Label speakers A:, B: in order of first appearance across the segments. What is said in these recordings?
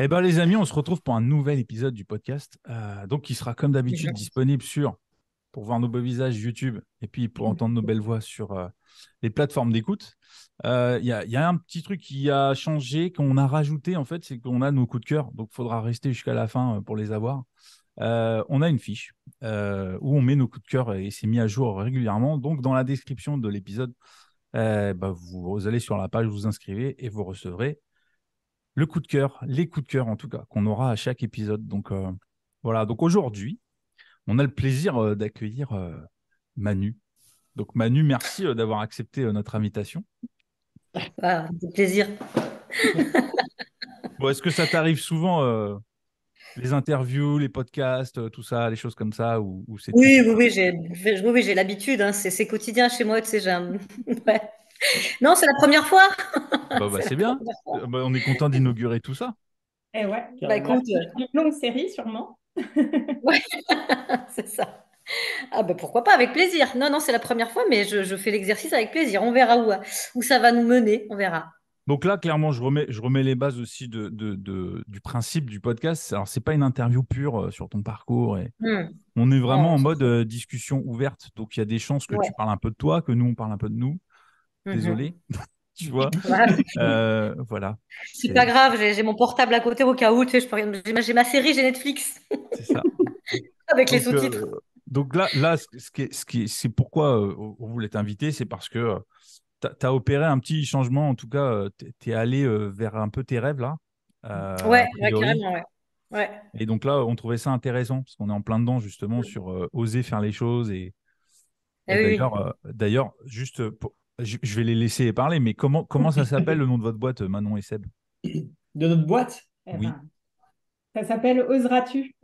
A: Eh bien, les amis, on se retrouve pour un nouvel épisode du podcast. Donc, qui sera comme d'habitude disponible pour voir nos beaux visages YouTube et puis pour entendre nos belles voix sur les plateformes d'écoute. Il y a un petit truc qui a changé, qu'on a rajouté en fait, c'est qu'on a nos coups de cœur. Donc, il faudra rester jusqu'à la fin pour les avoir. On a une fiche où on met nos coups de cœur et c'est mis à jour régulièrement. Donc, dans la description de l'épisode, vous allez sur la page, vous inscrivez et vous recevrez le coup de cœur, les coups de cœur en tout cas, qu'on aura à chaque épisode. Donc voilà, donc aujourd'hui, on a le plaisir d'accueillir Manu. Donc Manu, merci d'avoir accepté notre invitation.
B: Ah, c'est plaisir.
A: Bon, est-ce que ça t'arrive souvent, les interviews, les podcasts, tout ça, les choses comme ça, ou c'est tout?
B: Oui, oui, oui, j'ai l'habitude, hein, c'est quotidien chez moi, tu sais, ouais. Non, c'est la première fois.
A: Bah,
B: C'est la
A: c'est bien.
B: première fois.
A: On est content d'inaugurer tout ça.
C: Et ouais,
B: Bah
C: carrément.
B: écoute,
C: Une longue série, sûrement.
B: ouais, c'est ça. Ah bah pourquoi pas, avec plaisir. Non, non, c'est la première fois, mais je fais l'exercice avec plaisir. On verra où ça va nous mener, on verra.
A: Donc là, clairement, je remets les bases aussi du principe du podcast. Alors, c'est pas une interview pure sur ton parcours.
B: Hmm.
A: On est
B: Non,
A: vraiment
B: on
A: en
B: s'en
A: mode
B: fout.
A: discussion ouverte. Donc, il y a des chances que
B: Ouais.
A: tu parles un peu de toi, que nous, on parle un peu de nous.
B: Mhm.
A: Désolé, tu vois.
B: Ouais.
A: Voilà,
B: C'est pas
A: c'est
B: grave, j'ai mon portable à côté au cas où, tu sais, j'ai ma série, j'ai Netflix
A: c'est ça.
B: avec les
A: Donc,
B: sous-titres.
A: là, c'est pourquoi on voulait t'inviter, c'est parce que tu as opéré un petit changement. En tout cas, tu es allé vers un peu tes rêves, là, a
B: Ouais, ouais,
A: priori.
B: carrément, ouais. Ouais.
A: Et donc là, on trouvait ça intéressant, parce qu'on est en plein dedans, justement, sur oser faire les choses.
B: Ah
A: Et
B: oui,
A: d'ailleurs,
B: oui.
A: juste, je vais les laisser parler, mais comment ça s'appelle le nom de votre boîte, Manon et Seb?
C: De notre boîte. Eh
A: Oui.
C: ben, ça s'appelle Oseras-tu?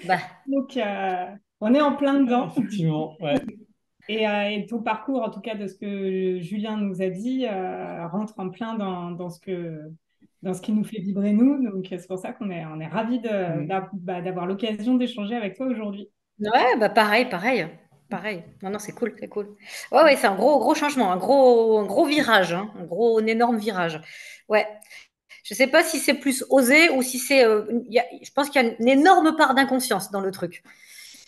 B: Bah,
C: Donc, on est en plein dedans.
D: Effectivement, ouais.
C: Et ton parcours, en tout cas de ce que Julien nous a dit, rentre en plein dans ce qui nous fait vibrer nous. Donc, c'est pour ça qu'on est ravis d'avoir l'occasion d'échanger avec toi aujourd'hui.
B: ouais, bah pareil, pareil. Pareil. Non, non, c'est cool, c'est cool. Ouais, ouais, c'est un gros, gros changement, un gros virage, hein, un énorme virage. Ouais. Je sais pas si c'est plus osé ou si je pense qu'il y a une énorme part d'inconscience dans le truc.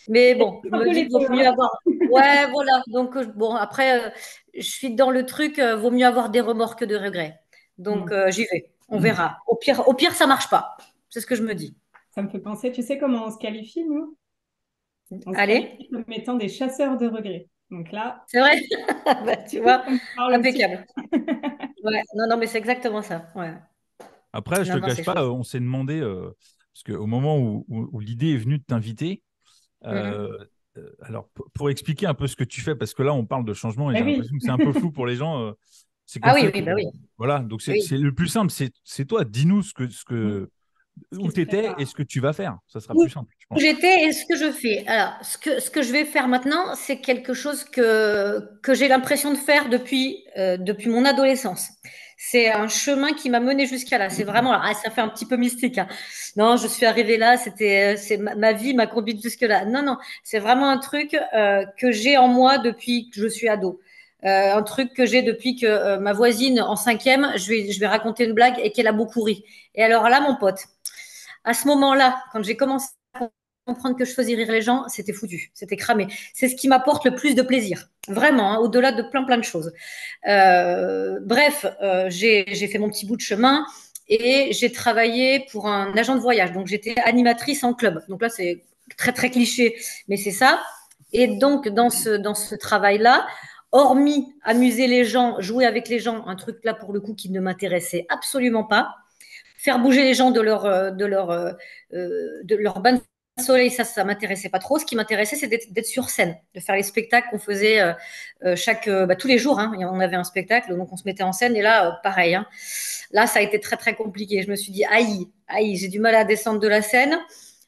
B: Mais bon, je
C: Un
B: me
C: peu
B: dis
C: les
B: qu'il vaut
C: deux,
B: mieux
C: hein.
B: avoir. Ouais, voilà. Donc, bon, après, je suis dans le truc, vaut mieux avoir des remords que de regrets. Donc,
C: Mm.
B: j'y vais. On verra. Au pire, ça marche pas. C'est ce que je me dis.
C: Ça me fait penser, tu sais comment on se qualifie, nous? On se
B: Allez,
C: qualifie comme étant des chasseurs de regrets. Donc là,
B: c'est vrai? Bah, tu vois,
C: ça me parle aussi.
B: impeccable. Ouais, non, non, mais c'est exactement ça. Ouais.
A: Après, je te
B: Non, non,
A: cache
B: c'est
A: pas,
B: chouette.
A: on s'est demandé, parce qu'au moment où l'idée est venue de t'inviter,
B: Mhm.
A: euh, alors pour expliquer un peu ce que tu fais, parce que là, on parle de changement et
C: Eh
A: j'ai
C: oui.
A: l'impression que c'est un peu flou pour les gens. C'est
B: Ah
A: comme
B: oui,
A: ça que,
B: oui, bah oui.
A: voilà, donc c'est
B: Oui.
A: c'est le plus simple, c'est toi, dis-nous
C: Mm. Ce qui
A: où
C: se
A: tu étais et
C: prépare.
A: ce que tu vas faire. Ça sera
B: Où
A: plus simple, je
B: où
A: pense.
B: j'étais et ce que je fais. Alors, ce que je vais faire maintenant, c'est quelque chose que j'ai l'impression de faire depuis mon adolescence. C'est un chemin qui m'a mené jusqu'à là. C'est vraiment, ça fait un petit peu mystique, hein. Non, je suis arrivée là, c'est ma vie m'a conduite jusque-là. Non, non, c'est vraiment un truc que j'ai en moi depuis que je suis ado. Un truc que j'ai depuis que ma voisine en cinquième, je vais raconter une blague et qu'elle a beaucoup ri. Et alors là, mon pote, à ce moment-là, quand j'ai commencé à comprendre que je faisais rire les gens, c'était foutu, c'était cramé. C'est ce qui m'apporte le plus de plaisir, vraiment, hein, au-delà de plein plein de choses. Bref, j'ai fait mon petit bout de chemin et j'ai travaillé pour un agent de voyage. Donc j'étais animatrice en club. Donc là, c'est très très cliché, mais c'est ça. Et donc dans ce travail-là, hormis amuser les gens, jouer avec les gens, un truc là pour le coup qui ne m'intéressait absolument pas, faire bouger les gens de leur bain de soleil, ça m'intéressait pas trop. Ce qui m'intéressait, c'est d'être sur scène, de faire les spectacles qu'on faisait tous les jours, hein. On avait un spectacle, donc on se mettait en scène. Et là, pareil, hein. Là, ça a été très très compliqué. Je me suis dit, aïe, aïe, j'ai du mal à descendre de la scène,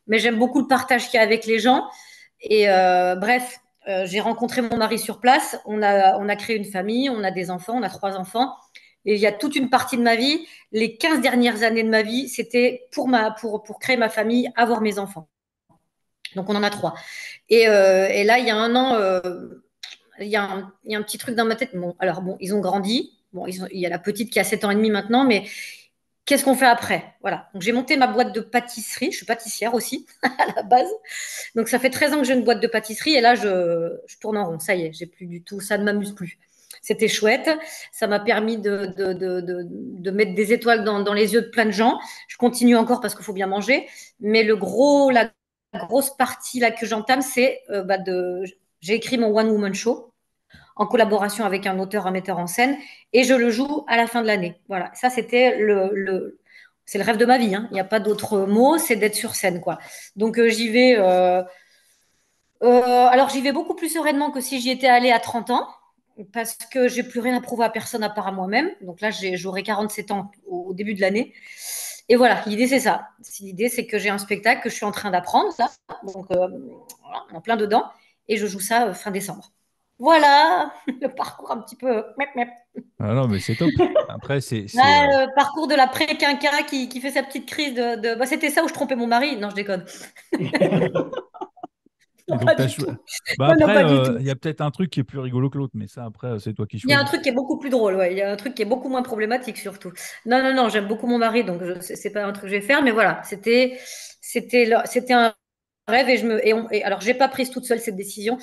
B: mais j'aime beaucoup le partage qu'il y a avec les gens. Et bref, j'ai rencontré mon mari sur place. On a créé une famille, on a des enfants, on a 3 enfants. Et il y a toute une partie de ma vie, les 15 dernières années de ma vie, c'était pour créer ma famille, avoir mes enfants. Donc on en a 3. Et là, il y a un an, il y a un petit truc dans ma tête. Bon, alors bon, ils ont grandi. Bon, il y a la petite qui a 7 ans et demi maintenant, mais qu'est-ce qu'on fait après? Voilà. Donc, j'ai monté ma boîte de pâtisserie. Je suis pâtissière aussi, à la base. Donc, ça fait 13 ans que j'ai une boîte de pâtisserie. Et là, je tourne en rond. Ça y est, j'ai plus du tout. Ça ne m'amuse plus. C'était chouette. Ça m'a permis de mettre des étoiles dans les yeux de plein de gens. Je continue encore parce qu'il faut bien manger. Mais la grosse partie là que j'entame, c'est j'ai écrit mon One Woman Show en collaboration avec un auteur, un metteur en scène, et je le joue à la fin de l'année. Voilà, ça c'était c'est le rêve de ma vie. Hein. Il n'y a pas d'autre mot, c'est d'être sur scène, quoi. Donc j'y vais. Alors j'y vais beaucoup plus sereinement que si j'y étais allée à 30 ans, parce que j'ai plus rien à prouver à personne à part à moi-même. Donc là, j'aurai 47 ans au début de l'année. Et voilà, l'idée c'est ça. L'idée c'est que j'ai un spectacle que je suis en train d'apprendre, là. Donc voilà, en plein dedans, et je joue ça fin décembre. Voilà le parcours un petit peu.
A: Ah non, mais c'est top. Après, c'est
B: Le parcours de la pré-quinquin qui fait sa petite crise Bah, c'était ça où je trompais mon mari. Non, je déconne.
A: Et
B: Non,
A: donc,
B: pas du tout.
A: bah
B: Non,
A: après,
B: pas du tout.
A: il y a peut-être un truc qui est plus rigolo que l'autre, mais ça, après, c'est toi qui
B: Il y a un
A: choisis.
B: truc qui est beaucoup plus drôle, ouais. Il y a un truc qui est beaucoup moins problématique, surtout. Non, non, non, j'aime beaucoup mon mari, donc c'est pas un truc que je vais faire, mais voilà, c'était un rêve et alors j'ai pas prise toute seule cette décision.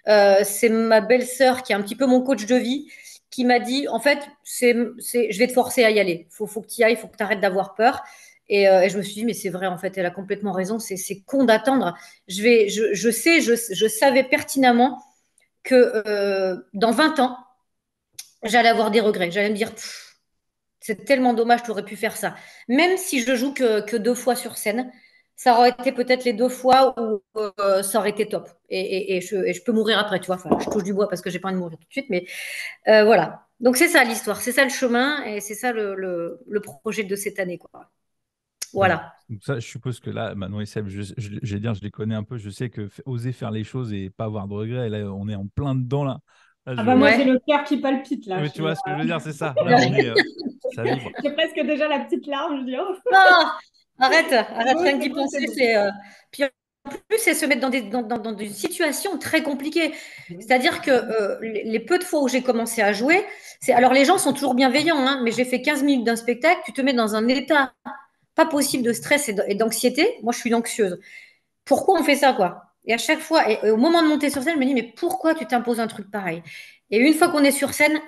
B: C'est ma belle-sœur qui est un petit peu mon coach de vie qui m'a dit, en fait, je vais te forcer à y aller. Faut que tu y ailles, faut que tu arrêtes d'avoir peur. Et je me suis dit, mais c'est vrai, en fait, elle a complètement raison. C'est con d'attendre. Je savais pertinemment que dans 20 ans, j'allais avoir des regrets. J'allais me dire, c'est tellement dommage, tu aurais pu faire ça. Même si je joue que 2 fois sur scène, ça aurait été peut-être les 2 fois où ça aurait été top. Et je peux mourir après, tu vois. Enfin, je touche du bois parce que j'ai pas envie de mourir tout de suite, mais voilà. Donc c'est ça l'histoire, c'est ça le chemin et c'est ça le projet de cette année, quoi.
A: Donc,
B: Voilà.
A: donc ça, je suppose que là, Manon et Seb, je vais dire, je les connais un peu. Je sais que oser faire les choses et pas avoir de regrets, là, on est en plein dedans, là. Là,
C: Ah bah moi j'ai
B: Ouais.
C: le cœur qui palpite là.
A: Mais tu vois ce que je veux dire, c'est ça. Là, ça vibre.
C: J'ai presque déjà la petite larme, je dis oh,
B: Non, arrête,
C: c'est beau,
B: rien que
C: c'est
B: d'y
C: beau, c'est
B: penser.
C: beau.
B: Puis en plus, c'est se mettre dans des situations très compliquées. C'est-à-dire que les peu de fois où j'ai commencé à jouer, alors les gens sont toujours bienveillants, hein, mais j'ai fait 15 minutes d'un spectacle, tu te mets dans un état pas possible de stress et d'anxiété. Moi, je suis une anxieuse. Pourquoi on fait ça, quoi? Et à chaque fois, et au moment de monter sur scène, je me dis, mais pourquoi tu t'imposes un truc pareil? Et une fois qu'on est sur scène,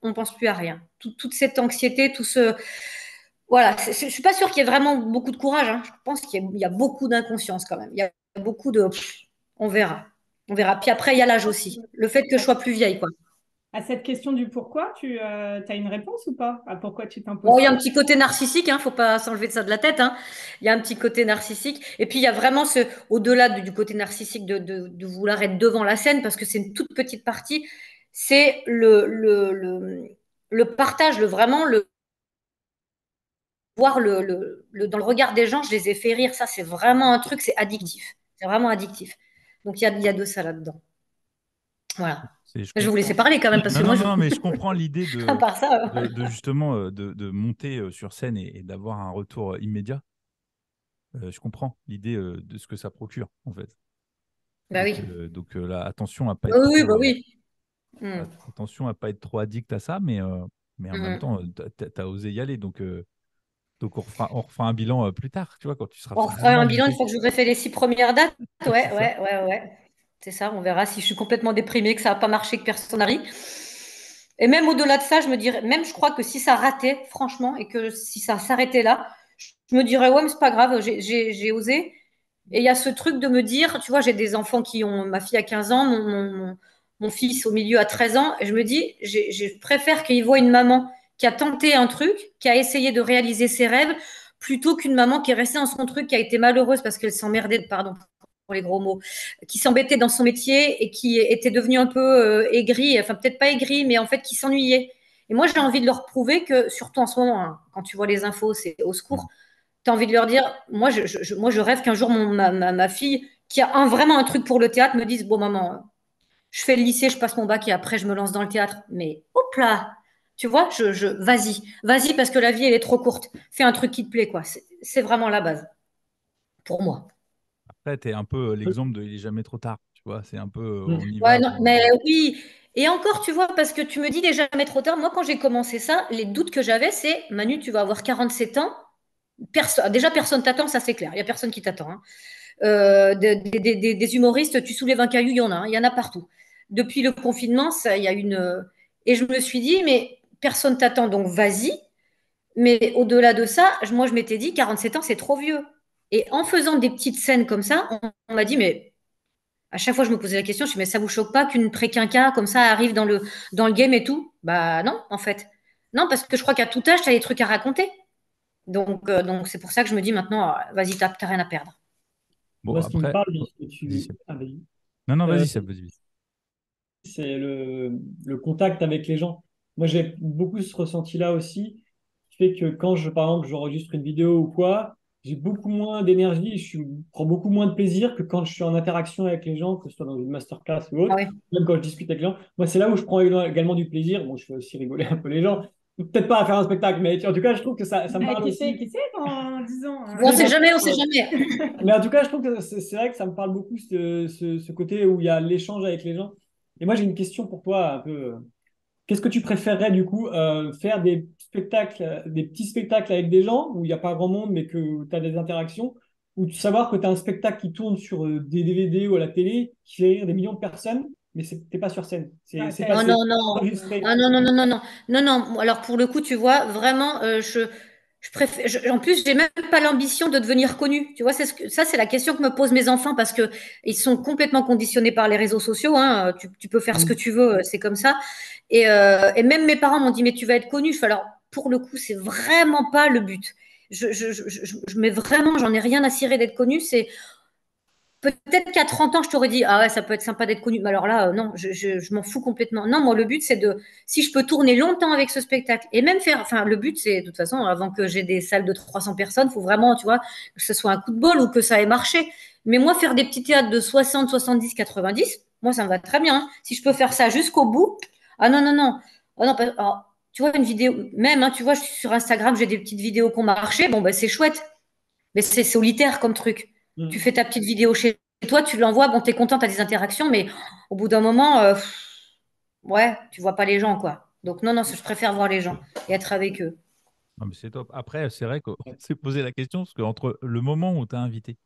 B: on pense plus à rien. Toute cette anxiété, tout ce, voilà, je ne suis pas sûre qu'il y ait vraiment beaucoup de courage. Hein. Je pense qu'il y a beaucoup d'inconscience quand même. Il y a beaucoup de. On verra. On verra. Puis après, il y a l'âge aussi. Le fait que je sois plus vieille, quoi.
C: À cette question du pourquoi, tu as une réponse ou pas? À pourquoi tu
B: Bon,
C: t'imposes
B: il y a
C: ça?
B: un petit côté narcissique, hein, faut pas s'enlever de ça de la tête. Hein. Il y a un petit côté narcissique. Et puis, il y a vraiment au-delà du côté narcissique de vouloir être devant la scène, parce que c'est une toute petite partie, c'est le partage, vraiment voir dans le regard des gens, je les ai fait rire. Ça, c'est vraiment un truc, c'est addictif. C'est vraiment addictif. Donc, il y a de ça là-dedans. Voilà.
A: Je
B: Je vais vous
A: comprends.
B: laisser parler quand même, parce
A: Non,
B: que
A: non,
B: moi,
A: non, mais je comprends l'idée
B: à part ça,
A: justement de monter sur scène et d'avoir un retour immédiat. Je comprends l'idée de ce que ça procure, en fait.
B: bah oui.
A: Donc là, attention à pas être
B: Oui,
A: trop,
B: bah oui. Hmm.
A: attention à pas être trop addict à ça, mais en même
B: Hmm.
A: temps, t'as osé y aller. Donc on refera un bilan plus tard, tu vois, quand tu seras
B: On refera
A: physiquement
B: un bilan une
A: monté.
B: fois que j'aurai fait les 6 premières dates.
A: C'est
B: Ouais,
A: ça.
B: ouais, ouais, ouais. C'est ça, on verra si je suis complètement déprimée, que ça n'a pas marché, que personne n'arrive. Et même au-delà de ça, je me dirais, même je crois que si ça ratait, franchement, et que si ça s'arrêtait là, je me dirais, ouais, mais c'est pas grave, j'ai osé. Et il y a ce truc de me dire, tu vois, j'ai des enfants qui ont, ma fille a 15 ans, mon fils au milieu a 13 ans, et je me dis, je préfère qu'ils voient une maman qui a tenté un truc, qui a essayé de réaliser ses rêves, plutôt qu'une maman qui est restée dans son truc, qui a été malheureuse parce qu'elle s'emmerdait, pardon pour les gros mots, qui s'embêtait dans son métier et qui était devenue un peu aigrie, enfin peut-être pas aigrie, mais en fait qui s'ennuyait. Et moi, j'ai envie de leur prouver que, surtout en ce moment, hein, quand tu vois les infos, c'est au secours, tu as envie de leur dire, moi, je rêve qu'un jour, ma fille, qui a vraiment un truc pour le théâtre, me dise, bon, maman, je fais le lycée, je passe mon bac et après, je me lance dans le théâtre. Mais hop là, tu vois, vas-y, parce que la vie, elle est trop courte. Fais un truc qui te plaît, quoi. C'est vraiment la base, pour moi.
A: Après, tu es un peu l'exemple de il est jamais trop tard, tu vois, c'est un peu on y
B: Ouais,
A: va.
B: non, mais oui. Et encore, tu vois, parce que tu me dis déjà jamais trop tard. Moi, quand j'ai commencé ça, les doutes que j'avais, c'est Manu, tu vas avoir 47 ans. Déjà, personne t'attend, ça c'est clair. Il n'y a personne qui t'attend. Hein. Des humoristes, tu soulèves un caillou, il y en a. Hein. Il y en a partout. Depuis le confinement, il y a une. Et je me suis dit, mais personne t'attend, donc vas-y. Mais au-delà de ça, moi, je m'étais dit, 47 ans, c'est trop vieux. Et en faisant des petites scènes comme ça, on m'a dit, mais à chaque fois, je me posais la question, je me suis dit, mais ça vous choque pas qu'une pré-quinquas comme ça arrive dans le game et tout? Bah non, en fait. Non, parce que je crois qu'à tout âge, tu as des trucs à raconter. Donc c'est pour ça que je me dis maintenant, vas-y, t'as rien à perdre.
A: Bon,
D: Moi, ce qui me
A: après,
D: parle dans ce que
A: vas-y,
D: tu...
A: Seb.
D: Ah, vas-y.
A: Non, non,
D: Euh,
A: vas-y, Seb, vas-y.
D: c'est le contact avec les gens. Moi, j'ai beaucoup ce ressenti-là aussi, qui fait que quand par exemple, j'enregistre une vidéo ou quoi, j'ai beaucoup moins d'énergie, je prends beaucoup moins de plaisir que quand je suis en interaction avec les gens, que ce soit dans une masterclass ou
B: Ah
D: autre,
B: ouais.
D: même quand je discute avec les gens. Moi, c'est là où je prends également du plaisir. Bon, je fais aussi rigoler un peu les gens. Peut-être pas à faire un spectacle, mais en tout cas, je trouve que ça me parle aussi.
C: Qui sait dans 10 ans?
B: On sait jamais, on sait jamais.
D: Mais en tout cas, je trouve que c'est vrai que ça me parle beaucoup, ce côté où il y a l'échange avec les gens. Et moi, j'ai une question pour toi, un peu. Qu'est-ce que tu préférerais du coup faire des spectacles, des petits spectacles avec des gens où il n'y a pas grand monde mais que tu as des interactions, ou de savoir que tu as un spectacle qui tourne sur des DVD ou à la télé, qui fait rire des millions de personnes, mais t'es pas sur scène,
C: Ah,
D: c'est
B: Oh
D: passé,
B: non, non.
D: enregistré.
B: Ah non, non, non, non, non. Non, non. Alors pour le coup, tu vois, vraiment, je préfère. En plus, j'ai même pas l'ambition de devenir connue. Tu vois, ça, c'est la question que me posent mes enfants parce que ils sont complètement conditionnés par les réseaux sociaux. Hein. Tu peux faire ce que
D: Mm.
B: tu veux, c'est comme ça. Et même mes parents m'ont dit, mais tu vas être connue. Je fais, alors, pour le coup, c'est vraiment pas le but. Mais vraiment, j'en ai rien à cirer d'être connue. C'est peut-être qu'à 30 ans, je t'aurais dit, ah ouais, ça peut être sympa d'être connu. Mais alors là, non, je m'en fous complètement. Non, moi, le but, c'est si je peux tourner longtemps avec ce spectacle et même faire, enfin, le but, c'est, de toute façon, avant que j'ai des salles de 300 personnes, il faut vraiment, tu vois, que ce soit un coup de bol ou que ça ait marché. Mais moi, faire des petits théâtres de 60, 70, 90, moi, ça me va très bien. Hein. Si je peux faire ça jusqu'au bout, ah non, non, non. Ah non, alors, tu vois, une vidéo, même, hein, tu vois, je suis sur Instagram, j'ai des petites vidéos qui ont marché, bon, ben, c'est chouette. Mais c'est solitaire comme truc. Tu
D: Mm.
B: fais ta petite vidéo chez toi, tu l'envoies, bon, t'es content, t'as des interactions, mais au bout d'un moment, ouais, tu vois pas les gens, quoi. Donc non, non, je préfère voir les gens et être avec eux.
A: Non, mais c'est top. Après, c'est vrai qu'on s'est posé la question parce qu'entre le moment où tu as invité,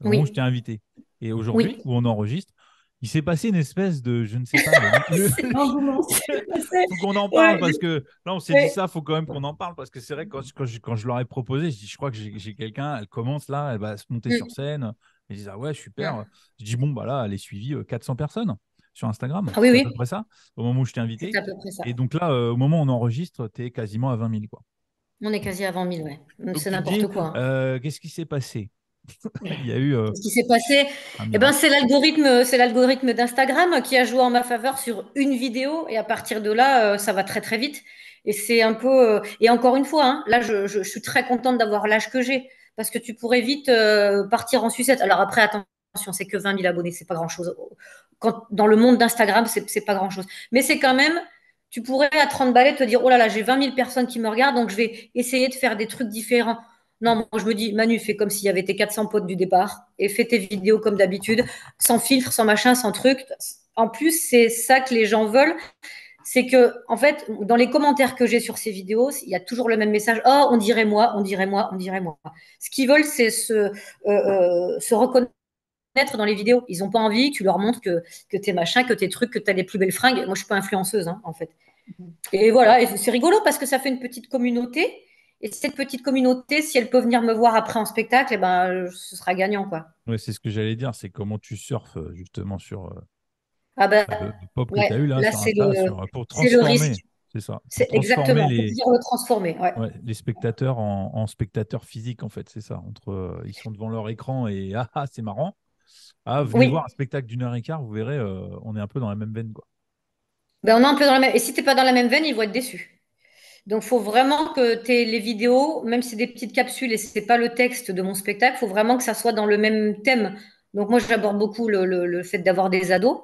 A: le moment où je
B: Oui,
A: t'ai invité, et
B: oui.
A: aujourd'hui où on enregistre, il s'est passé une espèce de, je ne sais pas,
C: L'engouement.
A: faut qu'on en parle
B: Ouais,
A: parce que là, on s'est dit
B: ouais,
A: ça, faut quand même qu'on en parle parce que c'est vrai que quand je leur ai proposé, je dis, je crois que j'ai quelqu'un, elle commence là, elle va se monter sur
B: mm,
A: scène. Ils disent, ah ouais, super.
B: mm.
A: Je dis, bon, bah là, elle est suivie 400 personnes sur Instagram.
B: Ah oui,
A: C'est à
B: oui,
A: peu près ça, au moment où je t'ai
B: c'est
A: invité.
B: à peu près ça.
A: Et donc là, au moment où on enregistre, tu es quasiment à 20 000, quoi.
B: On est quasi avant 1000, ouais.
A: Donc
B: C'est
A: tu te dis,
B: n'importe quoi. Hein.
A: qu'est-ce qui s'est passé? Il y a eu
B: Ce qui s'est passé,
A: un
B: eh ben,
A: miracle.
B: c'est l'algorithme d'Instagram qui a joué en ma faveur sur une vidéo et à partir de là, ça va très très vite. Et c'est un peu, et encore une fois, hein, là, je suis très contente d'avoir l'âge que j'ai parce que tu pourrais vite partir en sucette. Alors après, attention, c'est que 20 000 abonnés, c'est pas grand-chose. Dans le monde d'Instagram, c'est pas grand-chose. Mais c'est quand même, tu pourrais à 30 balais te dire, oh là là, j'ai 20 000 personnes qui me regardent, donc je vais essayer de faire des trucs différents. Non, moi je me dis, Manu, fais comme s'il y avait tes 400 potes du départ et fais tes vidéos comme d'habitude, sans filtre, sans machin, sans truc. En plus, c'est ça que les gens veulent. C'est que, en fait, dans les commentaires que j'ai sur ces vidéos, il y a toujours le même message. Oh, on dirait moi, on dirait moi, on dirait moi. Ce qu'ils veulent, c'est se reconnaître dans les vidéos. Ils n'ont pas envie que tu leur montres que t'es machin, que t'es trucs, que t'as les plus belles fringues. Moi, je suis pas influenceuse, hein, en fait. Et voilà, et c'est rigolo parce que ça fait une petite communauté. Et cette petite communauté, si elle peut venir me voir après en spectacle, eh ben, ce sera gagnant, quoi.
A: Ouais, c'est ce que j'allais dire, c'est comment tu surfes justement sur
B: Ah ben,
A: le pop que tu as
B: ouais,
A: eu là
B: là,
A: sur Insta pour
B: c'est le risque.
A: transformer, c'est ça, pour
B: C'est
A: transformer
B: exactement, pour pouvoir le transformer. Ouais.
A: ouais, les spectateurs en spectateurs physiques, en fait, c'est ça. Entre ils sont devant leur écran et ah, ah c'est marrant. Ah, venez voir
B: Oui,
A: un spectacle d'1 h 15, vous verrez, on est un peu dans la même veine, quoi.
B: ben, on est un peu dans la même. Et si t'es pas dans la même veine, ils vont être déçus. Donc, il faut vraiment que tu aies les vidéos, même si c'est des petites capsules et c'est pas le texte de mon spectacle, il faut vraiment que ça soit dans le même thème. Donc, moi, j'aborde beaucoup le fait d'avoir des ados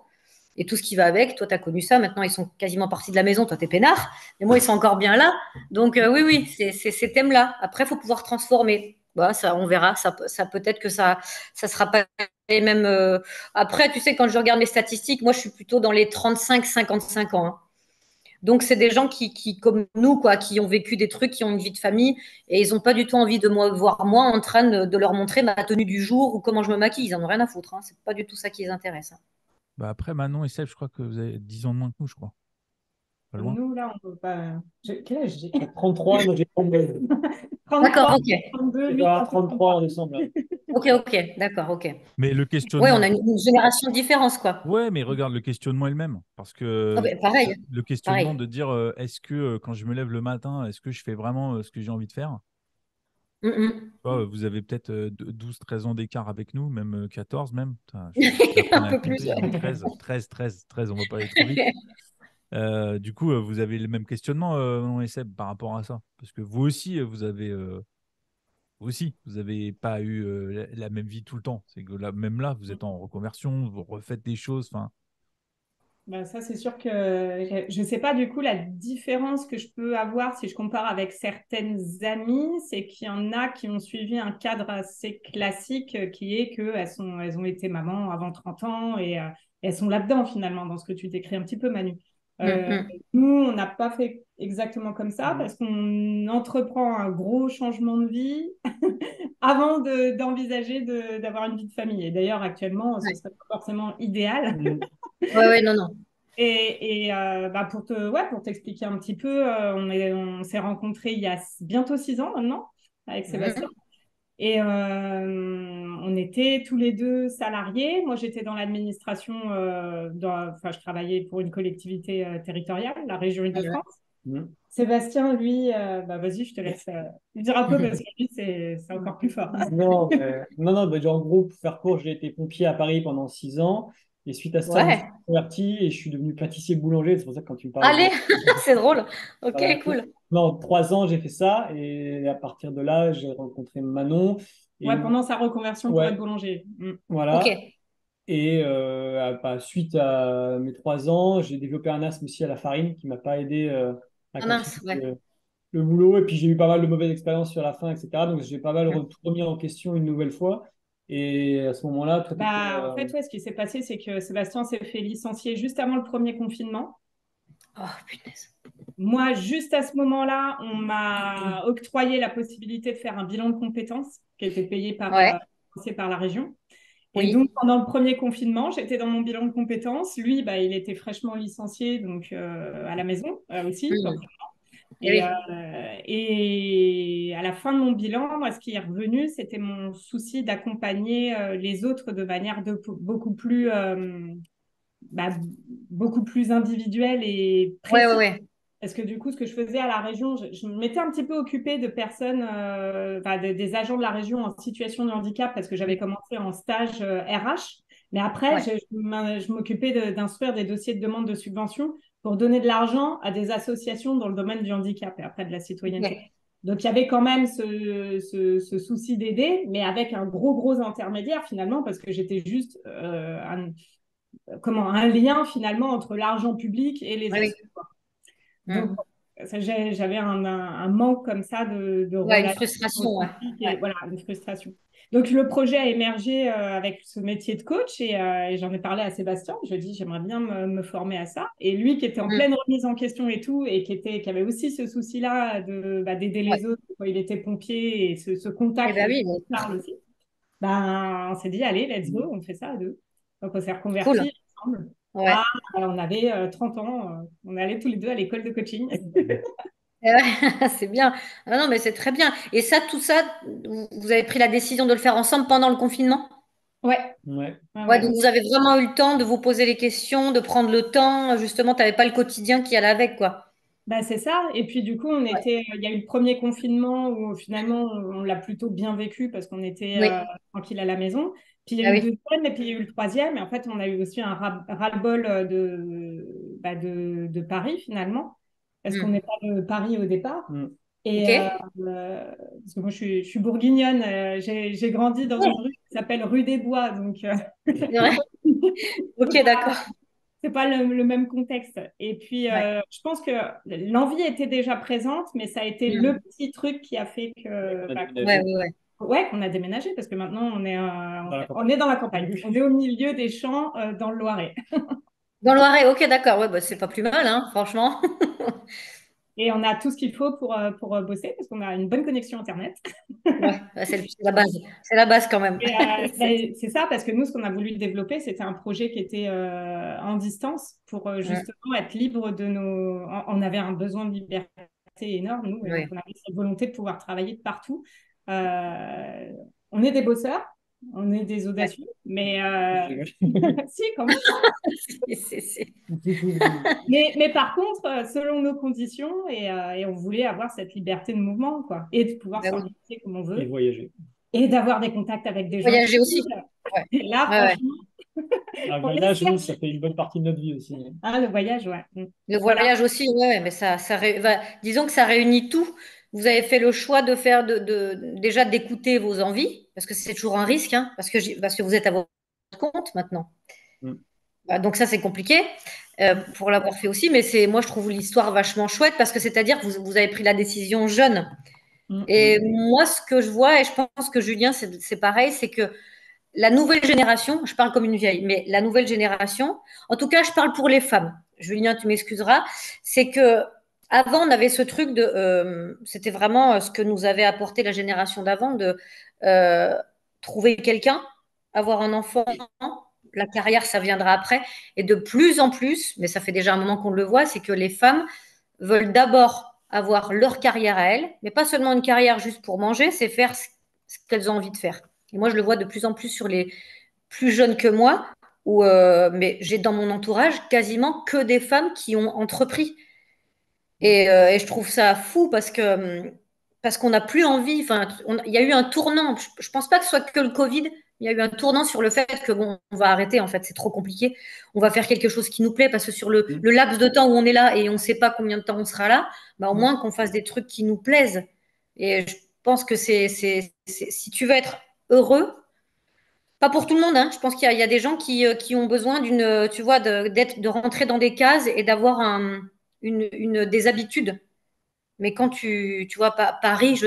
B: et tout ce qui va avec. Toi, tu as connu ça. Maintenant, ils sont quasiment partis de la maison. Toi, tu es peinard. Mais moi, ils sont encore bien là. Donc, oui, oui, c'est ces thèmes-là. Après, il faut pouvoir transformer. Bah, ça, on verra. Ça peut-être que ça sera pas les mêmes. Après, tu sais, quand je regarde mes statistiques, moi, je suis plutôt dans les 35-55 ans. Hein. Donc, c'est des gens qui, comme nous, quoi, qui ont vécu des trucs, qui ont une vie de famille, et ils n'ont pas du tout envie de me voir moi en train de leur montrer ma tenue du jour ou comment je me maquille. Ils en ont rien à foutre. Hein. C'est pas du tout ça qui les intéresse. Hein.
A: Bah après, Manon et Seb, je crois que vous avez 10 ans de moins que nous, je crois. Pas loin.
C: Nous, là, on peut pas.
D: Quel âge j'ai? 33, moi j'ai 32.
B: D'accord,
C: 33,
B: ok.
C: 32,
D: Je
C: lui,
D: vais avoir 33 en décembre.
B: Ok, d'accord, ok.
A: Mais le
B: Oui,
A: questionnement.
B: on a une génération de différence, quoi.
A: Ouais, mais regarde, le questionnement est le même. Parce
B: Ah
A: que
B: ben, pareil,
A: le questionnement
B: pareil.
A: de dire est-ce que quand je me lève le matin, est-ce que je fais vraiment ce que j'ai envie de faire?
B: Mm.
A: Tu vois, vous avez peut-être 12-13 ans d'écart avec nous, même 14 même. Putain, j'apprenais
B: Un
A: à
B: peu plus,
A: compter,
B: ouais.
A: 13, on va pas aller trop vite. Du coup, vous avez le même questionnement, Manon et Seb, par rapport à ça. Parce que vous aussi, vous avez pas eu la même vie tout le temps. C'est que là, même là, vous êtes en reconversion, vous refaites des choses. Enfin,
C: Bah, ça, c'est sûr que je ne sais pas du coup la différence que je peux avoir si je compare avec certaines amies, c'est qu'il y en a qui ont suivi un cadre assez classique qui est qu'elles ont été mamans avant 30 ans et elles sont là-dedans finalement dans ce que tu décris un petit peu Manu. Euh,
B: Mm.
C: Nous, on n'a pas fait exactement comme ça parce qu'on entreprend un gros changement de vie avant d'envisager d'avoir une vie de famille. Et d'ailleurs, actuellement, ce
B: Ouais.
C: serait pas forcément idéal.
B: Ouais, non, non.
C: Bah pour t'expliquer un petit peu, on s'est rencontrés il y a bientôt 6 ans maintenant avec Sébastien.
B: Mm.
C: Et on était tous les deux salariés. Moi, j'étais dans l'administration, enfin, je travaillais pour une collectivité territoriale, la région
B: Ouais.
C: Île-de-France.
D: Mhm.
C: Sébastien, lui, bah, vas-y, je te laisse lui dire un peu parce que lui, c'est encore plus fort.
D: Non, non, bah, en gros, pour faire court, j'ai été pompier à Paris pendant 6 ans. Et suite à ça, je me suis
B: Ouais.
D: converti et je suis devenu pâtissier boulanger. C'est pour ça que quand tu me parlais
B: Allez, c'est drôle. Ok,
D: voilà.
B: cool.
D: Non, 3 ans, j'ai fait ça. Et à partir de là, j'ai rencontré Manon.
C: Ouais,
D: Et
C: pendant sa reconversion pour être
D: ouais,
C: boulanger. Mm.
D: voilà.
B: Ok.
D: Et suite à mes 3 ans, j'ai développé un asthme aussi à la farine qui m'a pas aidé à
B: Ah
D: continuer
B: mince, ouais.
D: le boulot. Et puis j'ai eu pas mal de mauvaises expériences sur la fin, etc. Donc j'ai pas mal
B: Mm.
D: tout remis en question une nouvelle fois. Et à ce moment-là, toi, tu étais.
C: Bah, en fait, ouais, ce qui s'est passé, c'est que Sébastien s'est fait licencier juste avant le premier confinement.
B: Oh, punaise.
C: Moi, juste à ce moment-là, on m'a octroyé la possibilité de faire un bilan de compétences qui était payé
B: Ouais,
C: financé par la région. Et donc,
B: oui.
C: pendant le premier confinement, j'étais dans mon bilan de compétences. Lui, bah, il était fraîchement licencié, donc à la maison aussi.
B: Mm. Eh
C: Et,
B: oui.
C: et à la fin de mon bilan, moi, ce qui est revenu, c'était mon souci d'accompagner les autres de manière bah, beaucoup plus individuelle et
B: Ouais, ouais,
C: précise.
B: ouais.
C: Parce que du coup, ce que je faisais à la région, je m'étais un petit peu occupée de personnes, enfin, des agents de la région en situation de handicap parce que j'avais commencé en stage RH. Mais après,
B: Ouais.
C: je m'occupais d'instruire des dossiers de demande de subvention pour donner de l'argent à des associations dans le domaine du handicap et après de la citoyenneté.
B: Ok.
C: Donc, il y avait quand même ce souci d'aider, mais avec un gros intermédiaire finalement, parce que j'étais juste un lien finalement entre l'argent public et les
B: Ouais, oui.
C: associations. Donc,
B: Mm.
C: j'avais un manque comme ça de
B: Ouais, une
C: relations
B: frustration, ouais.
C: authentiques et
B: Ouais.
C: voilà, une frustration. Donc, le projet a émergé avec ce métier de coach et j'en ai parlé à Sébastien. Je lui ai dit, j'aimerais bien me former à ça. Et lui, qui était en
B: Mm.
C: pleine remise en question et tout, et qui avait aussi ce souci-là d'aider
B: Ouais.
C: les autres quand il était pompier et ce
B: Eh
C: contact
B: ben
C: dont
B: oui,
C: on parle aussi, ben, on s'est dit, allez, let's go, on fait ça à deux. Donc, on s'est
B: cool.
C: reconvertis ensemble.
B: Ouais.
C: Ah, on avait 30 ans, on allait tous les deux à l'école de coaching.
B: Eh ouais, c'est bien. Ah non, mais c'est très bien. Et ça, tout ça, vous avez pris la décision de le faire ensemble pendant le confinement?
C: Ouais,
D: Ouais.
C: ouais,
B: Ouais,
C: ouais.
B: donc vous avez vraiment eu le temps de vous poser les questions, de prendre le temps. Justement, tu n'avais pas le quotidien qui allait avec, quoi.
C: Bah, c'est ça. Et puis du coup,
B: Ouais.
C: il y a eu le premier confinement où finalement on l'a plutôt bien vécu parce qu'on était
B: Oui.
C: tranquille à la maison. Puis il y a
B: Ah
C: eu le
B: oui.
C: deuxième et puis il y a eu le troisième. Et en fait, on a eu aussi un ras-le-bol de Paris finalement parce qu'on
B: Mm.
C: n'est pas de Paris au départ.
D: Mm.
C: Et
B: Ok.
C: parce que moi je suis bourguignonne, j'ai grandi dans une rue qui s'appelle rue des Bois, donc
B: C'est vrai? Ok, d'accord.
C: c'est pas le même contexte. Et puis,
B: Ouais.
C: je pense que l'envie était déjà présente, mais ça a été le
B: Mm.
C: petit truc qui a fait que,
D: On a
B: Ouais,
D: déménagé
B: ouais, ouais.
C: ouais, qu'on a déménagé parce que maintenant
D: dans la
C: on est dans la campagne. On est au milieu des champs dans le Loiret.
B: Dans le Loiret, ok, d'accord. Ouais, bah, c'est pas plus mal, hein, franchement.
C: Et on a tout ce qu'il faut pour bosser parce qu'on a une bonne connexion Internet.
B: Ouais, c'est la base. C'est la base quand même.
C: Et, c'est ça, parce que nous, ce qu'on a voulu développer, c'était un projet qui était en distance pour justement être libre de nos. On avait un besoin de liberté énorme, nous, et donc
B: Oui.
C: on avait cette volonté de pouvoir travailler de partout. On est des bosseurs, on est des audacieux, mais si, quand même. Mais par contre, selon nos conditions, et on voulait avoir cette liberté de mouvement, quoi, et de pouvoir s'organiser comme on veut.
D: Et voyager.
C: Et d'avoir des contacts avec des gens.
B: Voyager aussi. Ouais.
C: Et là, franchement.
D: Le voyage, oui, ça fait une bonne partie de notre vie aussi.
C: Ah, le voyage, ouais.
B: Le voyage aussi, ouais, mais disons que ça réunit tout. Vous avez fait le choix de faire déjà d'écouter vos envies, parce que c'est toujours un risque, hein, parce que vous êtes à votre compte maintenant. Donc ça, c'est compliqué pour l'avoir fait aussi, mais moi, je trouve l'histoire vachement chouette parce que c'est-à-dire que vous avez pris la décision jeune. Et moi, ce que je vois, et je pense que Julien, c'est pareil, c'est que la nouvelle génération, je parle comme une vieille, mais la nouvelle génération, en tout cas, je parle pour les femmes. Julien, tu m'excuseras, c'est que avant, on avait ce truc c'était vraiment ce que nous avait apporté la génération d'avant de trouver quelqu'un, avoir un enfant, la carrière, ça viendra après. Et de plus en plus, mais ça fait déjà un moment qu'on le voit, c'est que les femmes veulent d'abord avoir leur carrière à elles, mais pas seulement une carrière juste pour manger, c'est faire ce qu'elles ont envie de faire. Et moi, je le vois de plus en plus sur les plus jeunes que moi, mais j'ai dans mon entourage quasiment que des femmes qui ont entrepris. Et je trouve ça fou parce qu'on n'a plus envie. Enfin, il y a eu un tournant. Je pense pas que ce soit que le Covid. Il y a eu un tournant sur le fait que bon, on va arrêter. En fait, c'est trop compliqué. On va faire quelque chose qui nous plaît parce que sur le laps de temps où on est là et on ne sait pas combien de temps on sera là, bah, au moins qu'on fasse des trucs qui nous plaisent. Et je pense que si tu veux être heureux, pas pour tout le monde, hein. Je pense qu'il y a des gens qui ont besoin tu vois, de rentrer dans des cases et d'avoir des habitudes. Mais quand tu vois, Paris,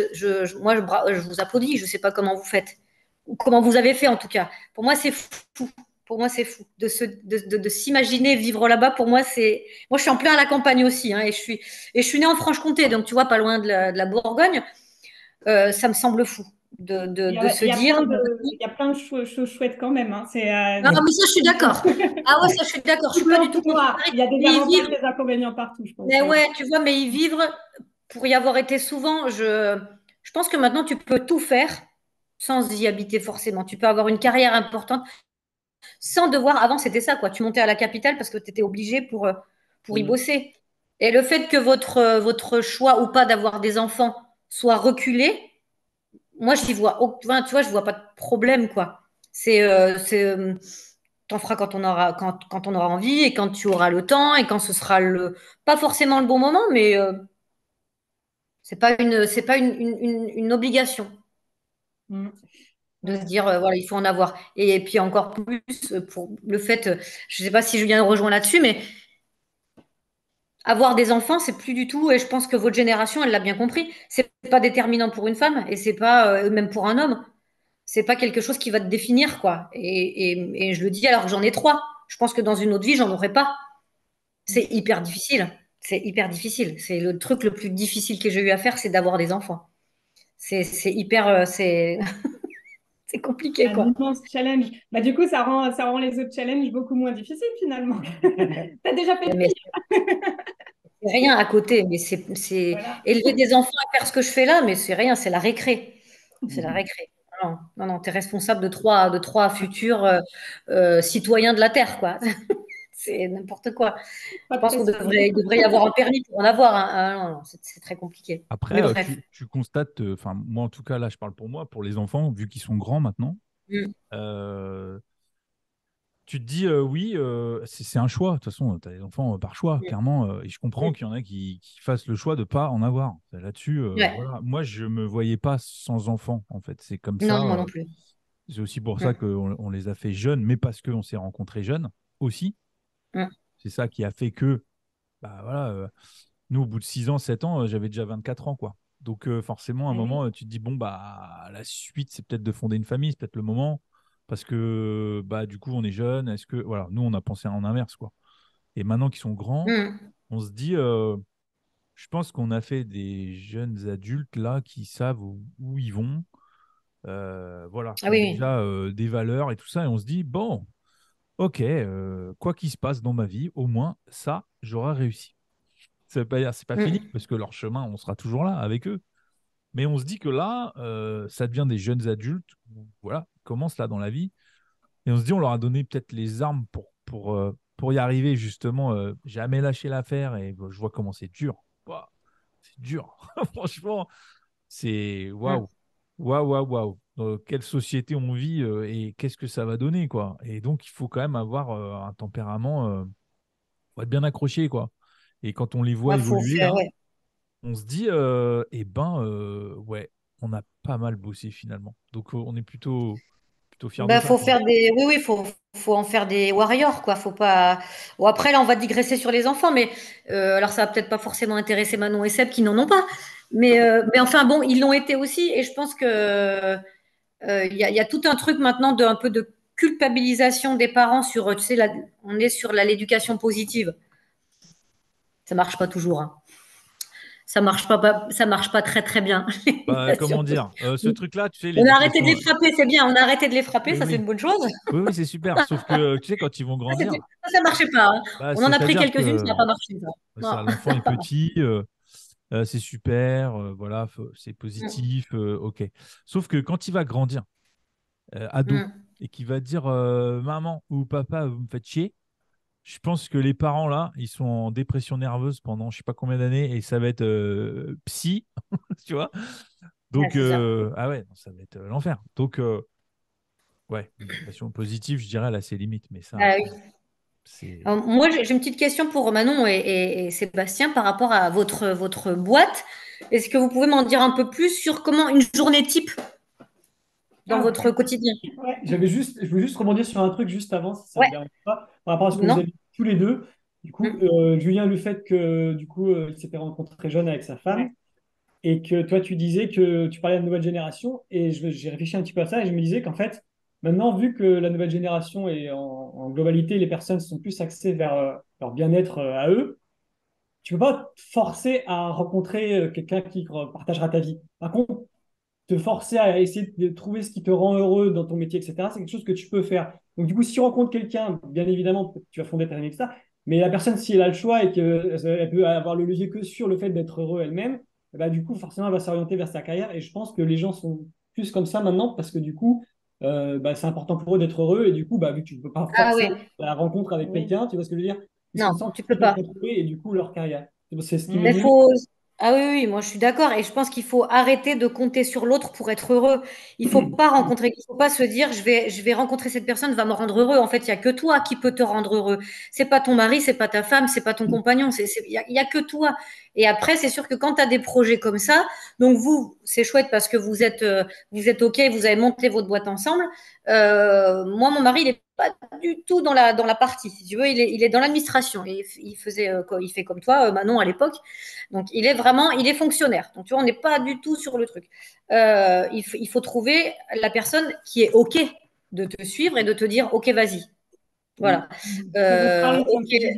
B: moi, je vous applaudis. Je ne sais pas comment vous faites. Ou comment vous avez fait, en tout cas. Pour moi, c'est fou. Pour moi, c'est fou. De s'imaginer vivre là-bas, pour moi, c'est. Moi, je suis en plein à la campagne aussi. Hein, et je suis née en Franche-Comté. Donc, tu vois, pas loin de la Bourgogne. Ça me semble fou de se dire.
C: Il y a plein de choses chouettes quand même. Hein.
B: Non, mais ça, je suis d'accord. Ah ouais, ça, je suis d'accord. Je suis pas du tout contre Paris.
C: Il y a des avantages et des inconvénients partout, je pense.
B: Mais ouais, tu vois, mais y vivre, pour y avoir été souvent, je pense que maintenant, tu peux tout faire sans y habiter forcément. Tu peux avoir une carrière importante sans devoir. Avant, c'était ça, quoi. Tu montais à la capitale parce que tu étais obligé pour y bosser. Et le fait que votre choix ou pas d'avoir des enfants soit reculé, moi, enfin, tu vois, je vois pas de problème, quoi. T'en feras quand on aura envie et quand tu auras le temps et quand ce sera pas forcément le bon moment, mais c'est pas une obligation de se dire, voilà, il faut en avoir. Et puis encore plus pour le fait, je sais pas si Julien rejoint là-dessus, mais avoir des enfants, c'est plus du tout, et je pense que votre génération, elle l'a bien compris, c'est pas déterminant pour une femme et c'est pas, même pour un homme. C'est pas quelque chose qui va te définir, quoi. Et je le dis alors que j'en ai trois. Je pense que dans une autre vie, j'en aurais pas. C'est hyper difficile. C'est hyper difficile. C'est le truc le plus difficile que j'ai eu à faire, c'est d'avoir des enfants. C'est hyper, c'est compliqué, quoi.
C: Un immense challenge. Bah, du coup, ça rend les autres challenges beaucoup moins difficiles finalement. T'as déjà fait
B: Mais c'est rien à côté. Mais
C: Voilà.
B: élever des enfants à faire ce que je fais là, mais c'est rien. C'est la récré. C'est la récré. Non, non, non, tu es responsable de trois futurs citoyens de la Terre, quoi. C'est n'importe quoi. Je pense il devrait y avoir un permis pour en avoir. Non, non, c'est très compliqué.
A: Après,
B: Mais bref.
A: tu constates, enfin, moi en tout cas, là, je parle pour moi, pour les enfants, vu qu'ils sont grands maintenant.
B: Mm.
A: Tu te dis, oui, c'est un choix. De toute façon, tu as des enfants par choix, clairement. Et je comprends qu'il y en a qui fassent le choix de ne pas en avoir. Là-dessus,
B: Ouais.
A: voilà. Moi, je ne me voyais pas sans enfants, en fait. C'est comme
B: Non,
A: ça.
B: moi non plus.
A: C'est aussi pour ça qu'on les a fait jeunes, mais parce qu'on s'est rencontrés jeunes aussi.
B: Mm.
A: C'est ça qui a fait que, bah voilà, nous, au bout de 6 ans, 7 ans, j'avais déjà 24 ans, quoi. Donc, forcément, à un moment, tu te dis, bon, bah, la suite, c'est peut-être de fonder une famille, c'est peut-être le moment. Parce que, bah, du coup, on est jeune. Est-ce que, voilà, nous, on a pensé en inverse, quoi. Et maintenant qu'ils sont grands,
B: Mm.
A: on se dit, je pense qu'on a fait des jeunes adultes là qui savent où ils vont, voilà, qui
B: Ah
A: ont
B: oui, oui.
A: déjà des valeurs et tout ça. Et on se dit, bon, ok, quoi qu'il se passe dans ma vie, au moins ça, j'aurai réussi. Ça veut pas dire, c'est pas fini,
B: Mm.
A: parce que leur chemin, on sera toujours là avec eux. Mais on se dit que là, ça devient des jeunes adultes, voilà, ils commencent là dans la vie. Et on se dit, on leur a donné peut-être les armes pour y arriver, justement, jamais lâcher l'affaire. Et je vois comment c'est dur. Ouah, c'est dur. Franchement, c'est
B: Mm.
A: waouh. Waouh, waouh, waouh. Quelle société on vit et qu'est-ce que ça va donner, quoi. Et donc, il faut quand même avoir un tempérament, faut être bien accroché, quoi. Et quand on les voit
B: Ah, faut
A: évoluer,
B: faire,
A: là,
B: ouais.
A: on se dit, eh ben, ouais, on a pas mal bossé finalement. Donc, on est plutôt fiers de
B: Bah,
A: ça,
B: faut
A: quoi.
B: faire des. Oui, oui, faut en faire des warriors, quoi. Faut pas. Bon, après, là, on va digresser sur les enfants, mais alors ça va peut-être pas forcément intéresser Manon et Seb qui n'en ont pas. Mais enfin, bon, ils l'ont été aussi, et je pense que il y a tout un truc maintenant de un peu de culpabilisation des parents sur, tu sais, on est sur l'éducation positive. Ça marche pas toujours, hein. Ça marche pas très très bien.
A: Bah,
B: L'éducation
A: comment dire, ce
B: positive.
A: truc-là, tu sais,
B: On a arrêté de
A: l'éducation.
B: les frapper, c'est bien. On a arrêté de les frapper,
A: Oui,
B: ça c'est
A: oui,
B: une bonne chose.
A: oui, oui, c'est super. Sauf que, tu sais, quand ils vont
B: Ça,
A: grandir,
B: ça marchait pas, hein.
A: bah,
B: On en a pris
A: c'est-à-dire
B: quelques-unes, ça
A: que
B: n'a pas marché, ça.
A: ça,
B: Non.
A: l'enfant est petit, c'est super, voilà, c'est
B: Mm.
A: positif, ok. Sauf que quand il va grandir, ado,
B: Mm.
A: et qu'il va dire maman ou papa, vous me faites chier, je pense que les parents là, ils sont en dépression nerveuse pendant je sais pas combien d'années et ça va être psy, tu vois.
B: Ouais,
A: Donc,
B: c'est ça.
A: ah ouais, non, ça va être l'enfer. Donc, ouais, l'éducation positive, je dirais, là, c'est limite, mais ça,
B: Ah
A: après,
B: oui.
A: c'est.
B: Alors, moi, j'ai une petite question pour Manon et Sébastien par rapport à votre boîte. Est-ce que vous pouvez m'en dire un peu plus sur comment une journée type dans
D: Ah,
B: votre quotidien?
D: ouais, je voulais juste rebondir sur un truc juste avant, si ça ne
B: Ouais,
D: te dérange pas, par rapport à ce que vous
B: non?
D: avez dit tous les deux. Du coup,
B: Mm.
D: Julien, le fait que du coup, il s'était rencontré jeune avec sa femme et que toi, tu disais que tu parlais de la nouvelle génération et j'ai réfléchi un petit peu à ça et je me disais qu'en fait, maintenant, vu que la nouvelle génération et en globalité, les personnes sont plus axées vers leur bien-être à eux, tu peux pas te forcer à rencontrer quelqu'un qui partagera ta vie. Par contre, te forcer à essayer de trouver ce qui te rend heureux dans ton métier, etc., c'est quelque chose que tu peux faire. Donc, du coup, si tu rencontres quelqu'un, bien évidemment, tu vas fonder ta famille, etc. Mais la personne, si elle a le choix et qu'elle peut avoir le levier que sur le fait d'être heureux elle-même, bah, du coup, forcément, elle va s'orienter vers sa carrière. Et je pense que les gens sont plus comme ça maintenant parce que du coup, bah, c'est important pour eux d'être heureux. Et du coup, bah, vu que tu ne peux pas
B: Ah
D: forcer
B: oui,
D: la rencontre avec
B: oui.
D: quelqu'un, tu vois ce que je veux dire? Ils se
B: Non,
D: sentent
B: tu peux
D: plus de
B: pas.
D: contrôler et du coup, leur carrière. C'est ce qui me
B: Mais
D: venait.
B: faut. Ah oui, oui, moi je suis d'accord et je pense qu'il faut arrêter de compter sur l'autre pour être heureux. Il faut pas se dire je vais rencontrer cette personne, va me rendre heureux. En fait, il y a que toi qui peut te rendre heureux. C'est pas ton mari, c'est pas ta femme, c'est pas ton compagnon, il y a que toi. Et après, c'est sûr que quand tu as des projets comme ça, donc vous, c'est chouette parce que vous êtes OK, vous avez monté votre boîte ensemble. Moi, mon mari, il est pas du tout dans la partie. Si tu veux, il est dans l'administration. Il faisait, il fait comme toi, Manon, à l'époque. Donc, il est fonctionnaire. Donc, tu vois, on n'est pas du tout sur le truc. Il faut trouver la personne qui est OK de te suivre et de te dire, OK, vas-y. Voilà.
C: Je te laisse parler, ça me
B: OK.
C: fait du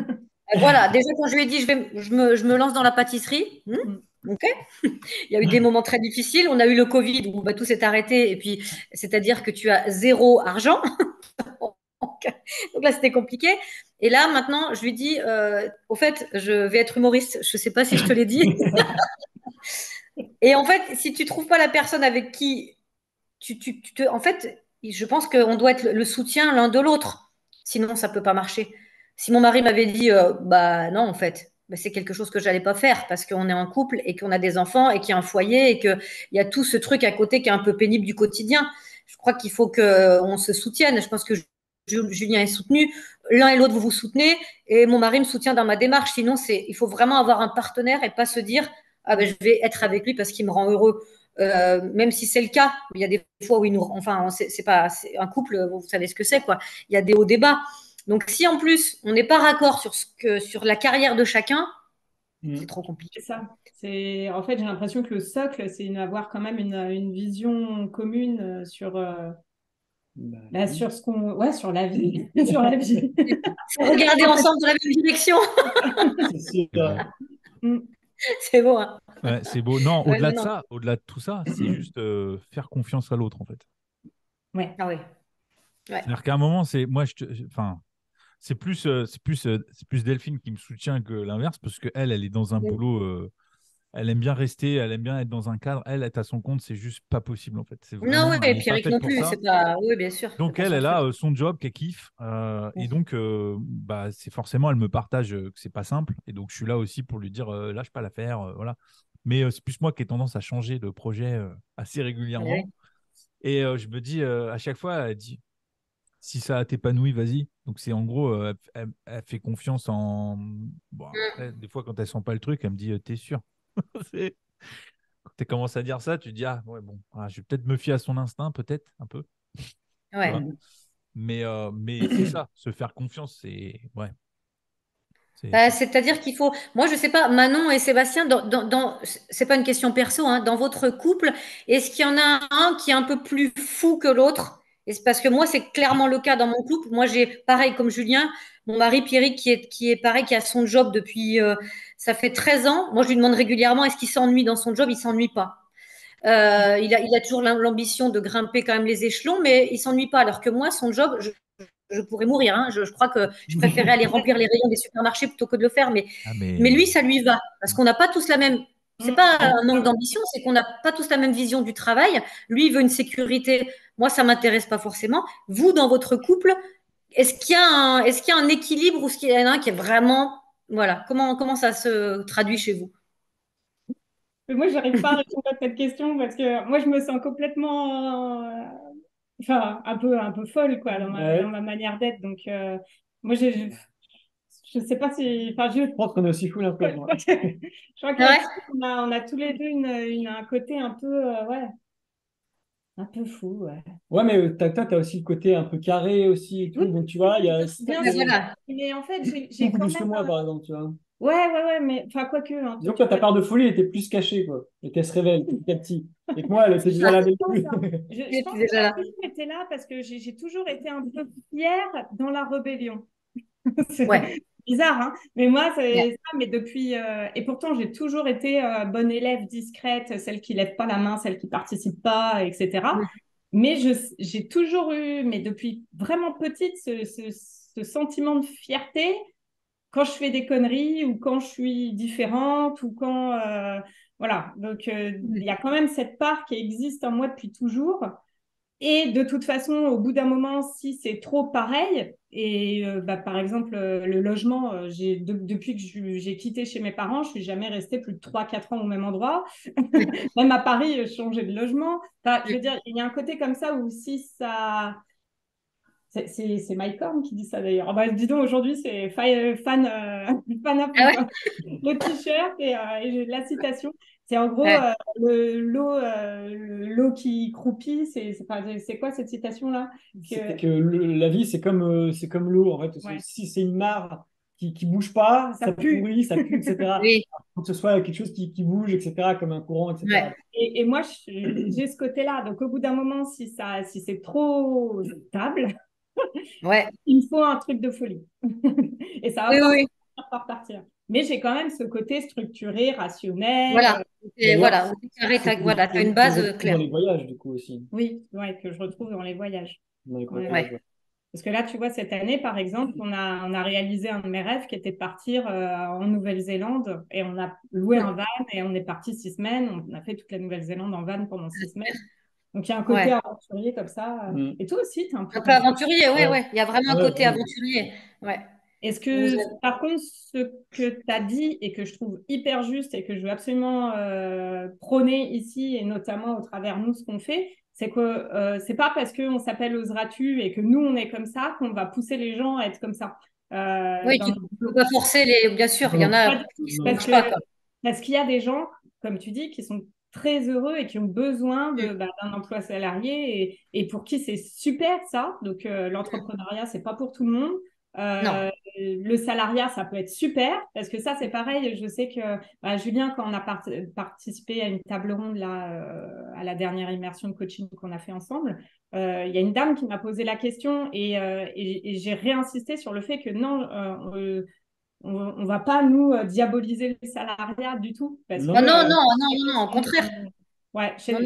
C: bien.
B: Voilà. Déjà, quand je lui ai dit, je me lance dans la pâtisserie.
C: Mm.
B: OK. Il y a eu des moments très difficiles. On a eu le Covid où bah, tout s'est arrêté. Et puis, c'est-à-dire que tu as zéro argent. Donc là, c'était compliqué. Et là, maintenant, je lui dis, au fait, je vais être humoriste. Je ne sais pas si je te l'ai dit. Et en fait, si tu trouves pas la personne avec qui en fait, je pense qu'on doit être le soutien l'un de l'autre. Sinon, ça peut pas marcher. Si mon mari m'avait dit, bah non, en fait, bah, c'est quelque chose que j'allais pas faire parce qu'on est en couple et qu'on a des enfants et qu'il y a un foyer et qu'il y a tout ce truc à côté qui est un peu pénible du quotidien. Je crois qu'il faut qu'on se soutienne. Je pense que Julien est soutenu. L'un et l'autre, vous vous soutenez et mon mari me soutient dans ma démarche. Sinon, il faut vraiment avoir un partenaire et pas se dire, ah ben, je vais être avec lui parce qu'il me rend heureux. Même si c'est le cas, il y a des fois où enfin, c'est pas, c'est un couple, vous savez ce que c'est, quoi. Il y a des hauts débats. Donc, si en plus on n'est pas raccord sur la carrière de chacun, c'est
D: Mm.
B: trop compliqué.
C: C'est ça. En fait, j'ai l'impression que le socle, c'est avoir quand même une vision commune Bah, sur sur la vie. Sur la vie.
B: Regarder ensemble dans la même direction.
D: C'est sûr.
B: C'est beau, hein.
A: Ouais, c'est beau. Non,
B: Ouais,
A: au-delà de
B: non.
A: ça, au-delà de tout ça, c'est juste faire confiance à l'autre, en fait.
C: Ouais.
B: Ah oui. Ouais.
A: C'est-à-dire qu'à un moment, enfin, c'est plus Delphine qui me soutient que l'inverse, parce que elle est dans un boulot, elle aime bien rester, elle aime bien être dans un cadre. Elle est à son compte, c'est juste pas possible, en fait. C'est
B: Non,
A: vraiment,
B: oui, et
A: elle est pas
B: Pierrick
A: faite
B: non
A: pour
B: plus.
A: ça.
B: C'est pas. Oui, bien sûr. C'est
A: Donc
B: pas son
A: elle
B: truc.
A: a son job qu'elle kiffe, et donc bah c'est forcément elle me partage que c'est pas simple, et donc je suis là aussi pour lui dire lâche pas l'affaire, voilà. Mais c'est plus moi qui ai tendance à changer de projet assez
B: Ouais.
A: régulièrement, et je me dis à chaque fois, elle dit si ça t'épanouit, vas-y. Donc c'est en gros, elle fait confiance en. Bon, après, des fois quand elle sent pas le truc, elle me dit t'es sûr. C'est- Quand tu commences à dire ça, tu te dis ah ouais bon, je vais peut-être me fier à son instinct, peut-être un peu. Tu
B: Ouais.
A: vois. Mais c'est ça, se faire confiance, c'est. Ouais.
B: C'est-à-dire qu'il faut. Moi, je sais pas, Manon et Sébastien, c'est pas une question perso, hein, dans votre couple, est-ce qu'il y en a un qui est un peu plus fou que l'autre? Et c'est parce que moi, c'est clairement le cas dans mon couple. Moi, j'ai pareil comme Julien, mon mari Pierrick qui est pareil, qui a son job depuis. Ça fait 13 ans. Moi, je lui demande régulièrement est-ce qu'il s'ennuie dans son job? Il s'ennuie pas. Il a toujours l'ambition de grimper quand même les échelons, mais il s'ennuie pas. Alors que moi, son job, je pourrais mourir, hein. Je crois que je préférais aller remplir les rayons des supermarchés plutôt que de le faire.
A: Ah,
B: Mais
A: mais.
B: lui, ça lui va. Parce qu'on n'a pas tous la même. C'est pas un manque d'ambition, c'est qu'on n'a pas tous la même vision du travail. Lui, il veut une sécurité. Moi, ça m'intéresse pas forcément. Vous, dans votre couple, est-ce qu'il y a un équilibre ou est-ce qu'il y en a un qui est vraiment. Voilà. Comment ça se traduit chez vous?
C: Mais moi, j'arrive pas à répondre à cette question parce que moi, je me sens complètement, enfin, un peu folle, quoi, dans ma manière d'être. Donc, moi, je sais pas si, enfin,
D: Je pense qu'on est aussi fou un peu.
C: je crois que
B: Ouais.
C: là-dessus, on a tous les deux un côté un peu, ouais, un peu fou, ouais.
D: Ouais, mais toi, t'as aussi le côté un peu carré aussi et tout.
C: Oui,
D: Donc, tu vois, il y a
C: bien
B: Mais
C: sûr.
B: voilà.
C: Mais en fait, j'ai
D: beaucoup
C: quand
D: plus que
C: même.
D: moi, par exemple, tu vois.
C: Ouais, mais enfin, quoique, hein,
D: Disons que toi, ta part de folie était plus cachée, quoi. Et qu'elle se révèle petit à petit. Et que moi, elle était déjà là dès le début.
C: Je pense que
B: Déjà
C: ça a
B: là.
C: toujours été là parce que j'ai toujours été un peu fière dans la rébellion. C'est
B: Ouais.
C: bizarre, hein? Mais moi,
B: Ouais.
C: c'est ça. Mais depuis. Et pourtant, j'ai toujours été bonne élève, discrète, celle qui lève pas la main, celle qui participe pas, etc. Mais j'ai toujours eu, mais depuis vraiment petite, ce sentiment de fierté quand je fais des conneries ou quand je suis différente ou quand. Voilà. Donc, il y a quand même cette part qui existe en moi depuis toujours. Et de toute façon, au bout d'un moment, si c'est trop pareil, et par exemple, le logement, depuis que j'ai quitté chez mes parents, je suis jamais restée plus de 3 4 ans au même endroit. Même à Paris, je changeais de logement. Enfin, je veux dire, il y a un côté comme ça où si ça. C'est Mike Horn qui dit ça d'ailleurs. Ah bah, dis donc, aujourd'hui, c'est fan à
B: Ah
C: fond, quoi. Le t-shirt et la citation. C'est en gros
B: ouais.
C: l'eau qui croupit. C'est quoi cette citation-là?
D: C'était que la vie, c'est comme l'eau, en fait.
C: Ouais.
D: Si c'est une mare qui bouge pas,
C: Ça
D: ça
C: pue.
D: pourrit, ça pue, etc.
B: Oui.
D: Il faut que ce soit quelque chose qui bouge, etc., comme un courant, etc.
B: Ouais.
C: Et moi, j'ai ce côté-là. Donc, au bout d'un moment, si c'est trop stable,
B: Ouais.
C: il me faut un truc de folie. Et ça va
B: Oui,
C: pas
B: oui.
C: par partir. Mais j'ai quand même ce côté structuré, rationnel.
B: Voilà. Et
D: D'ailleurs,
B: voilà. Voilà, tu as une
D: que je
B: base
D: retrouve dans
B: claire.
D: les voyages, du coup, aussi.
C: Oui, ouais, que je retrouve dans les voyages.
D: Dans les
C: Ouais.
D: voyages,
B: Ouais.
D: ouais.
C: Parce que là, tu vois, cette année, par exemple, on a réalisé un de mes rêves qui était de partir en Nouvelle-Zélande et on a loué un van et on est parti 6 semaines. On a fait toute la Nouvelle-Zélande en van pendant 6 semaines. Donc, il y a un côté
B: Ouais.
C: aventurier comme ça. Et toi aussi, tu es un peu
B: Un peu
C: comme ça.
B: aventurier, ouais,
D: Ouais.
B: ouais. Il y a vraiment un
D: Ouais,
B: côté
D: vraiment.
B: aventurier. Ouais.
C: Est-ce
B: Vous
C: que,
B: avez-
C: par contre, ce que tu as dit et que je trouve hyper juste et que je veux absolument prôner ici, et notamment au travers nous, ce qu'on fait, c'est que c'est pas parce qu'on s'appelle Oseras-tu et que nous, on est comme ça qu'on va pousser les gens à être comme ça.
B: Oui, tu ne peux pas forcer les. Bien sûr, il y en
D: Non.
B: a
C: Pas du tout,
B: qui ne se
C: parce
B: bougent pas, quoi.
C: qu'il y a des gens, comme tu dis, qui sont très heureux et qui ont besoin d'un emploi salarié et pour qui c'est super ça. Donc, l'entrepreneuriat, c'est pas pour tout le monde.
B: Non.
C: le salariat, ça peut être super, parce que ça, c'est pareil. Je sais que Julien, quand on a participé à une table ronde là, à la dernière immersion de coaching qu'on a fait ensemble, il y a une dame qui m'a posé la question et j'ai réinsisté sur le fait que non, on va pas nous diaboliser le salariat du tout. Parce
D: Non,
C: que,
B: Non, non, non, non, non, au contraire.
C: ouais,
B: Non,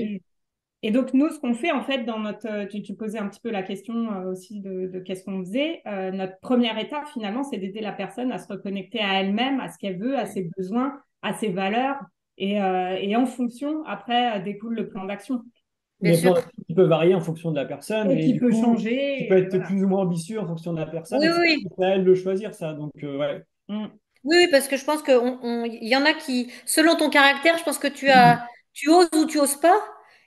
C: et donc, nous, ce qu'on fait, en fait, dans notre. Tu posais un petit peu la question aussi de qu'est-ce qu'on faisait. Notre première étape, finalement, c'est d'aider la personne à se reconnecter à elle-même, à ce qu'elle veut, à ses besoins, à ses valeurs. Et en fonction, après, découle le plan d'action.
B: bien
D: Mais le plan
B: sûr.
D: d'action qui peut varier en fonction de la personne
C: Et
D: et
C: qui
D: du
C: peut
D: coup,
C: changer.
D: qui peut être
C: Voilà.
D: plus ou moins ambitieux en fonction de la personne.
B: Oui,
D: Et
B: oui, oui.
D: c'est à elle de choisir ça. Donc, ouais.
C: Mm.
B: Oui, oui, parce que je pense qu'il y en a qui, selon ton caractère, je pense que tu oses ou tu oses pas.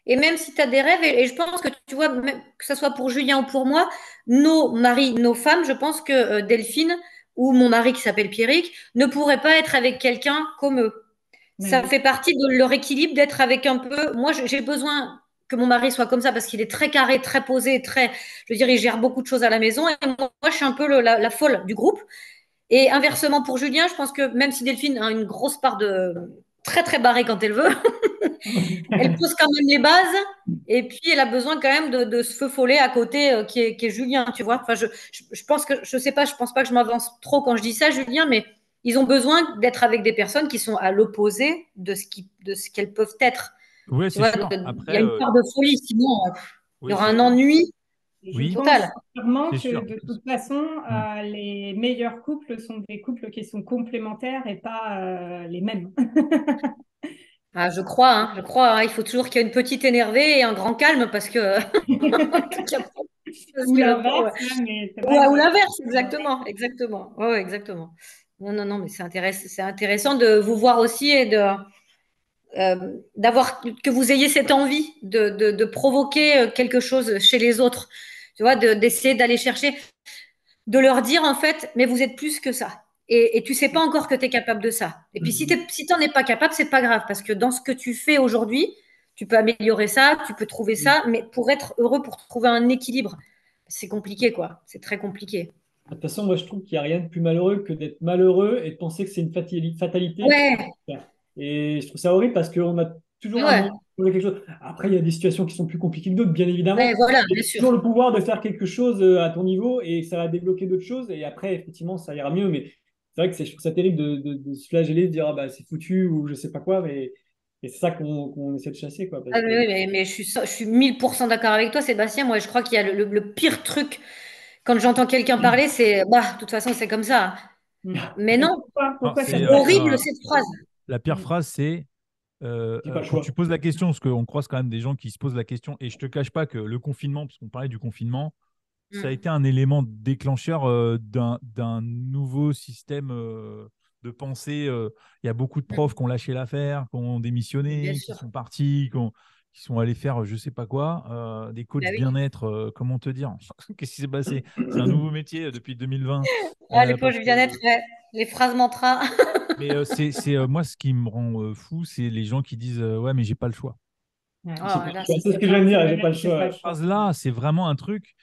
B: Et même si tu as des rêves, et je pense que tu vois, même que ce soit pour Julien ou pour moi, nos maris, nos femmes, je pense que Delphine ou mon mari qui s'appelle Pierrick ne pourrait pas être avec quelqu'un comme eux.
C: Mais
B: Ça
C: oui.
B: fait partie de leur équilibre d'être avec un peu. Moi, j'ai besoin que mon mari soit comme ça parce qu'il est très carré, très posé, très. Je veux dire, il gère beaucoup de choses à la maison. Et moi, je suis un peu la folle du groupe. Et inversement pour Julien, je pense que même si Delphine a une grosse part de très très barrée quand elle veut, elle pose quand même les bases. Et puis elle a besoin quand même de ce feu follet à côté qui est Julien, tu vois. Enfin, je pense que je sais pas, je pense pas que je m'avance trop quand je dis ça, Julien, mais ils ont besoin d'être avec des personnes qui sont à l'opposé de ce qu'elles peuvent être.
A: Oui,
B: Tu
A: c'est
B: vois,
A: sûr.
B: il y
A: Après,
B: a une part de folie, sinon il y
A: oui,
B: aura
A: c'est
B: un
A: sûr.
B: ennui
C: Je
A: Oui,
C: pense
B: total.
C: sincèrement
A: c'est
C: que
A: sûr.
C: de toute façon,
A: Mm.
C: les meilleurs couples sont des couples qui sont complémentaires et pas les mêmes.
B: Ah, je crois, hein, je crois, hein. Il faut toujours qu'il y ait une petite énervée et un grand calme parce que parce
C: Ou
B: que le pauvre,
C: l'inverse, hein, mais c'est vrai
B: ou
C: que
B: l'inverse, exactement, exactement. Ouais, ouais, exactement. Non, non, non, mais c'est intéressant de vous voir aussi et d'avoir que vous ayez cette envie de provoquer quelque chose chez les autres. Tu vois, d'essayer d'aller chercher, de leur dire en fait, mais vous êtes plus que ça. Et tu sais pas encore que tu es capable de ça. Et puis si t'en es pas capable, c'est pas grave parce que dans ce que tu fais aujourd'hui, tu peux améliorer ça, tu peux trouver ça, mais pour être heureux, pour trouver un équilibre, c'est compliqué quoi. C'est très compliqué.
D: De toute façon, moi, je trouve qu'il n'y a rien de plus malheureux que d'être malheureux et de penser que c'est une fatalité.
B: Ouais,
D: Et je trouve ça horrible parce qu'on a toujours un
B: ouais,
D: moyen de trouver quelque chose. Après, il y a des situations qui sont plus compliquées que d'autres, bien évidemment.
B: ouais, voilà,
D: Mais
B: bien
D: tu as
B: sûr.
D: toujours le pouvoir de faire quelque chose à ton niveau et ça va débloquer d'autres choses. Et après, effectivement, ça ira mieux. Mais c'est vrai que je trouve ça terrible de se flageller, de dire ah, bah, c'est foutu ou je sais pas quoi. Mais et c'est ça qu'on essaie de chasser, quoi. Parce
B: Ah,
D: que...
B: mais je suis 1000% d'accord avec toi, Sébastien. Moi, je crois qu'il y a le pire truc quand j'entends quelqu'un parler, c'est bah, de toute façon, c'est comme ça. Mais non,
A: Non,
C: Pourquoi ça
A: c'est
B: c'est
C: doit être
B: horrible cette phrase.
A: la pire phrase, c'est
D: j'ai pas le
A: quand
D: choix.
A: tu poses la question, parce qu'on croise quand même des gens qui se posent la question, et je te cache pas que le confinement, parce qu'on parlait du confinement, ça a
B: Mm.
A: été un élément déclencheur d'un nouveau système de pensée. Il y a beaucoup de
B: Mm.
A: profs qui ont lâché l'affaire, qui ont
B: Bien
A: démissionné, qui
B: sûr.
A: sont partis, qui sont allés faire je sais pas quoi, des
B: Bah
A: coachs
B: oui.
A: bien-être, comment te dire? Qu'est-ce qui s'est passé? C'est un nouveau métier depuis 2020.
B: Ah, les poches
A: Parce
B: du bien-être,
A: que
B: ouais. Les phrases mantra.
A: mais moi, ce qui me rend fou, c'est les gens qui disent ouais, mais j'ai pas le choix.
C: Ouais.
B: Oh
D: J'ai pas le
B: là,
D: choix.
B: c'est
D: C'est ce que je viens de dire, j'ai pas le
C: C'est pas
D: choix.
C: le
A: Cette
C: choix.
A: phrase-là, c'est vraiment un truc.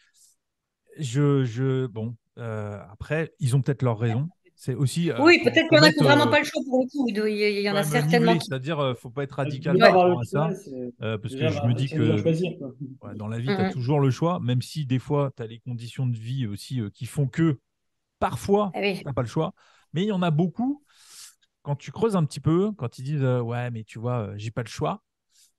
A: Bon, après, ils ont peut-être leur raison. C'est aussi,
B: oui, peut-être qu'il y en a qui n'ont vraiment pas le choix pour le coup. Il y en
A: quand
B: a
A: même
B: certainement
A: nivelé,
B: qui.
A: c'est-à-dire, faut pas être radical
D: Déjà
A: par
B: Ouais.
D: avoir le
A: rapport à
D: choix,
A: ça,
D: c'est
A: parce que
D: déjà,
A: je me dis
D: c'est déjà
A: que
D: choisir, quoi.
A: ouais, dans la vie,
B: Mm,
A: tu as
B: mm.
A: toujours le choix, même si des fois, tu as les conditions de vie aussi qui font que parfois,
B: Ah oui.
A: tu n'as pas le choix. Mais il y en a beaucoup, quand tu creuses un petit peu, quand ils disent ouais, mais tu vois, j'ai pas le choix.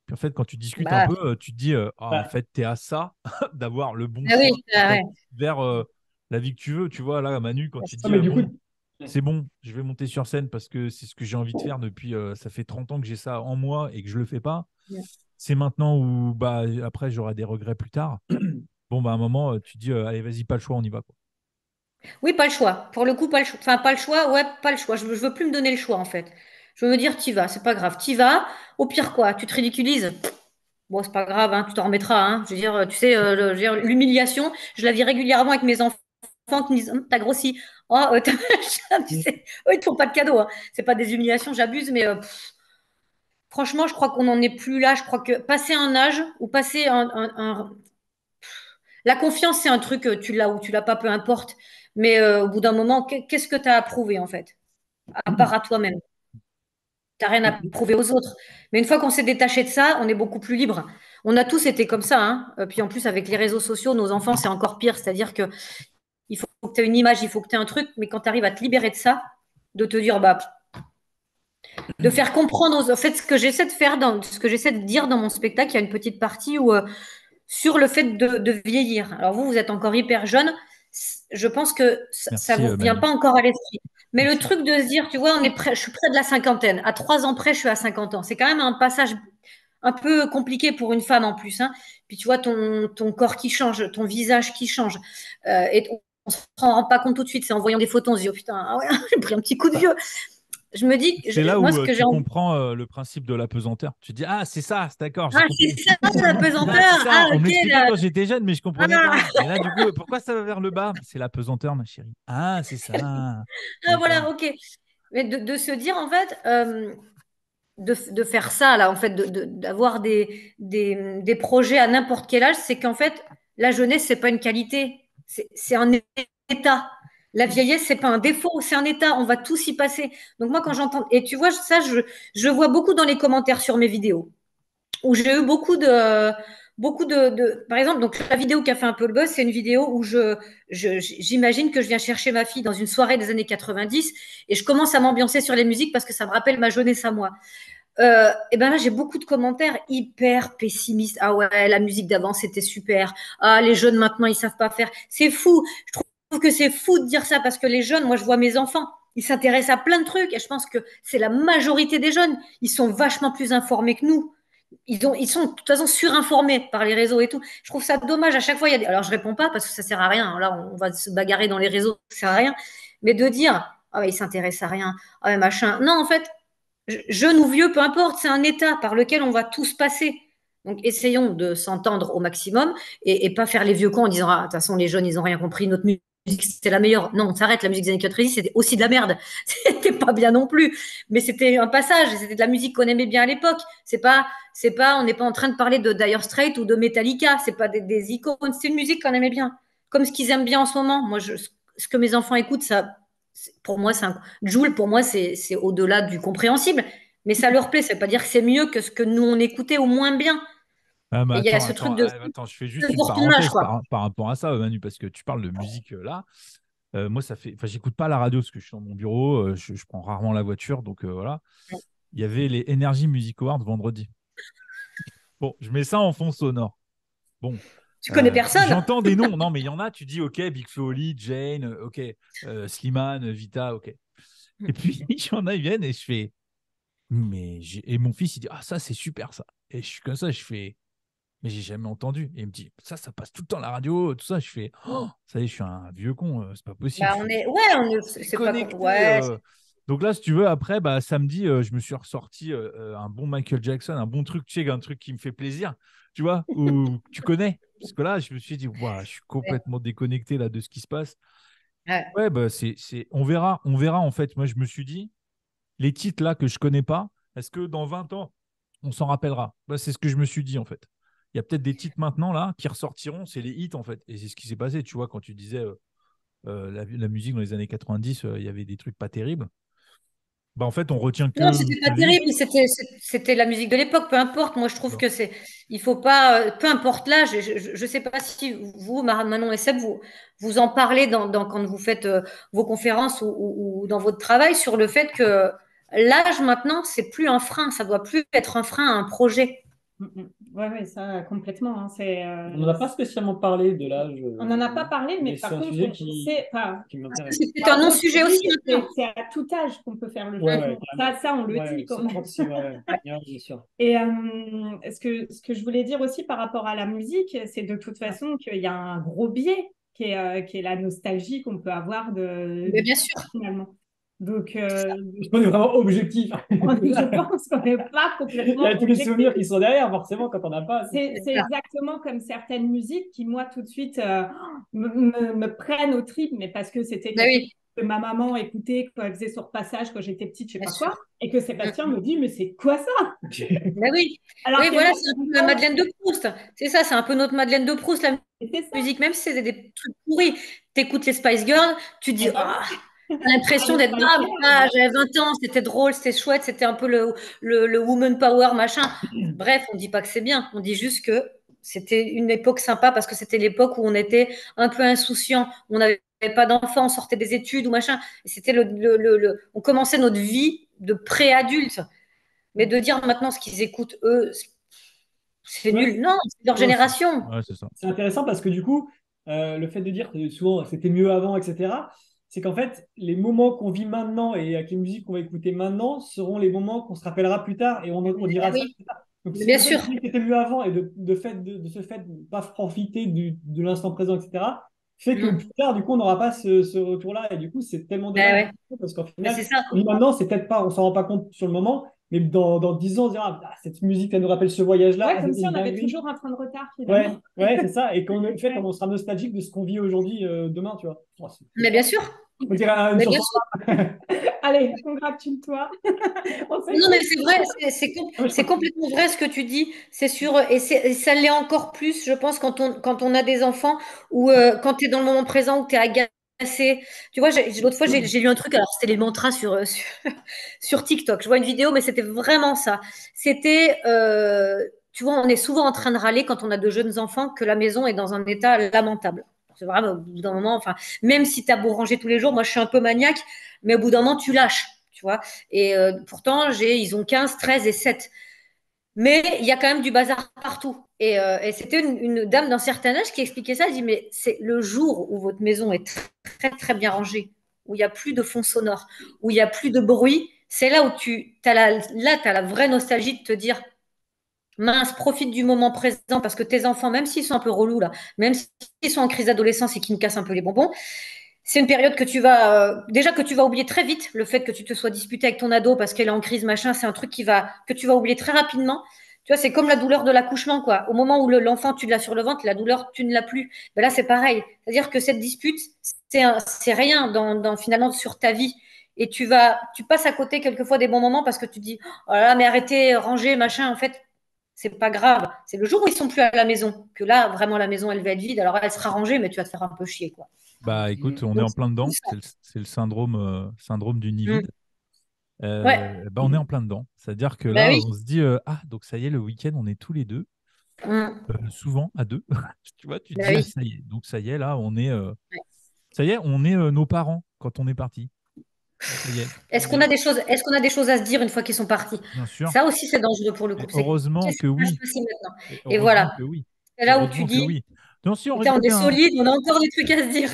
A: Puis en fait, quand tu discutes un
B: Bah,
A: peu, tu te dis ah, en
D: Bah,
A: fait, tu es à ça d'avoir le bon
B: ah oui,
A: choix en
B: ah
A: fait,
B: ouais.
A: vers la vie que tu veux. Tu vois, là, Manu, quand tu te
D: ah,
A: dis
D: mais du coup,
A: bon, c'est bon, je vais monter sur scène parce que c'est ce que j'ai envie de faire depuis, ça fait 30 ans que j'ai ça en moi et que je le fais pas. C'est maintenant ou bah, après, j'aurai des regrets plus tard. Bon, bah, à un moment, tu te dis allez, vas-y, pas le choix, on y va, quoi.
B: Oui, pas le choix. Pour le coup, pas le choix. Enfin, pas le choix, ouais, pas le choix. Je veux plus me donner le choix, en fait. Je veux me dire, t'y vas, c'est pas grave. T'y vas. Au pire, quoi, tu te ridiculises. Bon, c'est pas grave, hein, tu t'en remettras, hein. Je veux dire, tu sais, je veux dire, l'humiliation, je la vis régulièrement avec mes enfants qui me disent, t'as grossi. Oh, t'as machin, tu sais. Eux, ils te font pas de cadeaux, hein. C'est pas des humiliations, j'abuse, mais franchement, je crois qu'on n'en est plus là. Je crois que passer un âge ou passer la confiance, c'est un truc, tu l'as ou tu l'as pas, peu importe. Mais au bout d'un moment, qu'est-ce que tu as à prouver en fait? À part à toi-même. Tu n'as rien à prouver aux autres. Mais une fois qu'on s'est détaché de ça, on est beaucoup plus libre. On a tous été comme ça, hein. Puis en plus, avec les réseaux sociaux, nos enfants, c'est encore pire. C'est-à-dire que il faut que tu aies une image, il faut que tu aies un truc, mais quand tu arrives à te libérer de ça, de te dire, bah, de faire comprendre en fait, ce que j'essaie de faire, ce que j'essaie de dire dans mon spectacle, il y a une petite partie où, sur le fait de vieillir. Alors vous êtes encore hyper jeune. Je pense que ça
A: Merci,
B: vous vient
A: Manu.
B: pas encore à l'esprit. Mais
A: Merci.
B: le truc de se dire, tu vois, je suis près de la cinquantaine. À 3 ans près, je suis à 50 ans. C'est quand même un passage un peu compliqué pour une femme en plus, hein. Puis tu vois ton corps qui change, ton visage qui change. Et on ne se rend pas compte tout de suite. C'est en voyant des photos, on se dit, oh putain, ah ouais, j'ai pris un petit coup de vieux. Je me dis,
A: C'est là
B: moi,
A: où
B: ce que
A: tu
B: j'ai envie.
A: comprends le principe de la pesanteur. Tu te dis, ah, c'est ça, c'est d'accord, j'ai
B: Ah,
A: compris.
B: c'est ça, la pesanteur.
A: Ah, c'est ça,
B: Ah,
A: on
B: ok.
A: m'expliquait quand j'étais jeune, mais je comprenais
B: Ah.
A: pas. Et là, du coup, pourquoi ça va vers le bas? C'est la pesanteur, ma chérie. Ah, c'est ça.
B: Ah,
A: D'accord.
B: voilà, ok. Mais de se dire, en fait, de faire ça, là, en fait, d'avoir des projets à n'importe quel âge, c'est qu'en fait, la jeunesse, c'est pas une qualité, c'est un état. La vieillesse, c'est pas un défaut, c'est un état. On va tous y passer. Donc moi, quand j'entends, et tu vois, ça, je vois beaucoup dans les commentaires sur mes vidéos, où j'ai eu par exemple, donc la vidéo qui a fait un peu le buzz, c'est une vidéo où j'imagine que je viens chercher ma fille dans une soirée des années 90 et je commence à m'ambiancer sur les musiques parce que ça me rappelle ma jeunesse à moi. Et ben là, j'ai beaucoup de commentaires hyper pessimistes. Ah ouais, la musique d'avant, c'était super. Ah, les jeunes maintenant, ils savent pas faire. C'est fou. Je trouve que c'est fou de dire ça parce que les jeunes, moi, je vois mes enfants, ils s'intéressent à plein de trucs et je pense que c'est la majorité des jeunes. Ils sont vachement plus informés que nous. Ils sont de toute façon surinformés par les réseaux et tout. Je trouve ça dommage. À chaque fois, alors je réponds pas parce que ça sert à rien. Là, on va se bagarrer dans les réseaux, ça sert à rien. Mais de dire, ah ouais, ils s'intéressent à rien. Ah ouais, machin. Non, en fait, jeune ou vieux, peu importe, c'est un état par lequel on va tous passer. Donc, essayons de s'entendre au maximum et pas faire les vieux cons en disant, ah, de toute façon, les jeunes, ils n'ont rien compris, notre musique, c'était la meilleure. Non, on s'arrête, la musique des années 90, c'était aussi de la merde. C'était pas bien non plus. Mais c'était un passage, c'était de la musique qu'on aimait bien à l'époque. On n'est pas en train de parler de Dire Straits ou de Metallica, c'est pas des icônes, c'est une musique qu'on aimait bien. Comme ce qu'ils aiment bien en ce moment. Moi, ce que mes enfants écoutent, ça, pour moi, Jul, pour moi, c'est au-delà du compréhensible. Mais ça leur plaît, ça veut pas dire que c'est mieux que ce que nous, on écoutait au moins bien.
A: Ah, mais
B: Et il y a
A: attends,
B: ce truc
A: attends, je fais juste une
B: pour ton âge,
A: parenthèse
B: quoi.
A: par rapport à ça, Manu, parce que tu parles de musique là. Moi, enfin, j'écoute pas la radio parce que je suis dans mon bureau, je prends rarement la voiture, donc voilà. Il y avait les Energy Music Awards vendredi. Bon, je mets ça en fond sonore. Bon,
B: Tu connais personne.
A: j'entends des noms. Non, mais il y en a, tu dis, ok, Big Flo Oli, Jane, ok, Slimane, Vita, ok. Et puis, il y en a, ils viennent et je fais, et mon fils, il dit, ah, ça, c'est super, ça. Et je suis comme ça, je fais, mais j'ai jamais entendu. Et il me dit, ça passe tout le temps à la radio, tout ça. Je fais, oh, ça y est, je suis un vieux con, c'est pas possible.
B: Bah, c'est pas
A: Connecté.
B: ouais.
A: Donc là, si tu veux, après, bah, samedi, je me suis ressorti un bon Michael Jackson, un bon truc, tu sais, un truc qui me fait plaisir, tu vois, ou tu connais. Parce que là, je me suis dit, waouh, je suis complètement déconnecté là, de ce qui se passe.
B: Ouais.
A: Ouais, bah, on verra, en fait. Moi, je me suis dit, les titres là que je connais pas, est-ce que dans 20 ans, on s'en rappellera? Bah, c'est ce que je me suis dit, en fait. Il y a peut-être des titres maintenant là qui ressortiront, c'est les hits, en fait. Et c'est ce qui s'est passé, tu vois, quand tu disais la musique dans les années 90, il y avait des trucs pas terribles. Bah, en fait, on retient
B: Non,
A: que
B: c'était pas
A: les hits.
B: terrible, c'était la musique de l'époque, peu importe. Moi, je trouve
A: Non.
B: que il faut pas, peu importe l'âge. Je sais pas si vous, Manon et Seb, vous en parlez quand vous faites vos conférences ou dans votre travail sur le fait que l'âge maintenant, c'est plus un frein, ça doit plus être un frein à un projet.
C: Ouais, ça complètement, hein,
D: On n'en a pas spécialement parlé de l'âge.
C: On n'en a pas parlé, mais par
D: c'est un
C: contre,
D: sujet qui m'intéresse.
B: C'est un non-sujet aussi maintenant.
C: C'est à tout âge qu'on peut faire le
D: Ouais,
C: changement. Ça, on le dit quand même.
D: Bien sûr.
C: Et ce que je voulais dire aussi par rapport à la musique, c'est de toute façon qu'il y a un gros biais qui est la nostalgie qu'on peut avoir
B: Mais bien sûr.
C: finalement. Donc,
D: on est vraiment objectif.
C: je pense qu'on n'est pas complètement.
D: Il y a tous les souvenirs qui sont derrière, forcément, quand on n'a pas.
C: C'est exactement comme certaines musiques qui, moi, tout de suite, me prennent au trip, mais parce que c'était
B: Bah oui.
C: que ma maman écoutait quand elle faisait son repassage quand j'étais petite, je sais
B: Bien
C: pas
B: sûr.
C: quoi, et que Sébastien me dit, mais c'est quoi ça?
B: Ben oui.
C: Alors
B: Oui,
C: que
B: voilà,
C: moi,
B: c'est un peu la Madeleine de Proust. C'est ça, c'est un peu notre Madeleine de Proust, la
C: c'était ça.
B: musique, même si c'est des trucs pourris. T'écoutes les Spice Girls, tu dis,
C: Eh ben
B: ah,
C: oui.
B: t'as l'impression
C: Les
B: d'être,
C: Spice
B: ah,
C: Girls,
B: j'avais 20 ans, c'était drôle, c'était chouette, c'était un peu le woman power, machin. Bref, on dit pas que c'est bien, on dit juste que c'était une époque sympa parce que c'était l'époque où on était un peu insouciant, on n'avait pas d'enfants, on sortait des études ou machin. Et c'était on commençait notre vie de pré-adulte. Mais de dire maintenant ce qu'ils écoutent, eux, c'est
D: Ouais,
B: nul. Non, c'est leur
A: Ouais,
B: génération.
A: ouais, c'est ça.
D: c'est intéressant parce que du coup, le fait de dire que souvent c'était mieux avant, etc., c'est qu'en fait, les moments qu'on vit maintenant et avec les musiques qu'on va écouter maintenant seront les moments qu'on se rappellera plus tard et on
B: Ah
D: dira ça
B: oui,
D: plus tard. Donc,
B: bien
D: le fait
B: sûr.
D: de dire que c'était mieux avant et de ce fait de ne pas profiter de l'instant présent, etc., fait que
B: Mm.
D: plus tard, du coup, on n'aura pas ce retour-là. Et du coup, c'est tellement
B: Ben
D: dommage
B: ouais.
D: parce qu'en
B: Ben
D: final,
B: c'est ça.
D: maintenant, c'est peut-être pas, on s'en rend pas compte sur le moment, mais dans 10 ans, on se dira, ah, cette musique, elle nous rappelle ce voyage-là,
C: ouais,
D: ah,
C: comme
D: c'était
C: si
D: une
C: on avait
D: dinguerie.
C: toujours un train de retard
D: Ouais,
C: finalement.
D: ouais, c'est ça. Et quand on, fait,
C: Ouais.
D: on sera nostalgique de ce qu'on vit aujourd'hui, demain, tu vois. Oh, c'est
B: Mais
D: fort.
B: bien sûr.
D: On dirait une
B: Mais bien
D: chanson.
B: sûr.
C: Allez, congratule-toi. On
B: Non, mais
C: s'écoute.
B: c'est vrai,
D: Ah, je
B: c'est
D: crois que-
B: complètement vrai ce que tu dis, c'est sûr, et ça l'est encore plus, je pense, quand on a des enfants ou quand tu es dans le moment présent où tu es agacé. Tu vois, l'autre fois, j'ai lu un truc, alors c'était les mantras sur TikTok. Je vois une vidéo, mais c'était vraiment ça. C'était, tu vois, on est souvent en train de râler quand on a de jeunes enfants que la maison est dans un état lamentable. C'est vraiment au bout d'un moment, enfin, même si tu as beau ranger tous les jours, moi je suis un peu maniaque, mais au bout d'un moment, tu lâches, tu vois. Et pourtant, ils ont 15, 13 et 7. Mais il y a quand même du bazar partout. Et c'était une dame d'un certain âge qui expliquait ça. Elle dit, mais c'est le jour où votre maison est très, très bien rangée, où il n'y a plus de fond sonore, où il n'y a plus de bruit, c'est là où tu as la vraie nostalgie de te dire, mince, profite du moment présent parce que tes enfants, même s'ils sont un peu relous là, même s'ils sont en crise d'adolescence et qu'ils nous cassent un peu les bonbons, c'est une période que tu vas déjà que tu vas oublier très vite. Le fait que tu te sois disputé avec ton ado parce qu'elle est en crise, machin, c'est un truc que tu vas oublier très rapidement. Tu vois, c'est comme la douleur de l'accouchement, quoi. Au moment où l'enfant, tu l'as sur le ventre, la douleur, tu ne l'as plus. Ben là, c'est pareil. C'est-à-dire que cette dispute, c'est rien finalement sur ta vie. Et tu passes à côté quelquefois des bons moments parce que tu te dis, oh là là, mais arrêtez, rangez, machin. En fait, c'est pas grave. C'est le jour où ils sont plus à la maison que là, vraiment, la maison, elle va être vide. Alors, elle sera rangée, mais tu vas te faire un peu chier, quoi.
A: Bah écoute, on est
B: Donc,
A: en plein
B: c'est tout
A: dedans.
B: ça.
A: C'est le syndrome du nid
B: Mm.
A: vide.
B: Ouais,
A: Bah, on est en plein dedans. C'est-à-dire que
B: bah
A: là,
B: oui.
A: on se dit, ah, donc ça y est, le week-end, on est tous les deux,
B: Mm.
A: souvent à deux. Tu vois, tu te
B: Bah
A: dis, ah,
B: oui.
A: ça y est. Donc ça y est, là, on est,
B: Ouais.
A: ça y est, on est nos parents quand on est parti. Ça y est.
B: Est-ce qu'on a des choses à se dire une fois qu'ils sont partis?
A: Bien sûr.
B: Ça aussi, c'est dangereux pour le
A: Et
B: couple. C'est
A: heureusement
B: qu'est-ce
A: que
B: qui va se
A: oui.
B: passer maintenant?
A: Et
B: Et
A: heureusement
B: voilà.
A: que oui.
B: C'est là où tu
A: Heureusement que
B: dis,
A: oui. Non, si on
B: putain, on
A: rigole
B: est
A: bien, hein.
B: solide, on a encore des trucs à se dire.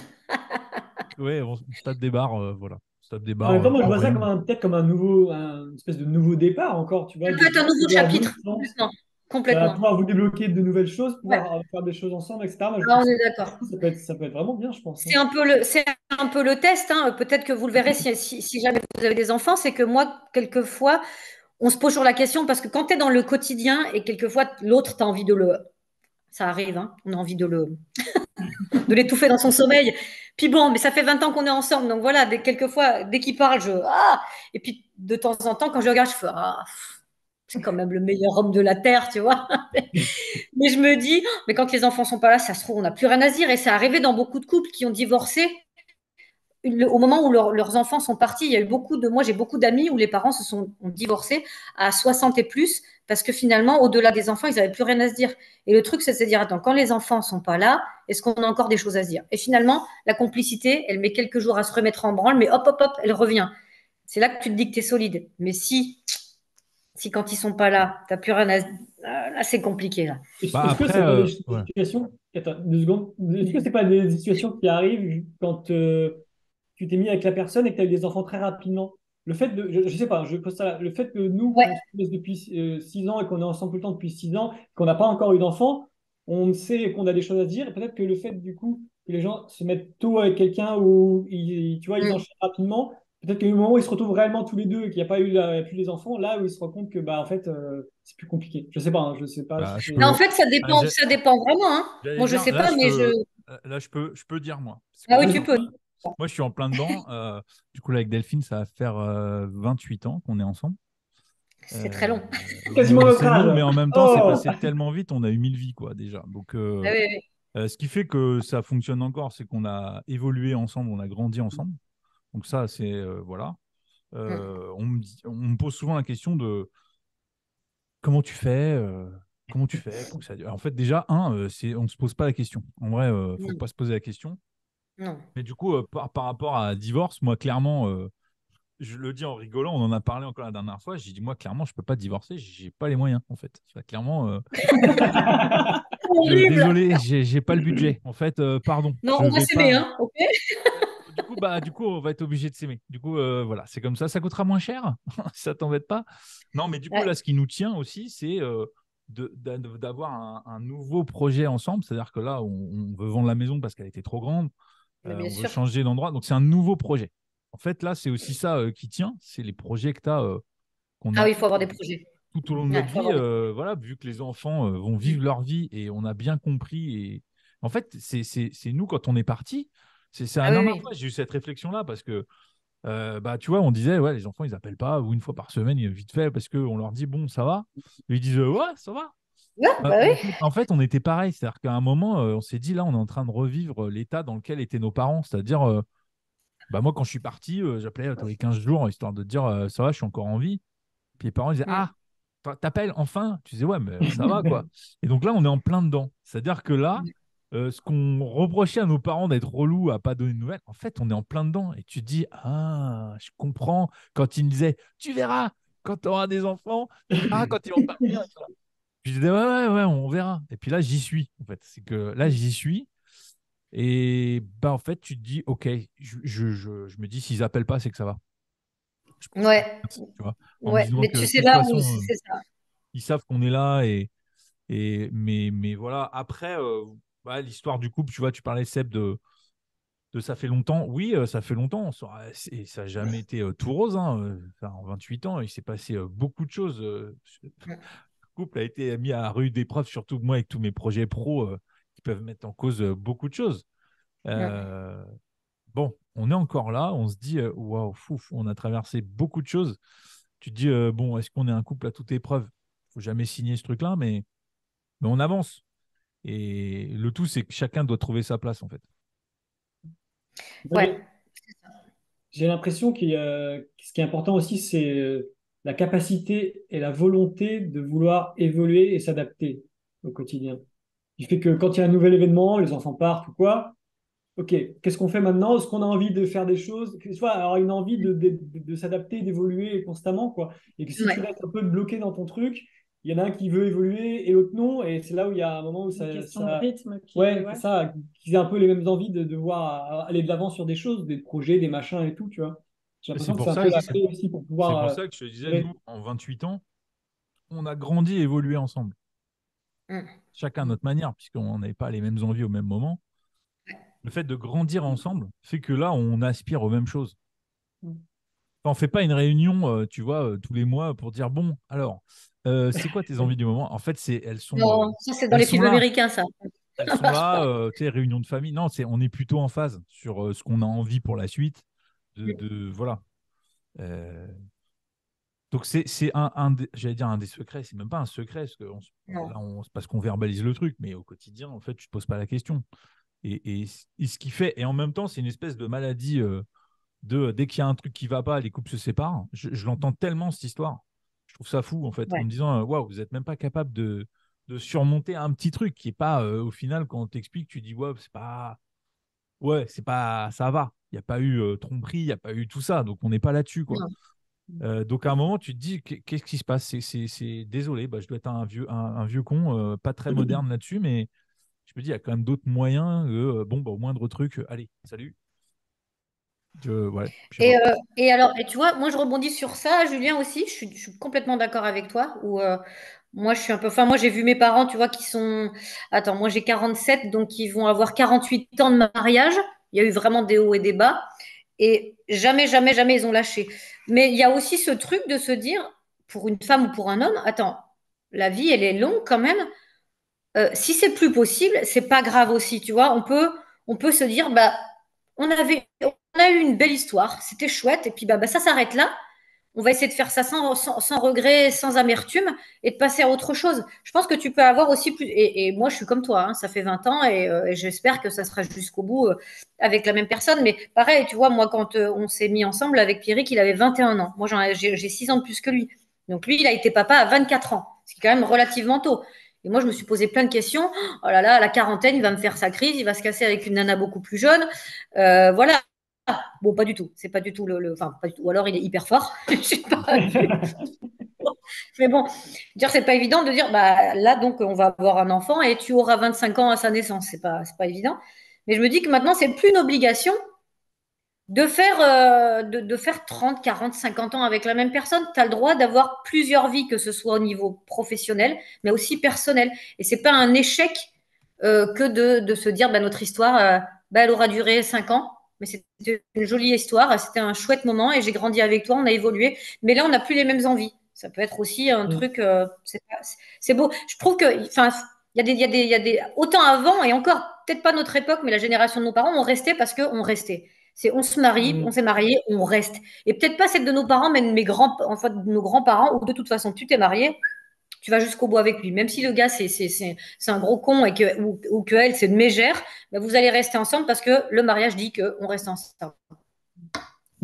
A: Ouais, on se tape des barres, voilà. On se tape des
D: En même
A: barres
D: temps, moi, je vois
A: pour
D: ça
A: rien.
D: comme peut-être comme un nouveau, une espèce de nouveau départ encore, tu vois,
B: Ça peut être un nouveau
D: de
B: chapitre,
D: adolescence,
B: complètement. Complètement.
D: pouvoir vous débloquer de nouvelles choses,
B: Ouais,
D: pouvoir faire des choses ensemble, etc. Moi, je
B: ah,
D: trouve
B: on
D: que
B: est d'accord.
D: ça peut être vraiment bien, je pense, hein.
B: C'est un peu le test, hein. Peut-être que vous le verrez si jamais vous avez des enfants, c'est que moi, quelquefois, on se pose sur la question parce que quand tu es dans le quotidien et quelquefois l'autre, tu as envie ça arrive, hein, on a envie de l'étouffer dans son sommeil. Puis bon, mais ça fait 20 ans qu'on est ensemble, donc voilà, quelquefois, dès qu'il parle, et puis de temps en temps, quand je regarde, je fais c'est quand même le meilleur homme de la terre, tu vois. Mais je me dis, mais quand les enfants sont pas là, ça se trouve, on n'a plus rien à se dire. Et c'est arrivé dans beaucoup de couples qui ont divorcé au moment où leurs enfants sont partis. Il y a eu moi j'ai beaucoup d'amis où les parents ont divorcé à 60 et plus parce que finalement, au-delà des enfants, ils n'avaient plus rien à se dire. Et le truc, c'est de se dire, attends, quand les enfants sont pas là, est-ce qu'on a encore des choses à se dire? Et finalement, la complicité, elle met quelques jours à se remettre en branle, mais hop, hop, hop, elle revient. C'est là que tu te dis que tu es solide. Mais si quand ils sont pas là, tu n'as plus rien à se dire, là, c'est compliqué, là.
A: Bah
D: Est-ce que
A: après,
D: c'est pas des
A: ouais.
D: situations, attends, 2 secondes, est-ce que c'est pas des situations qui arrivent quand tu t'es mis avec la personne et que tu as eu des enfants très rapidement? Le fait de, je sais pas, je pose ça là, le fait que nous,
B: Ouais.
D: on se connaisse depuis 6 ans et qu'on est ensemble tout le temps depuis 6 ans, qu'on n'a pas encore eu d'enfants, on sait qu'on a des choses à se dire. Et peut-être que le fait, du coup, que les gens se mettent tôt avec quelqu'un où tu vois, ils
B: Mm.
D: enchaînent rapidement, peut-être qu'au moment où ils se retrouvent réellement tous les deux et qu'il n'y a pas eu plus les enfants, là où ils se rendent compte que, bah, en fait, c'est plus compliqué. Je sais pas, hein, je sais pas
A: Bah,
D: si
A: je
B: Mais en
A: peux.
D: c'est.
B: fait,
A: Ah,
B: ça dépend vraiment, hein.
A: j'allais
B: Moi, je
A: dire,
B: sais pas, mais
A: là, je peux dire moi. Parce que
B: Ah oui,
A: moi,
B: tu
D: Vas-y.
B: peux.
A: Moi, je suis en plein dedans. Du coup, là, avec Delphine, ça va faire 28 ans qu'on est ensemble.
B: C'est très long.
D: Quasiment notre
A: C'est long,
D: âge.
A: mais en même temps, c'est
D: Oh.
A: passé tellement vite, on a eu 1000 vies, quoi, déjà. Donc,
B: Ah oui, oui.
A: ce qui fait que ça fonctionne encore, c'est qu'on a évolué ensemble, on a grandi ensemble. Donc ça, c'est voilà. On me pose souvent la question de comment tu fais, comment tu fais pour que ça dure. En fait, déjà, on ne se pose pas la question. En vrai, faut
B: Non,
A: pas se poser la question.
B: non.
A: Mais du coup, par rapport à divorce, moi, clairement, je le dis en rigolant, on en a parlé encore la dernière fois. J'ai dit, moi, clairement, je peux pas divorcer, j'ai pas les moyens, en fait. Enfin, clairement,
B: Horrible.
A: désolé, j'ai pas le budget. En fait, pardon,
B: Non,
A: je
B: on va
A: vais
B: s'aimer,
A: pas.
B: hein, ok?
A: Du coup, on va être obligé de s'aimer. Du coup, voilà, c'est comme ça. Ça coûtera moins cher, si ça t'embête pas. Non, mais du coup,
B: Ouais,
A: là, ce qui nous tient aussi, c'est d'avoir un nouveau projet ensemble. C'est-à-dire que là, on veut vendre la maison parce qu'elle était trop grande.
B: mais bien
A: On veut
B: sûr.
A: changer d'endroit. Donc, c'est un nouveau projet. En fait, là, c'est aussi ça qui tient. C'est les projets que qu'on
B: Ah
A: a
B: oui, il faut avoir des projets.
A: tout au long de
B: Ouais,
A: notre
B: il faut
A: vie.
B: avoir des projets.
A: Voilà, vu que les enfants vont vivre leur vie et on a bien compris. Et en fait, c'est nous, quand on est parti. C'est la
B: Ah oui,
A: dernière fois
B: oui.
A: que j'ai eu cette réflexion-là parce que bah, tu vois, on disait, ouais, les enfants, ils appellent pas, ou une fois par semaine, vite fait, parce qu'on leur dit, bon, ça va. Et ils disent, ouais, ça va.
B: Ouais, bah oui.
A: En fait, on était pareil. C'est-à-dire qu'à un moment, on s'est dit, là, on est en train de revivre l'état dans lequel étaient nos parents. C'est-à-dire, bah, moi, quand je suis parti, j'appelais tous les 15 jours, histoire de dire, ça va, je suis encore en vie. Puis les parents disaient,
B: Mm.
A: ah, t'appelles enfin? Tu disais, ouais, mais ça va, quoi. Et donc là, on est en plein dedans. C'est-à-dire que là, ce qu'on reprochait à nos parents d'être relous, à pas donner de nouvelles, en fait, on est en plein dedans. Et tu te dis, ah, je comprends. Quand ils me disaient, tu verras, quand tu auras des enfants, tu verras quand ils vont partir. Puis je disais, ouais, ouais, ouais, on verra. Et puis là, j'y suis, en fait. C'est que là, j'y suis. Et bah, en fait, tu te dis, OK, je me dis, s'ils appellent pas, c'est que ça va. Je pense que
B: Ouais,
A: tu vois, en me
B: ouais.
A: disant
B: Mais
A: que
B: tu
A: de
B: sais
A: toute
B: là où
A: façon,
B: c'est ça.
A: ils savent qu'on est là mais voilà. Après, bah, l'histoire du couple, tu vois, tu parlais, Seb, de ça fait longtemps. Oui, ça fait longtemps. Ça n'a jamais été tout rose, hein. Enfin, en 28 ans, il s'est passé beaucoup de choses. Le couple a été mis à rude épreuve, surtout moi avec tous mes projets pro qui peuvent mettre en cause beaucoup de choses.
B: Ouais.
A: Euh, bon, on est encore là. On se dit, waouh, fouf, on a traversé beaucoup de choses. Tu te dis, bon, est-ce qu'on est un couple à toute épreuve? Il faut jamais signer ce truc-là, mais on avance. Et le tout, c'est que chacun doit trouver sa place, en fait.
D: Moi,
B: Ouais.
D: j'ai l'impression que ce qui est important aussi, c'est la capacité et la volonté de vouloir évoluer et s'adapter au quotidien. Il fait que quand il y a un nouvel événement, les enfants partent ou quoi, ok, qu'est-ce qu'on fait maintenant? Est-ce qu'on a envie de faire des choses, que soit avoir une envie de s'adapter, d'évoluer constamment, quoi. Et que si tu
B: Ouais.
D: restes un peu bloqué dans ton truc, il y en a un qui veut évoluer et l'autre non. Et c'est là où il y a un moment où
C: Une question de rythme qui
D: ouais, c'est
C: ouais.
D: ça, qu'ils aient un peu les mêmes envies de voir aller de l'avant sur des choses, des projets, des machins et tout, tu vois. J'ai
A: C'est
D: l'impression que
A: pour
D: c'est un
A: ça
D: peu
A: que
D: la clé aussi pour
A: c'est
D: pouvoir.
A: pour ça que je te disais,
D: Ouais.
A: nous, en 28 ans, on a grandi et évolué ensemble.
B: Mm.
A: Chacun à notre manière, puisqu'on n'avait pas les mêmes envies au même moment. Le fait de grandir ensemble fait que là, on aspire aux mêmes choses. On ne fait pas une réunion, tu vois, tous les mois pour dire, bon, alors, c'est quoi tes envies du moment? En fait,
B: Non, ça c'est dans
A: elles
B: les
A: sont
B: films
A: là.
B: américains, ça.
A: Elles
B: Ça
A: sont
B: marche
A: là,
B: pas.
A: tu sais, réunion de famille. Non, on est plutôt en phase sur ce qu'on a envie pour la suite. Voilà. Euh, donc, c'est j'allais dire un des secrets. C'est même pas un secret, parce que
B: Non.
A: là, c'est parce qu'on verbalise le truc, mais au quotidien, en fait, tu te poses pas la question. Et ce qui fait, et en même temps, c'est une espèce de maladie dès qu'il y a un truc qui va pas, les couples se séparent. Je l'entends tellement, cette histoire. Je trouve ça fou, en fait, en
B: Ouais.
A: me disant, waouh, vous n'êtes même pas capable de surmonter un petit truc qui est pas, au final, quand on t'explique, tu dis, c'est pas, ça va. Il n'y a pas eu tromperie, il n'y a pas eu tout ça. Donc, on n'est pas là-dessus, quoi.
B: Non.
A: Donc, à un moment, tu te dis, qu'est-ce qui se passe? Désolé, bah, je dois être un vieux con, pas très moderne là-dessus, mais je me dis, il y a quand même d'autres moyens. Bon, bah, au moindre truc, allez, salut. Ouais, je sais pas.
B: Et alors, et tu vois, moi je rebondis sur ça, Julien aussi, je suis complètement d'accord avec toi. Moi je suis un peu, enfin moi j'ai vu mes parents, tu vois, qui sont, attends, moi j'ai 47, donc ils vont avoir 48 ans de mariage. Il y a eu vraiment des hauts et des bas, et jamais, jamais, jamais ils ont lâché. Mais il y a aussi ce truc de se dire, pour une femme ou pour un homme, attends, la vie elle est longue quand même. Si c'est plus possible, c'est pas grave aussi, tu vois. On peut se dire, bah on a eu une belle histoire, c'était chouette, et puis ça s'arrête là. On va essayer de faire ça sans regret, sans amertume, et de passer à autre chose. Je pense que tu peux avoir aussi plus. Et moi, je suis comme toi, hein, ça fait 20 ans, et j'espère que ça sera jusqu'au bout avec la même personne. Mais pareil, tu vois, moi, quand on s'est mis ensemble avec Pierrick, il avait 21 ans. Moi, j'ai 6 ans de plus que lui. Donc lui, il a été papa à 24 ans, ce qui est quand même relativement tôt. Et moi, je me suis posé plein de questions. Oh là là, à la quarantaine, il va me faire sa crise, il va se casser avec une nana beaucoup plus jeune. Voilà. Bon, pas du tout. C'est pas du tout enfin, pas du tout. Ou alors il est hyper fort. Je sais pas. Mais bon, dire c'est pas évident de dire là donc on va avoir un enfant et tu auras 25 ans à sa naissance. C'est pas évident. Mais je me dis que maintenant c'est plus une obligation de faire 30, 40, 50 ans avec la même personne. Tu as le droit d'avoir plusieurs vies, que ce soit au niveau professionnel, mais aussi personnel. Et c'est pas un échec que de se dire notre histoire, elle aura duré 5 ans. Mais c'était une jolie histoire, c'était un chouette moment et j'ai grandi avec toi, on a évolué. Mais là, on n'a plus les mêmes envies. Ça peut être aussi un truc, c'est beau. Je trouve que, enfin, autant avant et encore, peut-être pas notre époque, mais la génération de nos parents, on restait parce qu'on restait. C'est on se marie, on s'est marié, on reste. Et peut-être pas celle de nos parents, mais de nos grands-parents, où de toute façon, tu t'es marié, tu vas jusqu'au bout avec lui. Même si le gars, c'est un gros con ou que elle, c'est une mégère, vous allez rester ensemble parce que le mariage dit qu'on reste ensemble.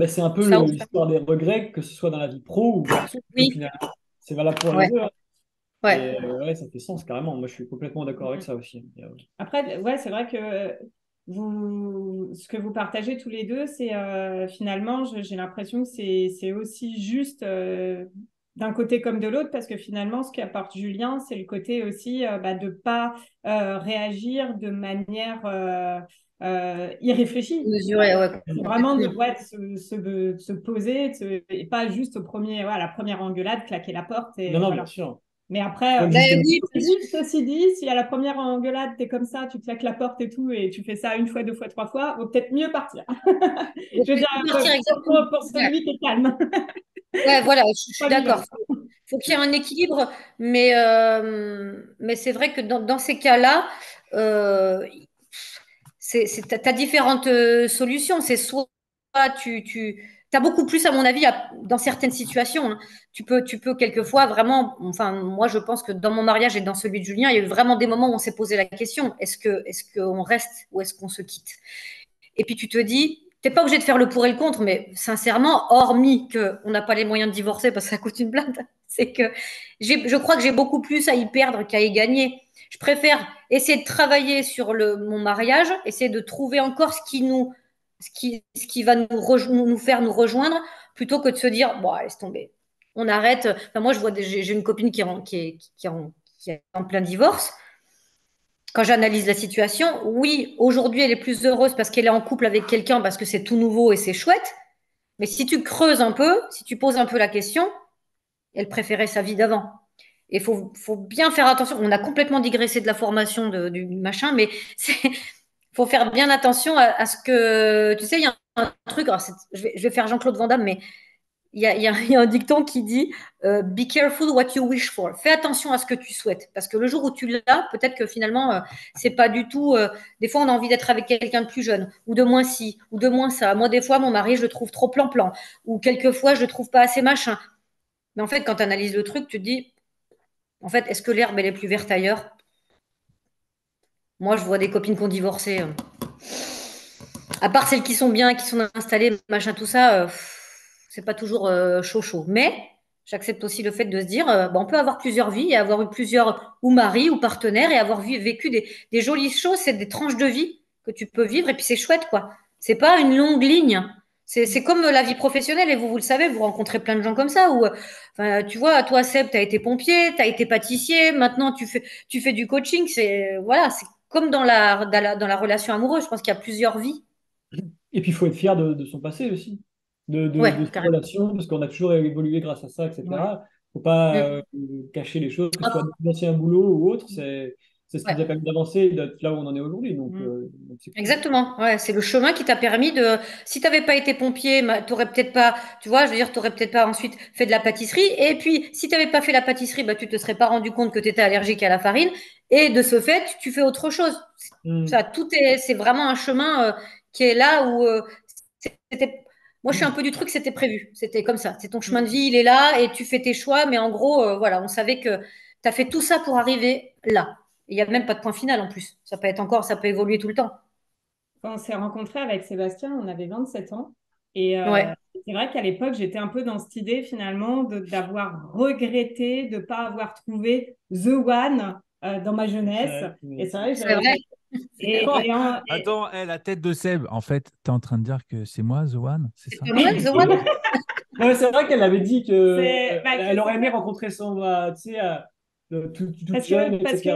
D: C'est un peu l'histoire des regrets, que ce soit dans la vie pro ou perso.
B: Oui.
D: Finalement, c'est valable pour les deux. Hein.
B: Ouais.
D: Et, ça fait sens carrément. Moi, je suis complètement d'accord avec ça aussi.
C: Après, c'est vrai que ce que vous partagez tous les deux, c'est finalement, j'ai l'impression que c'est aussi juste d'un côté comme de l'autre, parce que finalement, ce qu'apporte Julien, c'est le côté aussi de ne pas réagir de manière irréfléchie.
B: Mesurer, ouais.
C: Vraiment de se poser et pas juste à la première engueulade, claquer la porte. Et,
D: non, bien sûr.
C: Mais après, ceci dit, si à la première engueulade, t'es comme ça, tu claques la porte et tout, et tu fais ça une fois, deux fois, trois fois, vaut peut-être mieux partir. Je veux dire, pour celui qui est calme.
B: Ouais, voilà, je suis d'accord. Faut qu'il y ait un équilibre, mais c'est vrai que dans ces cas-là, tu as différentes solutions. C'est soit tu as beaucoup plus, à mon avis, dans certaines situations. Hein. Tu peux quelquefois vraiment, enfin, moi, je pense que dans mon mariage et dans celui de Julien, il y a eu vraiment des moments où on s'est posé la question, est-ce qu'on reste ou est-ce qu'on se quitte? Et puis tu te dis, tu n'es pas obligé de faire le pour et le contre, mais sincèrement, hormis qu'on n'a pas les moyens de divorcer parce que ça coûte une blinde, c'est que je crois que j'ai beaucoup plus à y perdre qu'à y gagner. Je préfère essayer de travailler sur mon mariage, essayer de trouver encore ce qui va nous faire nous rejoindre, plutôt que de se dire, bon, laisse tomber, on arrête. Enfin, moi, j'ai une copine qui est en plein divorce. Quand j'analyse la situation, oui, aujourd'hui, elle est plus heureuse parce qu'elle est en couple avec quelqu'un, parce que c'est tout nouveau et c'est chouette. Mais si tu creuses un peu, si tu poses un peu la question, elle préférait sa vie d'avant. Et il faut bien faire attention. On a complètement digressé de la formation du machin, mais il faut faire bien attention à ce que. Tu sais, il y a un truc, alors je vais faire Jean-Claude Van Damme, mais il y a un dicton qui dit Be careful what you wish for. Fais attention à ce que tu souhaites. Parce que le jour où tu l'as, peut-être que finalement, c'est pas du tout. Des fois, on a envie d'être avec quelqu'un de plus jeune, ou de moins ci, ou de moins ça. Moi, des fois, mon mari, je le trouve trop plan-plan. Ou quelquefois, je le trouve pas assez machin. Mais en fait, quand tu analyses le truc, tu te dis en fait, est-ce que l'herbe, elle est plus verte ailleurs? Moi, je vois des copines qui ont divorcé. À part celles qui sont bien, qui sont installées, machin, tout ça, c'est pas toujours chaud. Mais j'accepte aussi le fait de se dire, on peut avoir plusieurs vies et avoir eu plusieurs ou maris ou partenaires et avoir vécu des jolies choses, c'est des tranches de vie que tu peux vivre et puis c'est chouette, quoi. C'est pas une longue ligne. C'est comme la vie professionnelle et vous le savez, vous rencontrez plein de gens comme ça où, tu vois, toi, Seb, tu as été pompier, tu as été pâtissier, maintenant tu fais du coaching. Voilà, c'est comme dans la relation amoureuse. Je pense qu'il y a plusieurs vies.
D: Et puis, il faut être fier de son passé aussi, de ses relations, parce qu'on a toujours évolué grâce à ça, etc. Il ne faut pas cacher les choses, que ce soit d'ancien boulot ou autre. C'est ce qui nous a permis d'avancer et d'être là où on en est aujourd'hui. Donc,
B: exactement. Ouais, c'est le chemin qui t'a permis de. Si tu n'avais pas été pompier, t'aurais peut-être pas. Tu vois, je veux dire, t'aurais peut-être pas ensuite fait de la pâtisserie. Et puis, si tu n'avais pas fait la pâtisserie, tu te serais pas rendu compte que tu étais allergique à la farine. Et de ce fait, tu fais autre chose. Ça, c'est vraiment un chemin qui est là où c'était. Moi, je suis un peu du truc, c'était prévu. C'était comme ça. C'est ton chemin de vie, il est là et tu fais tes choix. Mais en gros, voilà, on savait que tu as fait tout ça pour arriver là. Il n'y a même pas de point final en plus. Ça peut être encore, ça peut évoluer tout le temps.
C: Quand on s'est rencontrés avec Sébastien, on avait 27 ans. Et
B: Ouais.
C: c'est vrai qu'à l'époque, j'étais un peu dans cette idée finalement d'avoir regretté de ne pas avoir trouvé The One dans ma jeunesse. Et c'est vrai que
B: C'est vrai.
A: Attends, la tête de Seb, en fait, tu es en train de dire que c'est moi, The One, c'est ça?
B: The One.
D: Non, mais c'est vrai qu'elle avait dit qu'elle
C: que
D: aurait aimé rencontrer son, tu sais, toute
C: parce
D: jeune,
C: parce
D: etc.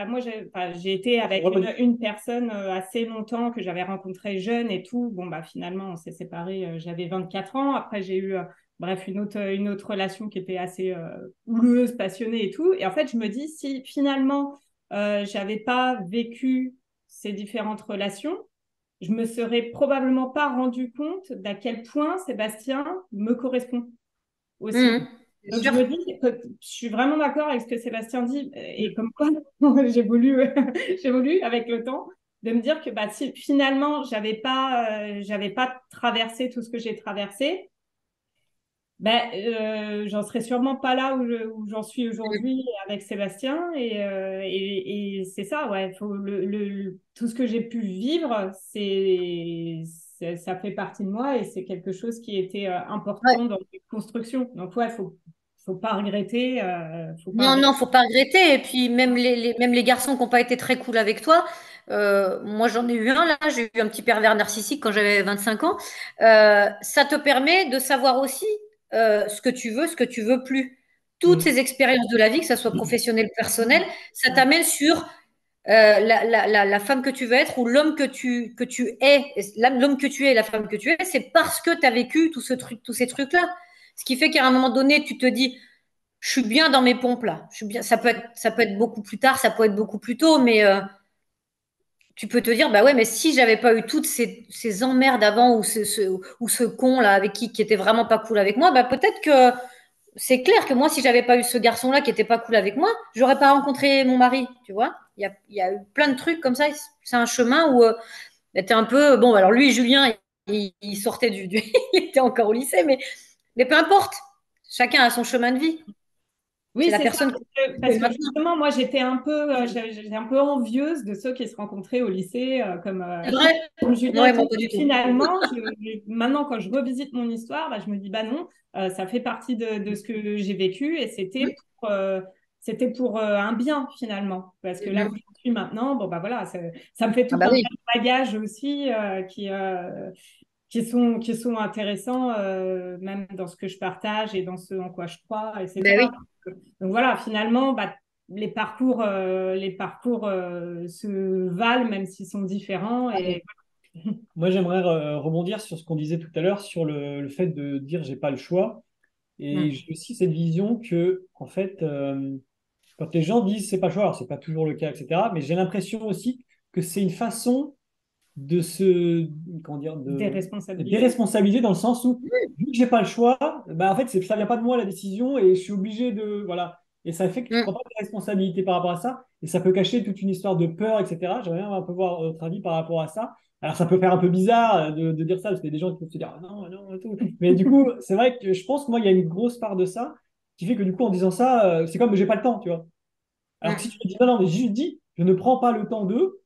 C: moi, j'ai été avec une personne assez longtemps que j'avais rencontrée jeune et tout. Bon, bah, finalement, on s'est séparés. J'avais 24 ans. Après, j'ai eu, bref, une autre relation qui était assez houleuse, passionnée et tout. Et en fait, je me dis, si finalement, j'avais pas vécu ces différentes relations, je me serais probablement pas rendu compte d'à quel point Sébastien me correspond aussi. Donc, je me dis que je suis vraiment d'accord avec ce que Sébastien dit et comme quoi j'évolue avec le temps, de me dire que bah, si finalement j'avais pas traversé tout ce que j'ai traversé, j'en serais sûrement pas là où j'en suis aujourd'hui avec Sébastien et c'est ça, ouais, faut tout ce que j'ai pu vivre, ça fait partie de moi et c'est quelque chose qui était important dans les constructions. Donc ouais, faut pas regretter.
B: Non, faut pas regretter. Et puis même même les garçons qui n'ont pas été très cool avec toi, moi j'en ai eu un là, j'ai eu un petit pervers narcissique quand j'avais 25 ans. Ça te permet de savoir aussi ce que tu veux, ce que tu veux plus. Toutes ces expériences de la vie, que ce soit professionnel ou personnel, ça t'amène sur la femme que tu veux être ou l'homme que tu es. L'homme que tu es et la femme que tu es, c'est parce que tu as vécu tous ces trucs-là. Ce qui fait qu'à un moment donné, tu te dis je suis bien dans mes pompes là. Je suis bien. Ça peut être beaucoup plus tard, ça peut être beaucoup plus tôt, mais tu peux te dire, bah ouais, mais si j'avais pas eu toutes ces emmerdes avant ou ce con là avec qui était vraiment pas cool avec moi, bah peut-être que c'est clair que moi, si j'avais pas eu ce garçon là qui était pas cool avec moi, j'aurais pas rencontré mon mari, tu vois. Il y a eu plein de trucs comme ça. C'est un chemin où t'es un peu. Bon, alors lui, Julien, il sortait il était encore au lycée, mais peu importe. Chacun a son chemin de vie.
C: Oui,
B: la
C: c'est ça.
B: personne
C: Parce que justement, moi, j'étais j'étais un peu envieuse de ceux qui se rencontraient au lycée,
B: C'est vrai.
C: comme Julien.
B: Ouais,
C: Et
B: moi,
C: tout.
B: pas du
C: Et
B: tout.
C: finalement, maintenant, quand je revisite mon histoire, bah, je me dis, bah non, ça fait partie de ce que j'ai vécu et c'était pour un bien finalement. Parce que là où je suis maintenant, bon, bah voilà, ça me fait tout
B: Ah bah
C: un
B: oui.
C: bagage aussi qui sont intéressants, même dans ce que je partage et dans ce en quoi je crois,
B: Ben
C: etc.
B: oui.
C: Donc voilà, finalement, bah, les parcours se valent même s'ils sont différents. Et
D: Moi, j'aimerais rebondir sur ce qu'on disait tout à l'heure, sur le fait de dire j'ai pas le choix. Et j'ai aussi cette vision que, en fait, quand les gens disent c'est pas le choix, alors c'est pas toujours le cas, etc. Mais j'ai l'impression aussi que c'est une façon de se, comment dire,
C: déresponsabiliser.
D: déresponsabiliser dans le sens où, vu que j'ai pas le choix, bah, en fait, ça vient pas de moi la décision et je suis obligé de, voilà. Et ça fait que tu prends pas de responsabilité par rapport à ça et ça peut cacher toute une histoire de peur, etc. J'aimerais bien un peu voir votre avis par rapport à ça. Alors, ça peut faire un peu bizarre de dire ça parce qu'il y a des gens qui peuvent se dire ah non, non, et tout. Mais du coup, c'est vrai que je pense que moi, il y a une grosse part de ça qui fait que du coup, en disant ça, c'est comme j'ai pas le temps, tu vois. Alors que si tu me dis non, non, mais juste dis, je ne prends pas le temps d'eux.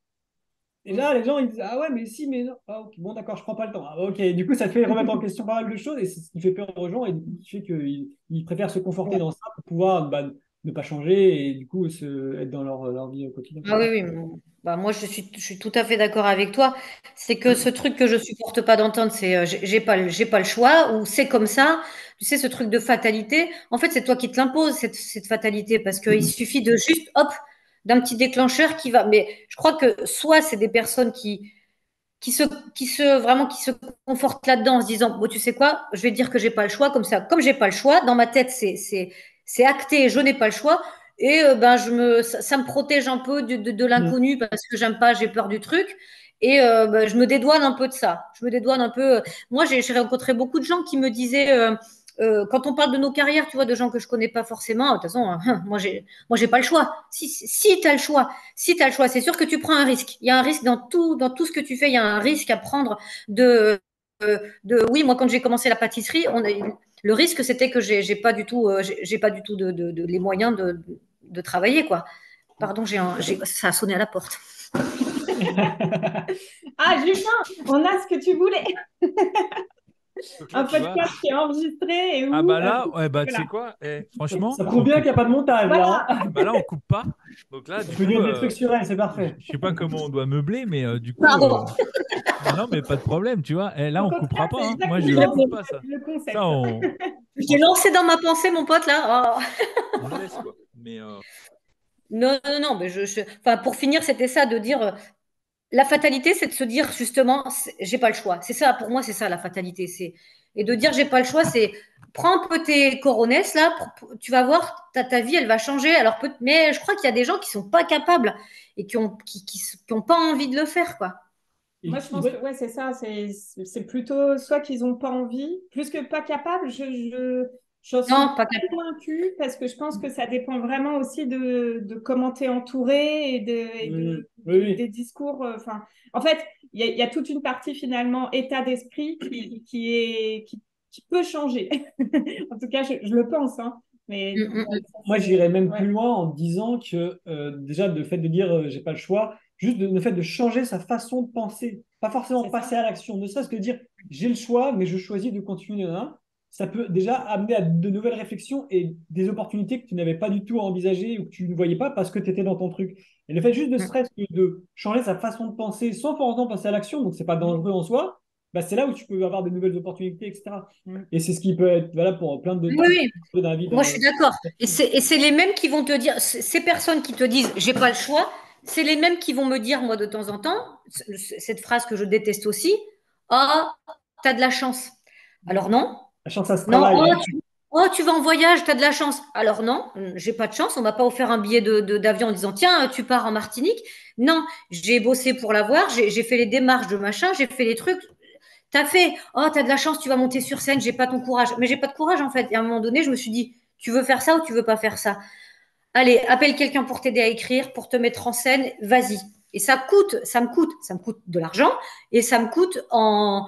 D: Et là, les gens, ils disent, ah ouais, mais si, mais non. Ah, ok, bon, d'accord, je prends pas le temps. Ah, ok, du coup, ça te fait remettre en question pas mal de choses et c'est ce qui fait peur aux gens et du coup, qui fait qu'ils préfèrent se conforter dans ça pour pouvoir bah, ne pas changer et du coup, être dans leur vie au quotidien.
B: Ah oui, oui. Bah, moi, je suis tout à fait d'accord avec toi. C'est que ce truc que je supporte pas d'entendre, c'est j'ai pas le choix ou c'est comme ça. Tu sais, ce truc de fatalité. En fait, c'est toi qui te l'imposes, cette fatalité, parce qu'il suffit de juste, hop, d'un petit déclencheur qui va. Mais je crois que soit c'est des personnes vraiment qui se confortent là-dedans en se disant bon, tu sais quoi, je vais te dire que j'ai pas le choix comme ça, comme j'ai pas le choix dans ma tête c'est acté, je n'ai pas le choix et ben ça me protège un peu de l'inconnu parce que j'aime pas, j'ai peur du truc et ben, je me dédouane un peu de ça, je me dédouane un peu. Moi j'ai rencontré beaucoup de gens qui me disaient quand on parle de nos carrières, tu vois, de gens que je connais pas forcément, de toute façon, moi, j'ai pas le choix. Si tu as le choix, c'est sûr que tu prends un risque. Il y a un risque dans tout ce que tu fais, il y a un risque à prendre oui, moi, quand j'ai commencé la pâtisserie, le risque, c'était que j'ai pas du tout, les moyens de travailler, quoi. Pardon, ça a sonné à la porte.
C: Ah, Julien, on a ce que tu voulais.
A: Donc là,
C: Un
A: tu vois.
C: podcast qui est enregistré et où.
A: Ah bah là, ouais, bah tu sais
C: voilà.
A: quoi, franchement,
D: Ça prouve bien qu'il n'y a pas de montage là.
C: Voilà.
A: bah là on coupe pas. Donc là,
D: On
A: du
D: peut
A: coup,
D: dire des trucs sur elle, c'est parfait.
A: je sais pas comment on doit meubler, mais du coup,
B: Pardon.
A: non, mais pas de problème, tu vois. Là,
C: Au
A: on
C: contraire,
A: coupera pas,
C: c'est
A: hein. Moi, je
C: exactement
A: coupe pas ça.
C: le concept.
A: Ça,
B: J'ai lancé dans ma pensée, mon pote, là. Oh.
A: on le laisse, quoi. Mais
B: Non, non, non, mais enfin, pour finir, c'était ça, de dire, la fatalité, c'est de se dire, justement, j'ai pas le choix. C'est ça, pour moi, c'est ça, la fatalité. Et de dire, j'ai pas le choix, c'est, prends un peu tes coronesses, là, tu vas voir, ta vie, elle va changer. Alors, mais je crois qu'il y a des gens qui sont pas capables et qui ont pas envie de le faire, quoi.
C: Moi, je pense que ouais, c'est ça. C'est plutôt soit qu'ils n'ont pas envie, plus que pas capable. J'en suis
B: Non, pas capable.
C: convaincue parce que je pense que ça dépend vraiment aussi de comment tu es entouré
D: Oui.
C: des discours. Enfin, en fait, il y a toute une partie finalement état d'esprit qui peut changer. En tout cas, je le pense. Hein. Mais
D: Moi, j'irais même plus loin en disant que déjà, le fait de dire j'ai pas le choix, juste le fait de changer sa façon de penser, pas forcément passer à l'action, ne serait-ce que dire j'ai le choix, mais je choisis de continuer, ça peut déjà amener à de nouvelles réflexions et des opportunités que tu n'avais pas du tout envisagées ou que tu ne voyais pas parce que tu étais dans ton truc. Et le fait juste de serait-ce que de changer sa façon de penser sans pour autant passer à l'action, donc c'est pas dangereux en soi, bah, c'est là où tu peux avoir de nouvelles opportunités, etc. Et c'est ce qui peut être valable pour plein de
B: Oui, oui.
D: dans la vie.
B: Moi, je suis d'accord. Et c'est les mêmes qui vont te dire, ces personnes qui te disent, j'ai pas le choix, c'est les mêmes qui vont me dire, moi, de temps en temps, cette phrase que je déteste aussi, ah, t'as de la chance. Alors non,
D: La chance, ça se
B: non,
D: travaille.
B: tu vas en voyage, t'as de la chance. Alors non, j'ai pas de chance, on m'a pas offert un billet d'avion en disant, tiens, tu pars en Martinique. Non, j'ai bossé pour l'avoir, j'ai fait les démarches de machin, j'ai fait les trucs. T'as fait, oh, t'as de la chance, tu vas monter sur scène, j'ai pas ton courage. Mais j'ai pas de courage en fait. Et à un moment donné, je me suis dit, tu veux faire ça ou tu veux pas faire ça? Allez, appelle quelqu'un pour t'aider à écrire, pour te mettre en scène, vas-y. Et ça me coûte de l'argent et ça me coûte en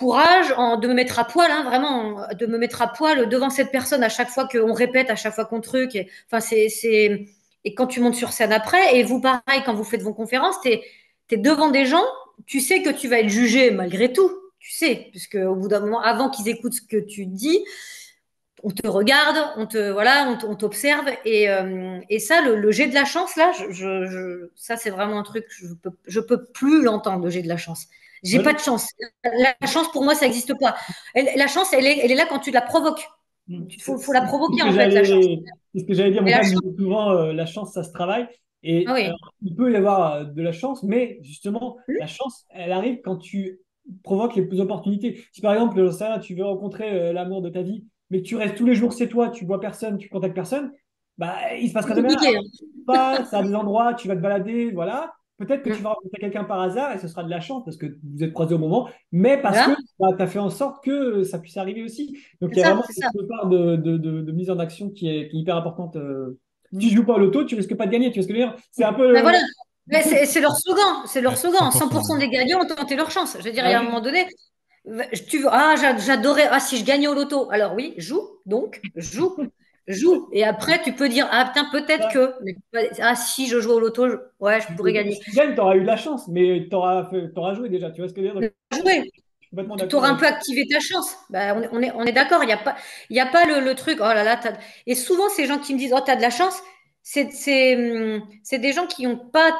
B: courage, de me mettre à poil, hein, vraiment, de me mettre à poil devant cette personne à chaque fois qu'on répète, à chaque fois qu'on truc. Enfin, et quand tu montes sur scène après, et vous, pareil, quand vous faites vos conférences, t'es devant des gens, tu sais que tu vas être jugé malgré tout, tu sais, puisque au bout d'un moment, avant qu'ils écoutent ce que tu dis, on te regarde, on t'observe, et ça, le jet de la chance, là, ça, c'est vraiment un truc, je peux plus l'entendre, le jet de la chance. J'ai pas de chance. La chance, pour moi, ça n'existe pas. La chance, elle est là quand tu la provoques. Il faut la provoquer, en fait, la chance.
D: C'est ce que j'allais dire. Mon
B: Et la
D: père me
B: chance,
D: disait souvent la chance, ça se travaille.
B: ah
D: Et
B: oui.
D: il peut y avoir de la chance, mais justement, la chance, elle arrive quand tu provoques les opportunités. Si par exemple, ça, tu veux rencontrer l'amour de ta vie, mais que tu restes tous les jours chez toi, tu vois personne, tu contactes personne, bah, il se
B: C'est
D: passera jamais rien.
B: compliqué, hein.
D: Pas, ça a des endroits, tu vas te balader, voilà. Peut-être que tu
B: Mm.
D: vas rencontrer quelqu'un par hasard et ce sera de la chance parce que vous êtes croisés au moment, mais parce que
B: Voilà,
D: bah, tu as fait en sorte que ça puisse arriver aussi. Donc il
B: c'est
D: y a
B: ça,
D: vraiment
B: c'est ça.
D: cette part de mise en action qui est hyper importante. Si tu joues pas au loto, tu risques pas de gagner. Tu vois ce que je veux dire? C'est un peu
B: Ben
D: le
B: voilà. Mais c'est leur slogan, c'est leur
A: ouais,
B: slogan.
A: 100%.
B: 100% des gagnants ont tenté leur chance. Je veux dire, il y a un
D: ouais.
B: moment donné, j'adorais. Ah, si je gagnais au loto. Alors oui, joue, donc, joue. Et après, tu peux dire, ah, putain, peut-être
D: Ouais.
B: que. Ah, si je joue au loto, ouais, je pourrais gagner.
D: Si tu gagnes, tu auras eu de la chance, mais tu auras joué déjà. Tu vois ce que je veux dire? Donc,
B: Jouer.
D: je suis complètement
B: Tu
D: d'accord
B: auras un
D: avec
B: peu activé ta chance. Ben, on est d'accord. Il y a pas le truc. Oh là là. Et souvent, ces gens qui me disent, oh, t'as de la chance, c'est des gens qui ont pas,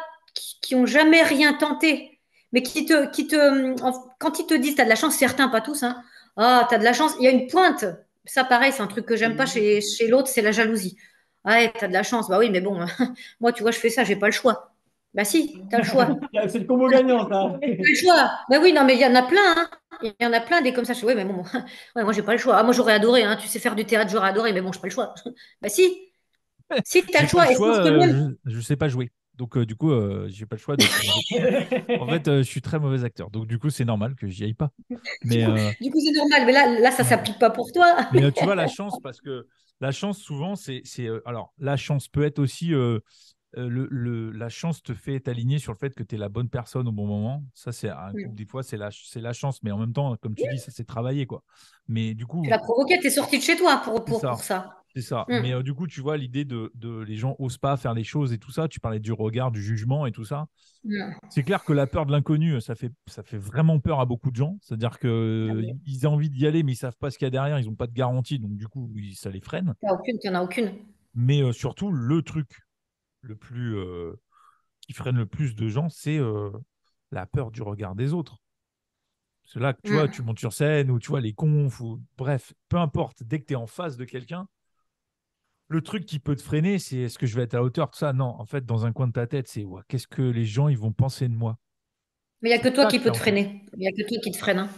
B: qui ont jamais rien tenté, mais quand ils te disent, t'as de la chance, certains, pas tous, hein. Ah, t'as de la chance. Il y a une pointe. Ça, pareil, c'est un truc que j'aime pas chez l'autre, c'est la jalousie. Ouais, t'as de la chance. Bah oui, mais bon, moi, tu vois, je fais ça, j'ai pas le choix. Bah si, t'as le choix.
D: C'est le combo gagnant, ça.
B: Pas le choix. Ben oui, non, mais il y en a plein, hein. Il y en a plein des comme ça. Oui, mais bon, ouais, moi, j'ai pas le choix. Ah, moi, j'aurais adoré, hein. Tu sais faire du théâtre, j'aurais adoré, mais bon, j'ai pas le choix. Ben si, si, tu as
A: J'ai
B: le
A: pas le
B: choix. Et je
A: choix,
B: pense que même,
A: je sais pas jouer. Donc, du coup, j'ai pas le choix. En fait, je suis très mauvais acteur. Donc, du coup, c'est normal que j'y aille pas. Mais,
B: Du coup, c'est normal. Mais là, ça s'applique pas pour toi.
A: mais tu vois, la chance, parce que la chance, souvent, alors, la chance peut être aussi. La chance te fait t'aligner sur le fait que tu es la bonne personne au bon moment. Ça, des fois, c'est la chance. Mais en même temps, comme tu dis, ça, c'est travaillé, quoi. Mais du
B: Tu
A: coup,
B: l'as provoqué, tu es sorti de chez toi
A: c'est
B: pour
A: ça.
B: ça.
A: C'est ça.
B: Mm.
A: Mais du coup, tu vois, l'idée les gens osent pas faire les choses et tout ça. Tu parlais du regard, du jugement et tout ça.
B: Mm.
A: C'est clair que la peur de l'inconnu, ça fait vraiment peur à beaucoup de gens. C'est-à-dire qu'ils ont envie d'y aller, mais ils savent pas ce qu'il y a derrière. Ils n'ont pas de garantie. Donc, du coup, ça les freine.
B: Tu n'en as aucune.
A: Mais surtout, le truc le plus qui freine le plus de gens, c'est la peur du regard des autres. C'est là que tu vois,
B: Mm.
A: tu montes sur scène ou tu vois les confs, ou bref, peu importe, dès que tu es en face de quelqu'un, le truc qui peut te freiner, c'est est-ce que je vais être à la hauteur, tout ça. Non, en fait, dans un coin de ta tête, c'est ouais, qu'est-ce que les gens ils vont penser de moi.
B: Mais il n'y a
A: C'est
B: que toi
A: ça
B: qui
A: qui est
B: peux te
A: en fait.
B: freiner. Il n'y a que toi qui te freine. Hein.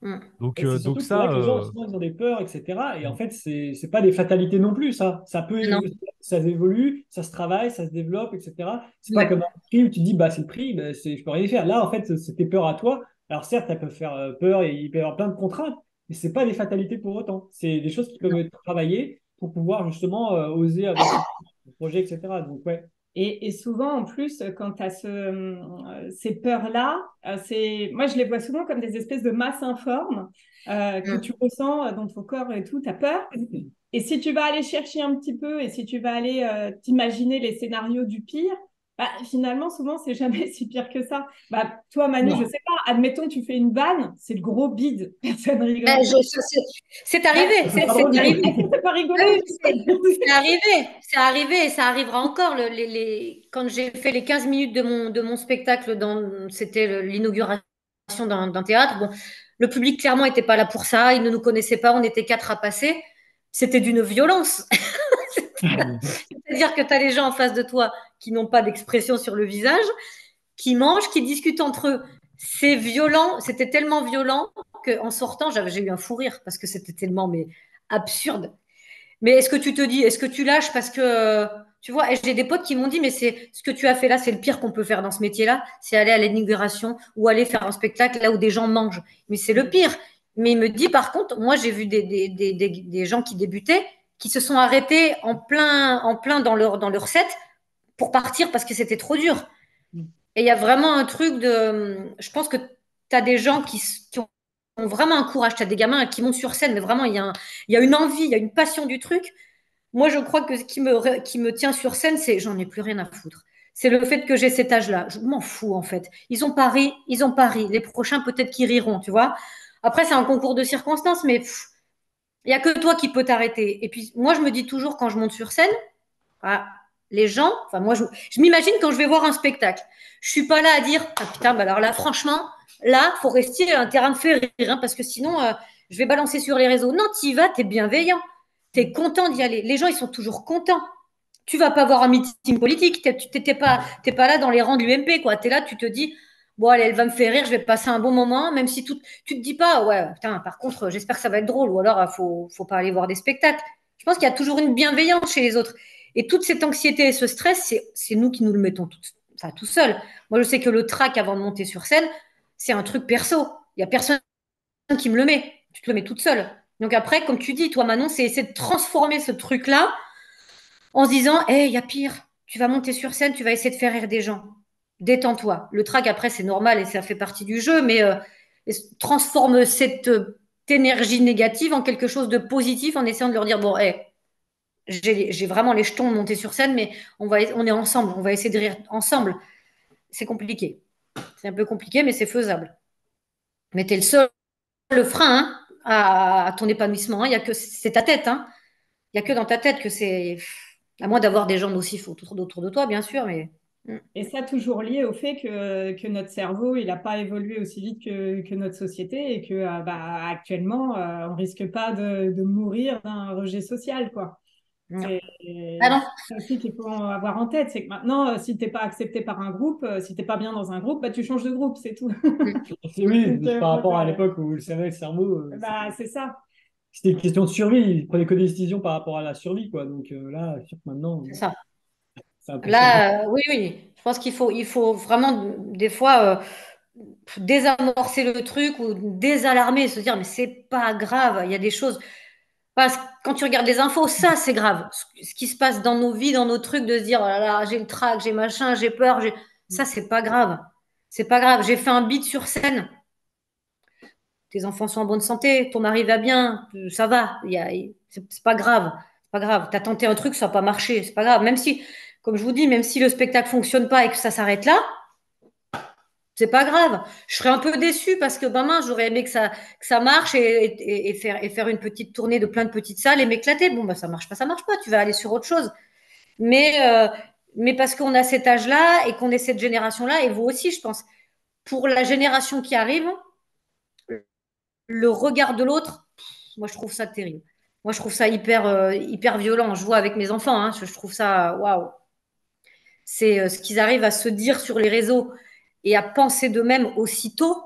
B: Mm.
A: Donc,
D: Et c'est
A: donc
D: surtout que c'est vrai
A: ça,
D: que les gens, souvent, ils ont des peurs, etc. Et en fait, c'est pas des fatalités non plus, ça.
B: Non.
D: Ça évolue, ça se travaille, ça se développe, etc. C'est pas
B: Ouais.
D: comme un prix où tu te dis, bah, c'est le prix, bah, je peux rien y faire. Là, en fait, c'est tes peurs à toi. Alors, certes, elles peuvent faire peur et il peut y avoir plein de contraintes, mais c'est pas des fatalités pour autant. C'est des choses qui peuvent
B: Non.
D: être travaillées pour pouvoir justement oser avancer sur le projet, etc. Donc, ouais.
C: Et souvent, en plus, quand tu as ces peurs-là, moi, je les vois souvent comme des espèces de masses informes que
B: Mm.
C: tu ressens dans ton corps et tout, tu as peur. Et si tu vas aller chercher un petit peu et si tu vas aller t'imaginer les scénarios du pire, bah, finalement, souvent, c'est jamais si pire que ça. Bah, toi, Manu, je
B: Non.
C: sais pas, admettons, tu fais une vanne, c'est le gros bide, personne rigole.
B: C'est
C: Bah,
B: arrivé.
D: C'est pas drôle
B: C'est
D: du
B: arrivé.
D: tout.
C: c'est pas
B: Ah
C: rigolo.
B: oui, c'est arrivé. C'est arrivé et ça arrivera encore. Quand j'ai fait les 15 minutes de mon spectacle, c'était l'inauguration d'un théâtre. Bon, le public, clairement, n'était pas là pour ça. Il ne nous connaissait pas. On était quatre à passer. C'était d'une violence. C'est-à-dire que tu as les gens en face de toi qui n'ont pas d'expression sur le visage, qui mangent, qui discutent entre eux. C'est violent. C'était tellement violent qu'en sortant, j'ai eu un fou rire parce que c'était tellement absurde. Mais est-ce que tu te dis, est-ce que tu lâches parce que, tu vois, et j'ai des potes qui m'ont dit, mais c'est ce que tu as fait là, c'est le pire qu'on peut faire dans ce métier-là, c'est aller à l'inauguration ou aller faire un spectacle là où des gens mangent. Mais c'est le pire. Mais il me dit, par contre, moi, j'ai vu des gens qui débutaient, qui se sont arrêtés en plein dans leur set pour partir parce que c'était trop dur. Et il y a vraiment un truc je pense que tu as des gens qui ont vraiment un courage. Tu as des gamins qui montent sur scène, mais vraiment, il y a une envie, il y a une passion du truc. Moi, je crois que ce qui me tient sur scène, c'est j'en ai plus rien à foutre. C'est le fait que j'ai cet âge-là. Je m'en fous, en fait. Ils ont pas ri, ils ont pas ri. Les prochains, peut-être qu'ils riront, tu vois. Après, c'est un concours de circonstances, mais il n'y a que toi qui peux t'arrêter. Et puis, moi, je me dis toujours, quand je monte sur scène, ah, les gens, enfin, moi, je m'imagine quand je vais voir un spectacle. Je suis pas là à dire, ah putain, bah alors là, franchement, là, Forestier a un terrain de fait rire, hein, parce que sinon, je vais balancer sur les réseaux. Non, tu y vas, tu es bienveillant. Tu es content d'y aller. Les gens, ils sont toujours contents. Tu vas pas voir un meeting politique. Tu t'es pas là dans les rangs de l'UMP, quoi. Tu es là, tu te dis, bon, allez, elle va me faire rire, je vais passer un bon moment, même si tu te dis pas, ouais, putain, par contre, j'espère que ça va être drôle, ou alors, faut pas aller voir des spectacles. Je pense qu'il y a toujours une bienveillance chez les autres. Et toute cette anxiété et ce stress, c'est nous qui nous le mettons tout seul. Moi, je sais que le trac avant de monter sur scène, c'est un truc perso. Il n'y a personne qui me le met. Tu te le mets toute seule. Donc après, comme tu dis, toi, Manon, c'est essayer de transformer ce truc-là en se disant, hé, il y a pire. Tu vas monter sur scène, tu vas essayer de faire rire des gens. Détends-toi. Le trac, après, c'est normal et ça fait partie du jeu, mais transforme cette énergie négative en quelque chose de positif en essayant de leur dire, bon, hé, j'ai vraiment les jetons de monter sur scène, mais on est ensemble, on va essayer de rire ensemble. C'est compliqué. C'est un peu compliqué, mais c'est faisable. Mais tu es le frein hein, à ton épanouissement. Il y a que c'est ta tête. Hein. Il n'y a que dans ta tête que c'est. À moins d'avoir des gens nocifs autour de toi, bien sûr, mais.
C: Et ça, toujours lié au fait que notre cerveau, il n'a pas évolué aussi vite que notre société et que bah, actuellement, on risque pas de mourir d'un rejet social, quoi.
B: Non. Ah non.
C: C'est aussi qu'il faut avoir en tête, c'est que maintenant, si tu n'es pas accepté par un groupe, si tu n'es pas bien dans un groupe, bah, tu changes de groupe, c'est tout.
D: Oui,
C: Donc,
D: par rapport à l'époque où le cerveau,
C: bah, c'est ça.
D: c'était une question de survie. Ils prenaient que des décisions par rapport à la survie, quoi. Donc là, sûr que maintenant.
B: C'est ça.
D: C'est impressionnant.
B: Là, oui, oui. Je pense qu'il faut vraiment, des fois, désamorcer le truc ou désalarmer, se dire, mais c'est pas grave, il y a des choses. Parce que quand tu regardes des infos, ça, c'est grave. Ce qui se passe dans nos vies, dans nos trucs, de se dire, oh là là, j'ai le trac, j'ai machin, j'ai peur, ça, c'est pas grave. C'est pas grave. J'ai fait un beat sur scène. Tes enfants sont en bonne santé, ton mari va bien, ça va. C'est pas grave. C'est pas grave. T'as tenté un truc, ça n'a pas marché. C'est pas grave. Même si, comme je vous dis, même si le spectacle fonctionne pas et que ça s'arrête là, c'est pas grave. Je serais un peu déçue parce que, ben mince, j'aurais aimé que ça marche et faire une petite tournée de plein de petites salles et m'éclater. Bon, ben ça marche pas, ça marche pas. Tu vas aller sur autre chose. Mais, euh, mais parce qu'on a cet âge-là et qu'on est cette génération-là, et vous aussi, je pense, pour la génération qui arrive, le regard de l'autre, moi, je trouve ça terrible. Moi, je trouve ça hyper violent. Je vois avec mes enfants, hein, je trouve ça, waouh. C'est ce qu'ils arrivent à se dire sur les réseaux et à penser d'eux-mêmes aussitôt.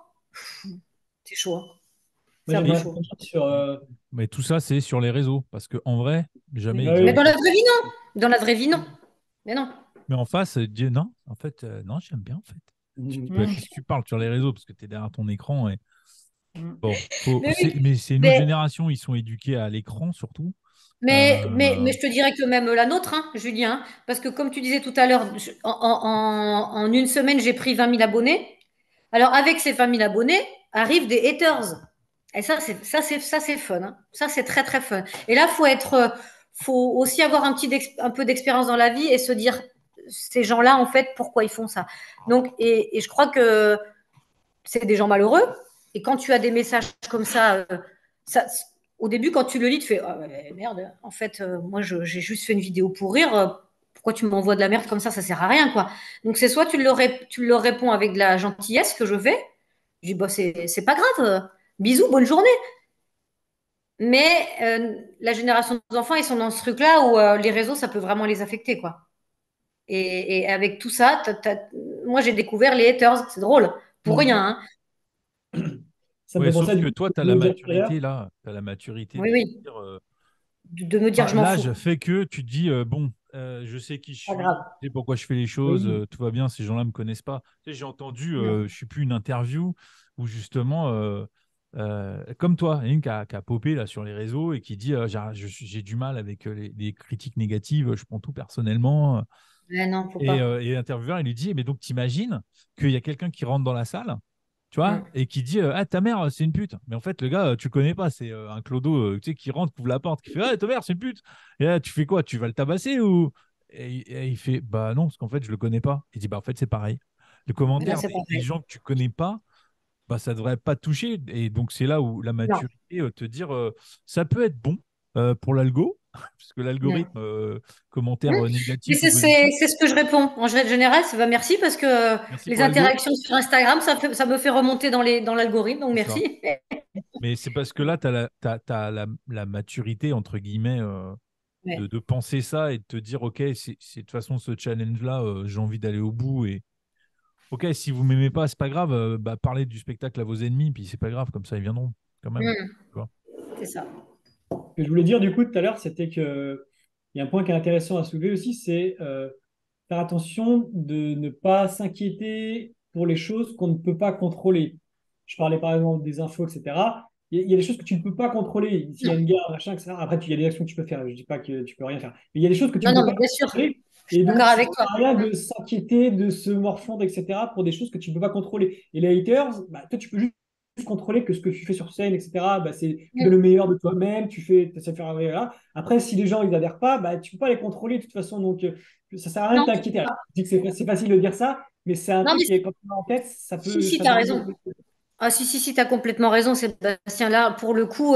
B: C'est chaud, hein.
D: Moi,
B: C'est un peu
D: j'aimerais
B: chaud.
D: revenir sur.
A: Mais tout ça, c'est sur les réseaux. Parce qu'en vrai, jamais
D: Ah
A: ils
B: Mais
A: auraient
D: oui.
B: dans la
A: fait.
B: vraie vie, non. Dans la vraie vie, non. Mais non.
A: Mais en face, Dieu, non, en fait, non, j'aime bien, en fait. Tu dis, bah,
C: Mm.
A: qu'est-ce que tu parles sur les réseaux? Parce que tu es derrière ton écran. Et...
C: Mm.
A: Bon,
B: Mais oui.
A: mais c'est une autre
B: Mais,
A: génération. Ils sont éduqués à l'écran, surtout.
B: mais je te dirais que même la nôtre, hein, Julien, parce que comme tu disais tout à l'heure, en une semaine, j'ai pris 20 000 abonnés. Alors, avec ces 20 000 abonnés, arrivent des haters. Et ça, c'est fun, hein. Ça, c'est très, très fun. Et là, faut aussi avoir un peu d'expérience dans la vie et se dire, ces gens-là, en fait, pourquoi ils font ça. Donc, et je crois que c'est des gens malheureux. Et quand tu as des messages comme ça, au début, quand tu le lis, tu fais, oh, merde, en fait, moi, j'ai juste fait une vidéo pour rire. Pourquoi tu m'envoies de la merde comme ça sert à rien, quoi. Donc, c'est soit tu leur réponds avec de la gentillesse que je fais. Je dis, bah, c'est pas grave. Bisous, bonne journée. Mais la génération des enfants, ils sont dans ce truc-là où les réseaux, ça peut vraiment les affecter, quoi. Et avec tout ça, moi, j'ai découvert les haters. C'est drôle. Pour
D: Mm.
B: rien, hein.
D: Ça me
A: Ouais,
D: fait penser
A: sauf
D: à
A: que
D: du coup,
A: toi, tu as
D: de
A: la
D: me dire tout à l'heure.
A: maturité, là. Tu as la maturité
B: Oui,
A: de
B: oui.
A: dire.
B: De me dire,
A: Enfin,
B: je m'en fous.
A: l'âge fait que tu te dis, bon, je sais qui je
B: Pas
A: suis,
B: grave.
A: je sais pourquoi je fais les choses,
D: Oui.
A: tout va bien, ces gens-là ne me connaissent pas. Tu sais, j'ai entendu,
B: Non.
A: je ne sais plus, une interview où justement, comme toi, il y a une qui a popé là, sur les réseaux et qui dit, j'ai du mal avec les critiques négatives, je prends tout personnellement.
B: Mais non, faut
A: Et
B: pas.
A: l'intervieweur, il lui dit, mais donc t'imagines qu'il y a quelqu'un qui rentre dans la salle, tu vois,
B: Mm.
A: et qui dit, ah, ta mère, c'est une pute. Mais en fait, le gars, tu le connais pas, c'est un clodo, tu sais, qui rentre, qui ouvre la porte, qui fait, ah, ta mère, c'est une pute. Et là, tu fais quoi? Tu vas le tabasser ou... Et il fait, bah non, parce qu'en fait, je le connais pas. Il dit, bah en fait, c'est pareil. Le
B: Mais là,
A: commentaire
B: c'est
A: des
B: pareil.
A: gens que tu connais pas, bah, ça devrait pas te toucher. Et donc, c'est là où la
B: Non.
A: maturité, te dire, ça peut être bon pour l'algo, parce que
B: Non.
A: l'algorithme,
B: Mm.
A: commentaire
B: Mais
A: négatif ou
B: c'est
A: positif.
B: c'est ce que je réponds. En général, c'est bah, merci parce que
A: Merci
B: les
A: pour l'algo.
B: interactions sur Instagram, ça me fait remonter dans l'algorithme. Donc,
A: C'est ça.
B: merci.
A: Mais c'est parce que là, tu as, la maturité, entre guillemets,
B: Ouais.
A: de penser ça et de te dire, OK, de toute façon, ce challenge-là, j'ai envie d'aller au bout. Et OK, si vous m'aimez pas, c'est pas grave, bah, parlez du spectacle à vos ennemis, puis c'est pas grave, comme ça, ils viendront quand même.
B: Mm.
A: Tu vois.
B: C'est ça.
D: Ce que je voulais dire du coup tout à l'heure, c'était que il y a un point qui est intéressant à soulever aussi, c'est faire attention de ne pas s'inquiéter pour les choses qu'on ne peut pas contrôler. Je parlais par exemple des infos, etc. Il y a des choses que tu ne peux pas contrôler. S'il y a une guerre, machin, etc. Après, il y a des actions que tu peux faire. Je ne dis pas que tu peux rien faire. Mais il y a des choses que tu
B: Non,
D: ne peux
B: non,
D: pas
B: mais bien sûr.
D: contrôler.
B: Je suis
D: Et donc,
B: d'accord
D: ça
B: avec
D: ne
B: toi.
D: sert à rien de s'inquiéter, de se morfondre, etc. pour des choses que tu ne peux pas contrôler. Et les haters, bah, toi, tu peux juste contrôler que ce que tu fais sur scène, etc., bah, c'est de le
B: Mm.
D: meilleur de toi-même. Tu fais, ça fait, voilà. Après, si les gens ils adhèrent pas, bah, tu ne peux pas les contrôler de toute façon. Donc, ça sert à rien de
B: Non,
D: t'inquiéter. Alors, je dis que c'est facile de dire ça, mais c'est un
B: non,
D: truc
B: mais
D: qui est quand on a en tête,
B: si, si,
D: ça
B: tu as
D: donne
B: raison. Ah, si, tu as complètement raison, Sébastien. Là, pour le coup,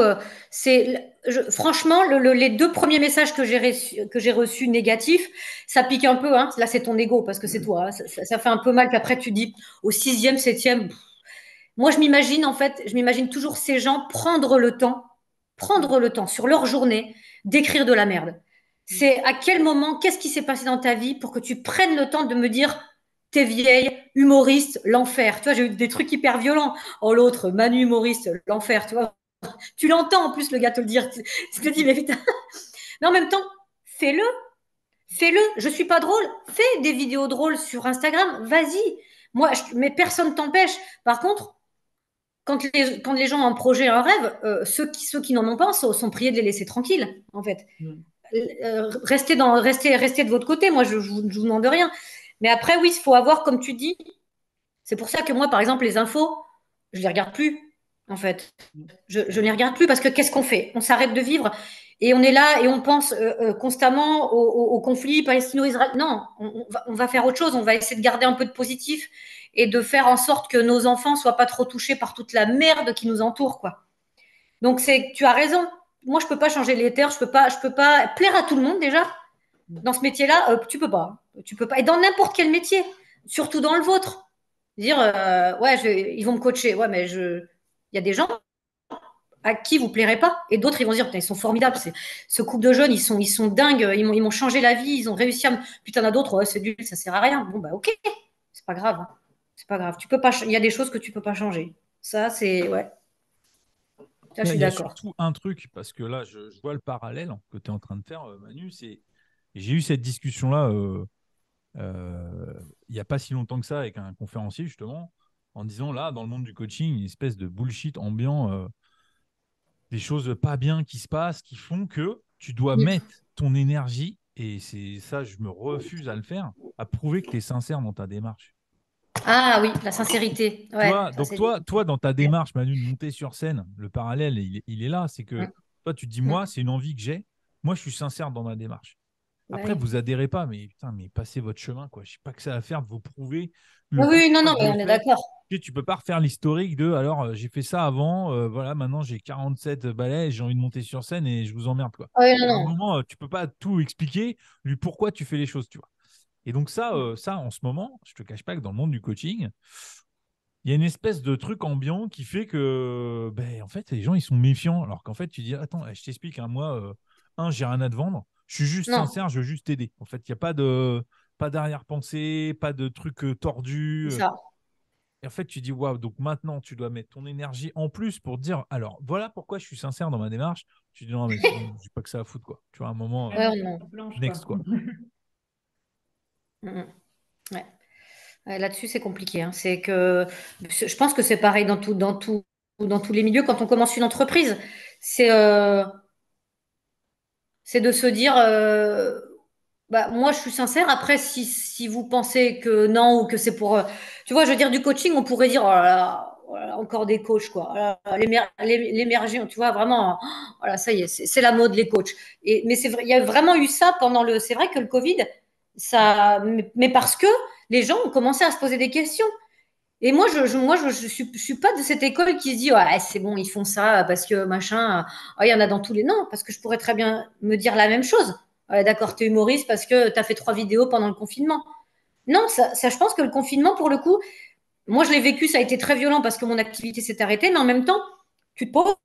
B: franchement, les deux premiers messages que j'ai reçus négatifs, ça pique un peu, hein. Là, c'est ton ego parce que c'est toi, hein. Ça fait un peu mal qu'après tu dis au sixième, septième. Moi, je m'imagine toujours ces gens prendre le temps sur leur journée d'écrire de la merde. C'est à quel moment, qu'est-ce qui s'est passé dans ta vie pour que tu prennes le temps de me dire, t'es vieille, humoriste, l'enfer. Tu vois, j'ai eu des trucs hyper violents. Oh, l'autre, Manu humoriste, l'enfer, tu vois. Tu l'entends en plus, le gars te le dire. Tu te dis, mais putain. Mais en même temps, fais-le. fais-le. Je suis pas drôle, fais des vidéos drôles sur Instagram, vas-y. Moi, mais personne t'empêche. Par contre, quand les gens ont un projet, un rêve, ceux qui n'en ont pas sont priés de les laisser tranquilles, en fait. Restez de votre côté. Moi, je vous demande rien. Mais après, oui, il faut avoir, comme tu dis, c'est pour ça que moi, par exemple, les infos, je les regarde plus, en fait. Je ne les regarde plus parce que qu'est-ce qu'on fait? On s'arrête de vivre et on est là et on pense constamment au conflit palestino-israélien. Non, on va faire autre chose. On va essayer de garder un peu de positif et de faire en sorte que nos enfants soient pas trop touchés par toute la merde qui nous entoure, quoi. Donc tu as raison. Moi, je peux pas changer les terres. Je peux pas plaire à tout le monde déjà. Dans ce métier-là, tu peux pas. Tu peux pas. Et dans n'importe quel métier, surtout dans le vôtre. Dire, ouais, ils vont me coacher. Ouais, mais il y a des gens à qui vous plairez pas. Et d'autres, ils vont dire, putain, ils sont formidables. Ce couple de jeunes, ils sont dingues. Ils m'ont changé la vie. Ils ont réussi à me. Putain, il y en a d'autres, ouais, c'est nul, ça sert à rien. Bon, bah, ok. C'est pas grave. Hein. C'est pas grave. Tu peux pas. Il y a des choses que tu peux pas changer. Ça, c'est. Ouais. Ça, je suis
A: Il y a
B: d'accord.
A: surtout un truc, parce que là, je vois le parallèle que tu es en train de faire, Manu. J'ai eu cette discussion-là il n'y a pas si longtemps que ça avec un conférencier, justement, en disant là, dans le monde du coaching, une espèce de bullshit ambiant, des choses pas bien qui se passent, qui font que tu dois mettre ton énergie, et c'est ça, je me refuse à le faire, à prouver que tu es sincère dans ta démarche.
B: Ah oui, la sincérité. Ouais, ça,
A: Donc
B: c'est.
A: toi, dans ta démarche, Manu, de monter sur scène, le parallèle, il est là. C'est que toi, tu te dis, moi, c'est une envie que j'ai. Moi, je suis sincère dans ma démarche.
B: Bah
A: Après,
B: oui.
A: vous adhérez pas, mais putain, mais passez votre chemin, quoi. Je sais pas que ça va faire de vous prouver le
B: Oui, non,
A: pourquoi
B: non,
A: je
B: mais
A: le
B: on est
A: fais.
B: d'accord.
A: Tu peux pas refaire l'historique de alors j'ai fait ça avant, voilà, maintenant j'ai 47 balais, j'ai envie de monter sur scène et je vous emmerde, quoi.
B: Oui, non,
A: À un
B: non.
A: moment, tu peux pas tout expliquer, lui pourquoi tu fais les choses, tu vois. Et donc ça en ce moment, je te cache pas que dans le monde du coaching, il y a une espèce de truc ambiant qui fait que, ben, en fait, les gens, ils sont méfiants. Alors qu'en fait, tu dis, attends, je t'explique, hein, moi, j'ai rien à te vendre. Je suis juste
B: Non,
A: sincère, je veux juste t'aider. En fait, il n'y a pas d'arrière-pensée, pas de trucs tordus.
B: c'est ça.
A: Et en fait, tu dis, waouh, donc maintenant, tu dois mettre ton énergie en plus pour dire, alors, voilà pourquoi je suis sincère dans ma démarche. Tu dis, non, mais sinon, j'ai pas que ça à foutre, quoi. Tu vois, à un moment,
B: Ouais, non.
C: Blanche,
A: next, quoi.
B: Mm, ouais. Là-dessus, c'est compliqué. Hein. C'est que je pense que c'est pareil dans tous les milieux. Quand on commence une entreprise, c'est euh, c'est de se dire, bah, moi, je suis sincère. Après, si vous pensez que non ou que c'est pour, tu vois, je veux dire du coaching, on pourrait dire, oh là là, encore des coachs, quoi. Oh là là, l'émergent, tu vois, vraiment, voilà, ça y est, c'est la mode les coachs. Mais c'est vrai, il y a vraiment eu ça c'est vrai que le Covid, mais parce que les gens ont commencé à se poser des questions. Et je suis pas de cette école qui se dit, ouais, c'est bon, ils font ça parce que machin, il y en a dans tous les. Non, parce que je pourrais très bien me dire la même chose. Ouais, d'accord, tu es humoriste parce que tu as fait 3 vidéos pendant le confinement. Non, je pense que le confinement, pour le coup, moi, je l'ai vécu, ça a été très violent parce que mon activité s'est arrêtée, mais en même temps, tu te poses,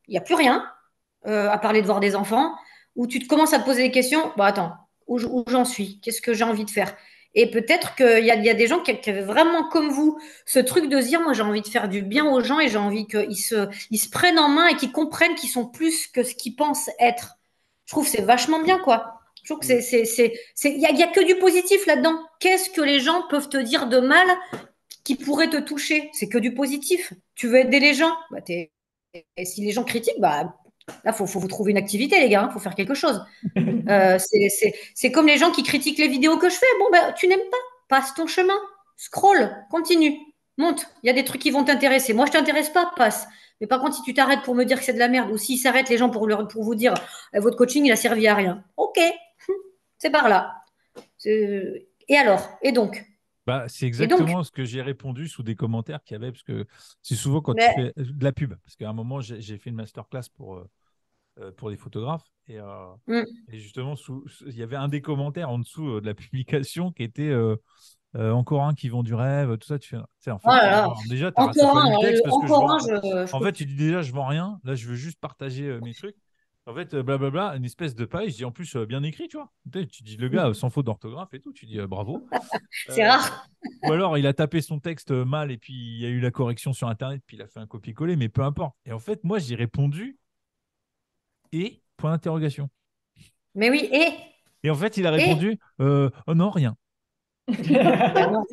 B: il n'y a plus rien, à parler de voir des enfants, où tu te commences à te poser des questions. Bon, attends, où j'en suis? Qu'est-ce que j'ai envie de faire? Et peut-être qu'il y a des gens qui avaient vraiment comme vous ce truc de se dire, moi j'ai envie de faire du bien aux gens et j'ai envie ils se prennent en main et qu'ils comprennent qu'ils sont plus que ce qu'ils pensent être. Je trouve que c'est vachement bien, quoi. Je trouve que il y a que du positif là-dedans. Qu'est-ce que les gens peuvent te dire de mal qui pourrait te toucher? C'est que du positif. Tu veux aider les gens? Bah, et si les gens critiquent, bah, là, faut vous trouver une activité, les gars. Il faut faire quelque chose. C'est comme les gens qui critiquent les vidéos que je fais. Bon, ben, tu n'aimes pas. Passe ton chemin. Scroll. Continue. Monte. Il y a des trucs qui vont t'intéresser. Moi, je t'intéresse pas. Passe. Mais par contre, si tu t'arrêtes pour me dire que c'est de la merde, ou s'ils s'arrêtent les gens pour vous dire votre coaching, il a servi à rien. Ok. C'est par là. Et alors? Et donc?
A: Bah, c'est
B: Et donc?
A: exactement ce que j'ai répondu sous des commentaires qu'il y avait, parce que c'est souvent quand tu
B: Mais,
A: fais de la pub. Parce qu'à un moment, j'ai fait une masterclass pour des photographes. Et justement, il y avait un des commentaires en dessous de la publication qui était encore un qui vend du rêve, tout ça. Tu sais, en
B: oh
A: fait,
B: là là.
A: déjà, t'as
B: Encore
A: pas
B: un.
A: lu le texte parce que je
B: Encore
A: vends.
B: un, je
A: En
B: peux
A: fait,
B: plus.
A: tu dis déjà, je vends rien. Là, je veux juste partager mes trucs. En fait, blablabla, une espèce de page. Je dis en plus bien écrit, tu vois. Tu dis le gars sans faute d'orthographe et tout. Tu dis bravo.
B: C'est
A: Euh,
B: rare.
A: ou alors, il a tapé son texte mal et puis il y a eu la correction sur Internet, puis il a fait un copier-coller, mais peu importe. Et en fait, moi, j'ai répondu et point d'interrogation.
B: Mais oui, et?
A: Et en fait, il a
B: Et
A: répondu oh non, rien.
B: bah, non,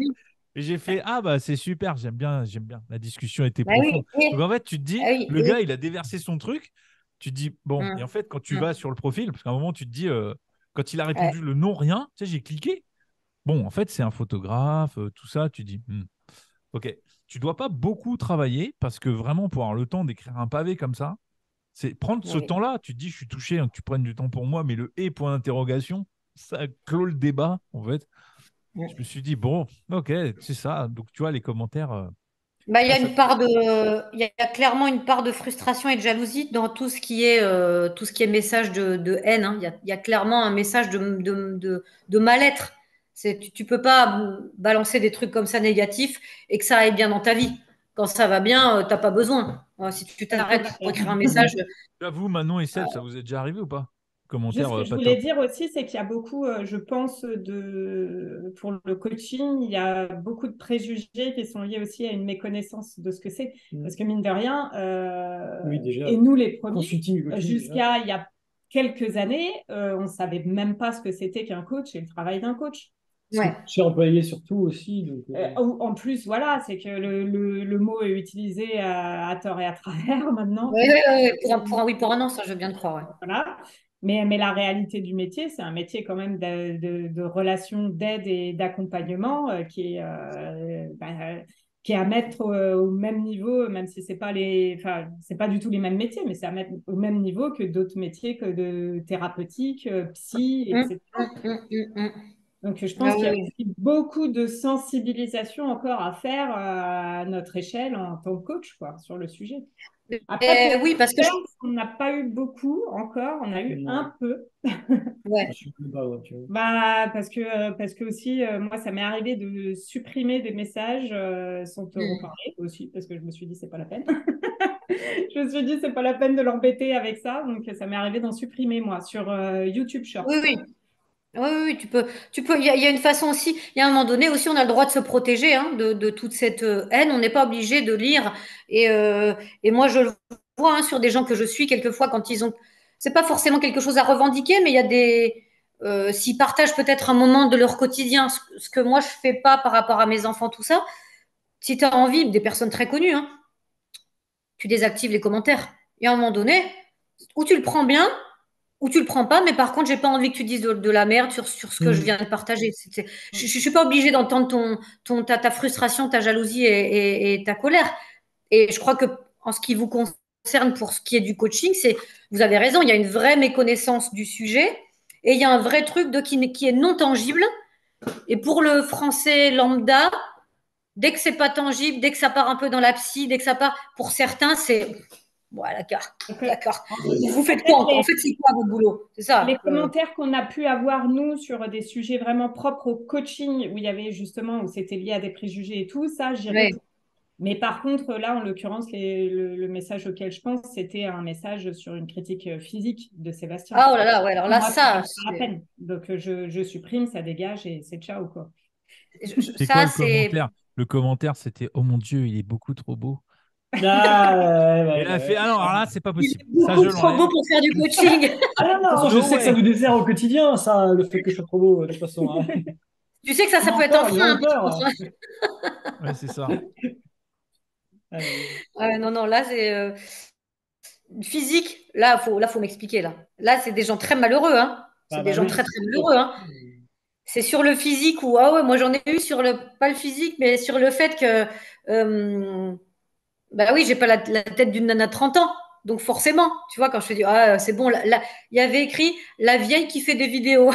A: Et j'ai fait ah bah c'est super, j'aime bien, j'aime bien. La discussion était
B: bah oui,
A: profonde. Donc en fait, tu te dis,
B: ah oui,
A: le gars, il a déversé son truc. Tu te dis bon, et en
B: hum,
A: fait, quand tu
B: hum,
A: vas sur le profil, parce qu'à un moment, tu te dis quand il a
B: ouais,
A: répondu le non, rien, tu sais, j'ai cliqué. Bon, en fait, c'est un photographe, tout ça. Tu dis ok, tu dois pas beaucoup travailler parce que vraiment pour avoir le temps d'écrire un pavé comme ça, c'est prendre ce
B: oui.
A: temps-là. Tu te dis, je suis touché, hein, que tu prennes du temps pour moi, mais le et point d'interrogation, ça clôt le débat en fait. Je me suis dit, bon, ok, c'est ça. Donc, tu vois, les commentaires,
B: Bah,
A: là, ça.
B: il y a clairement une part de frustration et de jalousie dans tout ce qui est message de haine, hein. Il y a clairement un message de mal-être. Tu peux pas balancer des trucs comme ça négatifs et que ça aille bien dans ta vie. Quand ça va bien, t'as pas besoin. Si tu t'arrêtes pour écrire un message,
A: Vous, Manon et Seb, ça vous est déjà arrivé ou pas?
C: Juste
A: Commentaire
C: ce que je
A: pas
C: voulais
A: top.
C: dire aussi, c'est qu'il y a beaucoup, je pense, pour le coaching, il y a beaucoup de préjugés qui sont liés aussi à une méconnaissance de ce que c'est. Parce que mine de rien,
D: Oui, déjà,
C: et nous les premiers,
D: consulting, coaching,
C: jusqu'à il y a quelques années, on ne savait même pas ce que c'était qu'un coach et le travail d'un coach.
B: ouais.
D: Chez employé surtout aussi. Donc,
C: En plus, voilà, c'est que le mot est utilisé à tort et à travers maintenant.
B: Ouais, ouais, ouais, ouais. Oui, pour un an, ça, je veux bien te croire. Ouais.
C: Voilà. Mais la réalité du métier, c'est un métier quand même de relations d'aide et d'accompagnement qui est à mettre au même niveau, même si c'est pas enfin, c'est pas du tout les mêmes métiers, mais c'est à mettre au même niveau que d'autres métiers que de thérapeutique, psy,
B: Hum,
C: etc.
B: hum, hum, hum, hum.
C: Donc, je
B: Ah
C: pense qu'il y
B: oui,
C: a
B: oui.
C: aussi beaucoup de sensibilisation encore à faire à notre échelle en tant que coach, quoi, sur le sujet. Après, pour
B: Oui, parce que
C: faire, on n'a pas eu beaucoup encore, on a eu
D: non.
C: un peu.
B: ouais.
D: Je suis pas, ouais, tu vois.
C: Bah, parce que aussi, moi, ça m'est arrivé de supprimer des messages sans te
B: Hum.
C: reparler aussi, parce que je me suis dit, c'est pas la peine. Je me suis dit, c'est pas la peine de l'embêter avec ça. Donc, ça m'est arrivé d'en supprimer, moi, sur YouTube Shorts.
B: Oui, oui. Oui, oui, oui, il y a une façon aussi, il y a un moment donné aussi, on a le droit de se protéger hein, de toute cette haine. On n'est pas obligé de lire. Et moi, je le vois hein, sur des gens que je suis quelquefois quand ils ont, c'est pas forcément quelque chose à revendiquer, mais il y a s'ils partagent peut-être un moment de leur quotidien, ce que moi je fais pas par rapport à mes enfants, tout ça. Si tu as envie, des personnes très connues, hein, tu désactives les commentaires. Et à un moment donné, ou tu le prends bien, ou tu le prends pas, mais par contre, j'ai pas envie que tu dises de la merde sur ce que je viens de partager. Je suis pas obligée d'entendre ta frustration, ta jalousie et ta colère. Et je crois que en ce qui vous concerne pour ce qui est du coaching, vous avez raison, il y a une vraie méconnaissance du sujet et il y a un vrai truc qui est non tangible. Et pour le français lambda, dès que c'est pas tangible, dès que ça part un peu dans la psy, dès que ça part, pour certains, c'est voilà, d'accord,
C: Donc,
B: d'accord. Vous
C: en
B: faites
C: fait,
B: quoi? En fait, c'est quoi votre boulot? C'est
C: les
B: ça.
C: commentaires qu'on a pu avoir, nous, sur des sujets vraiment propres au coaching, où il y avait justement, où c'était lié à des préjugés et tout, ça, j'y
B: Ouais.
C: réponds. Mais par contre, là, en l'occurrence, le message auquel je pense, c'était un message sur une critique physique de Sébastien.
B: Ah, oh là là, ouais, alors là,
C: Moi, ça
B: ça,
C: vaut pas la peine. Donc, je supprime, ça dégage et c'est ciao, quoi.
A: C'est quoi
B: ça,
A: le
B: c'est.
A: commentaire? Le commentaire, c'était oh mon Dieu, il est beaucoup trop beau.
D: Ah, ouais,
A: Et
D: ouais,
A: elle a fait
D: ouais.
A: ah non, alors là, c'est pas
B: Il
A: possible.
B: est
A: Ça,
B: beaucoup
A: je
B: trop beau
A: l'enlève.
B: pour faire du coaching.
D: Ah non, non, je
A: No
D: sais que ça
A: way.
D: nous dessert au quotidien, ça, le fait que je sois trop beau, de toute façon, hein.
B: Tu sais que ça
D: Ils
B: peut
D: ont
B: être un
D: peur, ils
B: frein,
D: ont
B: hein, par
D: peur.
B: contre, hein.
A: Ouais, c'est ça.
B: Non, non, là, c'est physique. Faut m'expliquer, là. Là, c'est des gens très malheureux, hein. C'est
D: Ah
B: des
D: bah
B: gens
D: oui,
B: très,
D: c'est
B: très
D: sûr.
B: malheureux, hein. C'est sur le physique ou, ah ouais, moi, j'en ai eu sur pas le physique, mais sur le fait que, euh, bah oui, j'ai pas la tête d'une nana de 30 ans. Donc forcément, tu vois, quand je te dis, ah, c'est bon, il y avait écrit la vieille qui fait des vidéos.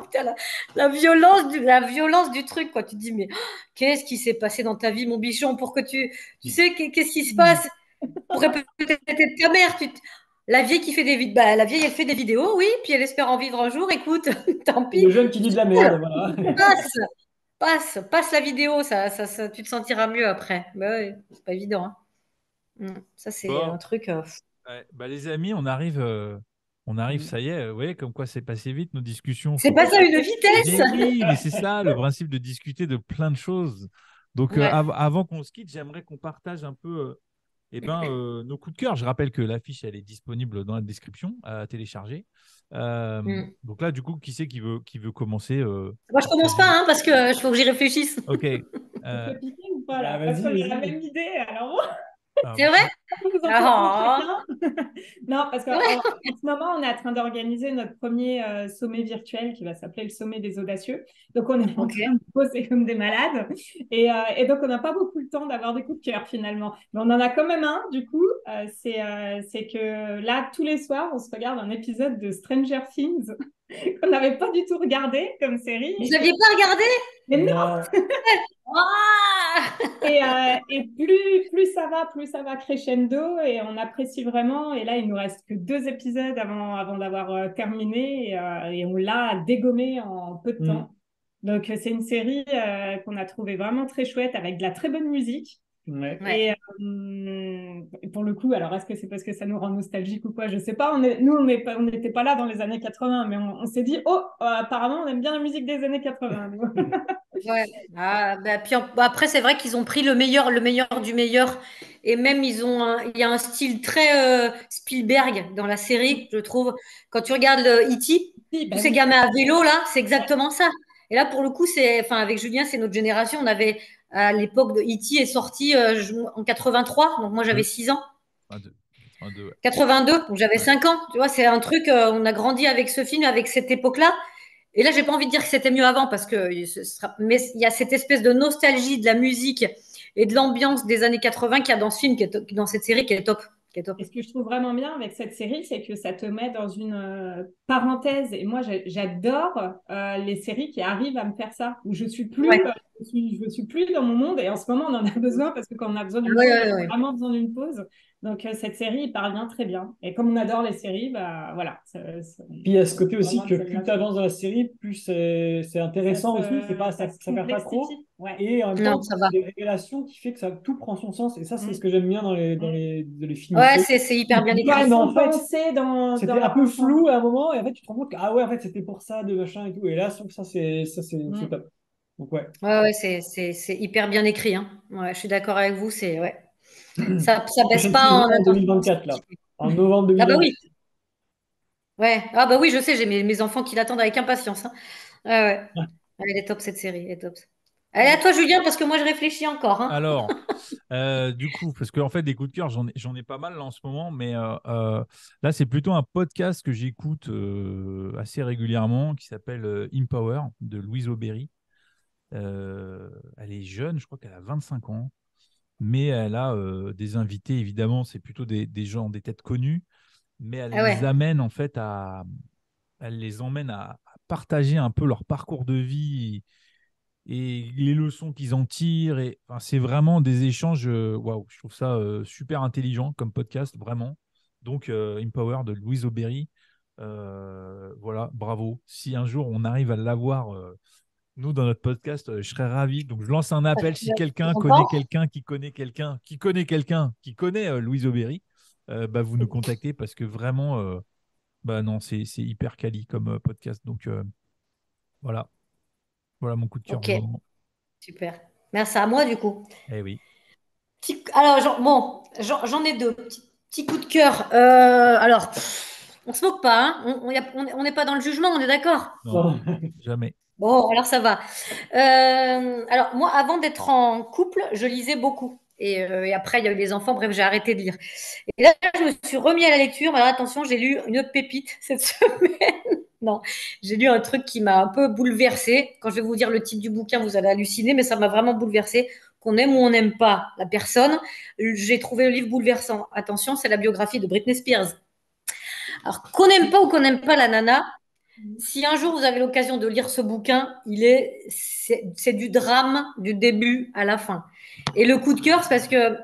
B: Putain, la violence du truc, quoi. Tu te dis, mais qu'est-ce qui s'est passé dans ta vie, mon bichon, pour que tu sais, qu'est-ce qui se passe? Pourrait peut-être être ta mère. La vieille qui fait des vidéos, bah, la vieille, elle fait des vidéos, oui, puis elle espère en vivre un jour. Écoute, tant
D: Le
B: pis.
D: jeune qui dit de la merde, voilà.
B: Passe, passe la vidéo, tu te sentiras mieux après. Bah ouais, c'est pas évident, hein. Ça, c'est
A: Bon,
B: un truc.
A: ouais, bah, les amis, on arrive, ça y est. Vous voyez, comme quoi c'est passé vite nos discussions.
B: C'est
A: Faut
B: pas
A: pas.
B: ça une vitesse.
A: Mais oui, mais c'est ça le principe de discuter de plein de choses. Donc,
B: Ouais.
A: avant qu'on se quitte, j'aimerais qu'on partage un peu nos coups de cœur. Je rappelle que l'affiche, elle est disponible dans la description à télécharger. Donc là, du coup, qui c'est qui veut commencer
B: Moi, je commence pas, parce que faut que j'y réfléchisse.
A: Ok.
C: On peut piquer ou pas là?
D: Bah,
C: Parce qu'on
D: vas-y,
C: a la
D: vas-y.
C: même idée. Alors,
B: C'est vrai?
C: vous en faites chacun. Non, parce qu'en ce moment, on est en train d'organiser notre premier sommet virtuel qui va s'appeler le sommet des audacieux. Donc, on est en train de bosser comme des malades. Et donc, on n'a pas beaucoup le temps d'avoir des coups de cœur finalement. Mais on en a quand même un, du coup. C'est que là, tous les soirs, on se regarde un épisode de Stranger Things qu'on n'avait pas du tout regardé comme série.
B: Vous n'aviez pas regardé?
C: Mais non! Et plus ça va crescendo et on apprécie vraiment. Et là, il nous reste que 2 épisodes avant d'avoir terminé et on l'a dégommé en peu de temps. Donc, c'est une série qu'on a trouvée vraiment très chouette avec de la très bonne musique.
D: Ouais.
C: Et pour le coup, alors est-ce que c'est parce que ça nous rend nostalgique ou quoi? Je sais pas. Nous, on n'était pas là dans les années 80, mais on s'est dit, oh, apparemment, on aime bien la musique des années 80.
B: Ouais. Puis après, c'est vrai qu'ils ont pris le meilleur du meilleur. Et même, il y a un style très Spielberg dans la série, je trouve. Quand tu regardes E.T., tous ces gamins à vélo, là, c'est exactement ça. Et là, pour le coup, avec Julien, c'est notre génération. On avait, à l'époque de E.T. est sorti en 83, donc moi, j'avais 6 ans.
A: 82, ouais.
B: 82, donc j'avais 5 ans. Tu vois, c'est un truc, on a grandi avec ce film, avec cette époque-là. Et là, j'ai pas envie de dire que c'était mieux avant parce que mais il y a cette espèce de nostalgie de la musique et de l'ambiance des années 80 qu'il y a dans ce film, dans cette série qui est top.
C: Et ce que je trouve vraiment bien avec cette série, c'est que ça te met dans une parenthèse. Et moi, j'adore les séries qui arrivent à me faire ça, où je suis plus, je suis plus dans mon monde. Et en ce moment, on en a besoin parce que quand on a besoin d'une pause, on a vraiment besoin d'une pause. Donc, cette série, il parvient très bien. Et comme on adore les séries, bah voilà.
D: Puis il y a ce côté aussi que plus tu avances dans la série, plus c'est intéressant aussi. C'est pas, ça perd pas trop.
C: Ouais.
D: Et en même temps,
B: ça va.
D: des révélations qui fait que ça tout prend son sens. Et ça, c'est ce que j'aime bien dans les films.
B: Ouais, c'est hyper bien écrit.
D: Ouais, mais en fait,
C: c'était
D: un peu flou à un moment. Et en fait, tu te rends compte que, ah ouais, en fait, c'était pour ça, de machin et tout. Et là, je trouve que ça, c'est top. Donc, ouais.
B: Ouais, c'est hyper bien écrit. Ouais, je suis d'accord avec vous. Ouais. Ça baisse pas
D: en 2024, là. En novembre 2024.
B: Ah bah oui. Ouais. Ah bah oui, je sais, j'ai mes enfants qui l'attendent avec impatience. Ouais. Elle est top, cette série. Elle est top. Allez, à toi, Julien, parce que moi, je réfléchis encore.
A: Alors, du coup, parce qu'en fait, des coups de cœur, j'en ai pas mal là, en ce moment, mais là, c'est plutôt un podcast que j'écoute assez régulièrement qui s'appelle Empower de Louise Aubéry. Elle est jeune, je crois qu'elle a 25 ans, mais elle a des invités, évidemment, c'est plutôt des gens, des têtes connues, mais elle les emmène à partager un peu leur parcours de vie et les leçons qu'ils en tirent. Et, enfin, c'est vraiment des échanges. Waouh, je trouve ça super intelligent comme podcast, vraiment. Donc, Empower de Louise Aubéry. Voilà, bravo. Si un jour on arrive à l'avoir, nous, dans notre podcast, je serais ravi. Donc, je lance un appel. Si quelqu'un connaît quelqu'un qui connaît quelqu'un qui connaît quelqu'un qui connaît Louise Aubéry, bah, vous nous contactez parce que vraiment, bah non, c'est hyper quali comme podcast. Donc, voilà. Voilà mon coup de cœur du
B: Ok,
A: moment.
B: super. Merci à moi, du coup.
A: Eh oui.
B: Alors, j'en ai 2. Petit coup de cœur. Alors, on se moque pas. On n'est pas dans le jugement, on est d'accord?
A: Non, jamais.
B: Bon, alors ça va. Alors, moi, avant d'être en couple, je lisais beaucoup. Et après, il y a eu les enfants. Bref, j'ai arrêté de lire. Et là, je me suis remis à la lecture. Mais alors, attention, j'ai lu une pépite cette semaine. Non, j'ai lu un truc qui m'a un peu bouleversée. Quand je vais vous dire le titre du bouquin, vous allez halluciner, mais ça m'a vraiment bouleversée. Qu'on aime ou on n'aime pas la personne, j'ai trouvé le livre bouleversant. Attention, c'est la biographie de Britney Spears. Alors, qu'on n'aime pas ou qu'on n'aime pas la nana, si un jour vous avez l'occasion de lire ce bouquin, c'est du drame du début à la fin. Et le coup de cœur, c'est parce que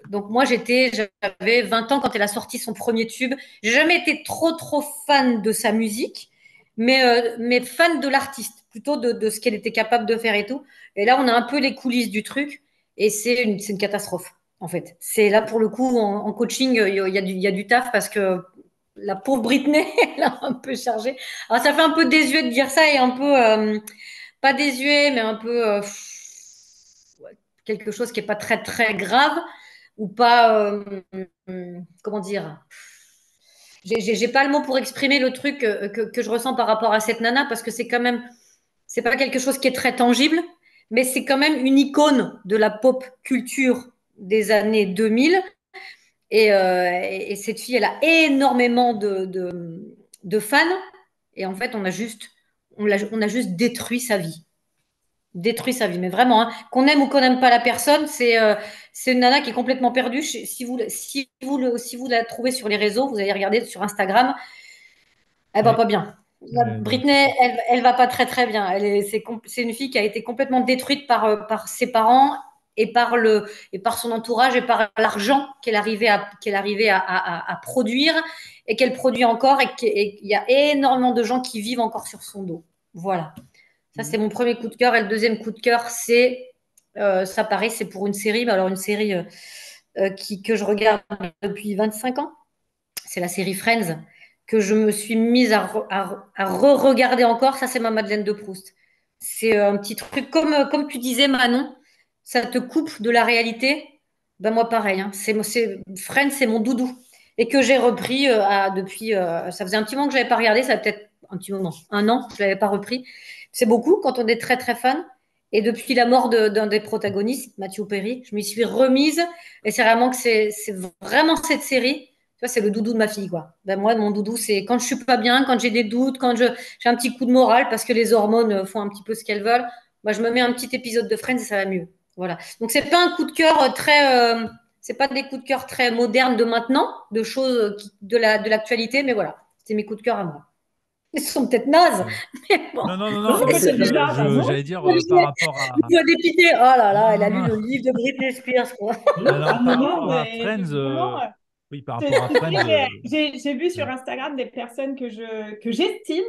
B: donc moi j'avais 20 ans quand elle a sorti son premier tube. J'ai jamais été trop fan de sa musique, mais fan de l'artiste, plutôt de ce qu'elle était capable de faire et tout. Et là on a un peu les coulisses du truc et c'est une catastrophe en fait. C'est là pour le coup en coaching il y a du taf parce que la pauvre Britney, elle a un peu chargé. Alors, ça fait un peu désuet de dire ça et un peu, pas désuet, mais un peu quelque chose qui n'est pas très grave ou pas, comment dire, j'ai pas le mot pour exprimer le truc que je ressens par rapport à cette nana parce que c'est quand même, c'est pas quelque chose qui est très tangible, mais c'est quand même une icône de la pop culture des années 2000. Et cette fille, elle a énormément de fans. Et en fait, on a juste détruit sa vie. Détruit sa vie. Mais vraiment, hein, qu'on aime ou qu'on n'aime pas la personne, c'est une nana qui est complètement perdue. Si vous la trouvez sur les réseaux, vous allez regarder sur Instagram, elle va
A: Ouais.
B: pas bien. Britney, elle va pas très très bien. C'est une fille qui a été complètement détruite par ses parents et par son entourage et par l'argent qu'elle arrivait à produire et qu'elle produit encore et il y a énormément de gens qui vivent encore sur son dos. Voilà. Ça, c'est mon premier coup de cœur. Et le deuxième coup de cœur, ça pareil, c'est pour une série. Alors, une série que je regarde depuis 25 ans. C'est la série Friends que je me suis mise à re-regarder encore. Ça, c'est ma Madeleine de Proust. C'est un petit truc, comme tu disais, Manon, ça te coupe de la réalité. Ben moi, pareil. Hein. Friends, c'est mon doudou. Et que j'ai repris depuis. Ça faisait un petit moment que je n'avais pas regardé. Ça fait peut-être un petit moment, un an, je ne l'avais pas repris. C'est beaucoup quand on est très, très fan. Et depuis la mort d'un des protagonistes, Matthew Perry, je m'y suis remise. Et c'est vraiment que c'est vraiment cette série. Tu vois, c'est le doudou de ma fille, quoi. Ben moi, mon doudou, c'est quand je suis pas bien, quand j'ai des doutes, quand j'ai un petit coup de morale parce que les hormones font un petit peu ce qu'elles veulent. Bah, je me mets un petit épisode de Friends et ça va mieux. Voilà. Donc c'est pas un coup de cœur c'est pas des coups de cœur très modernes de maintenant, de choses de l'actualité, mais voilà, c'est mes coups de cœur à moi. Ils sont peut-être nazes, mais bon.
A: Non, non, non,
C: Non,
A: non, mais
C: c'est bizarre, non.
A: j'allais dire par rapport à.
B: Il doit dépiter. Oh là là, elle a lu
A: Non,
B: le livre de Britney Spears, quoi.
A: alors, par rapport à
C: mais
A: Friends,
C: vraiment,
A: oui, par
C: c'est
A: rapport à
C: c'est
A: Friends,
C: vrai, mais j'ai vu sur Instagram des personnes que j'estime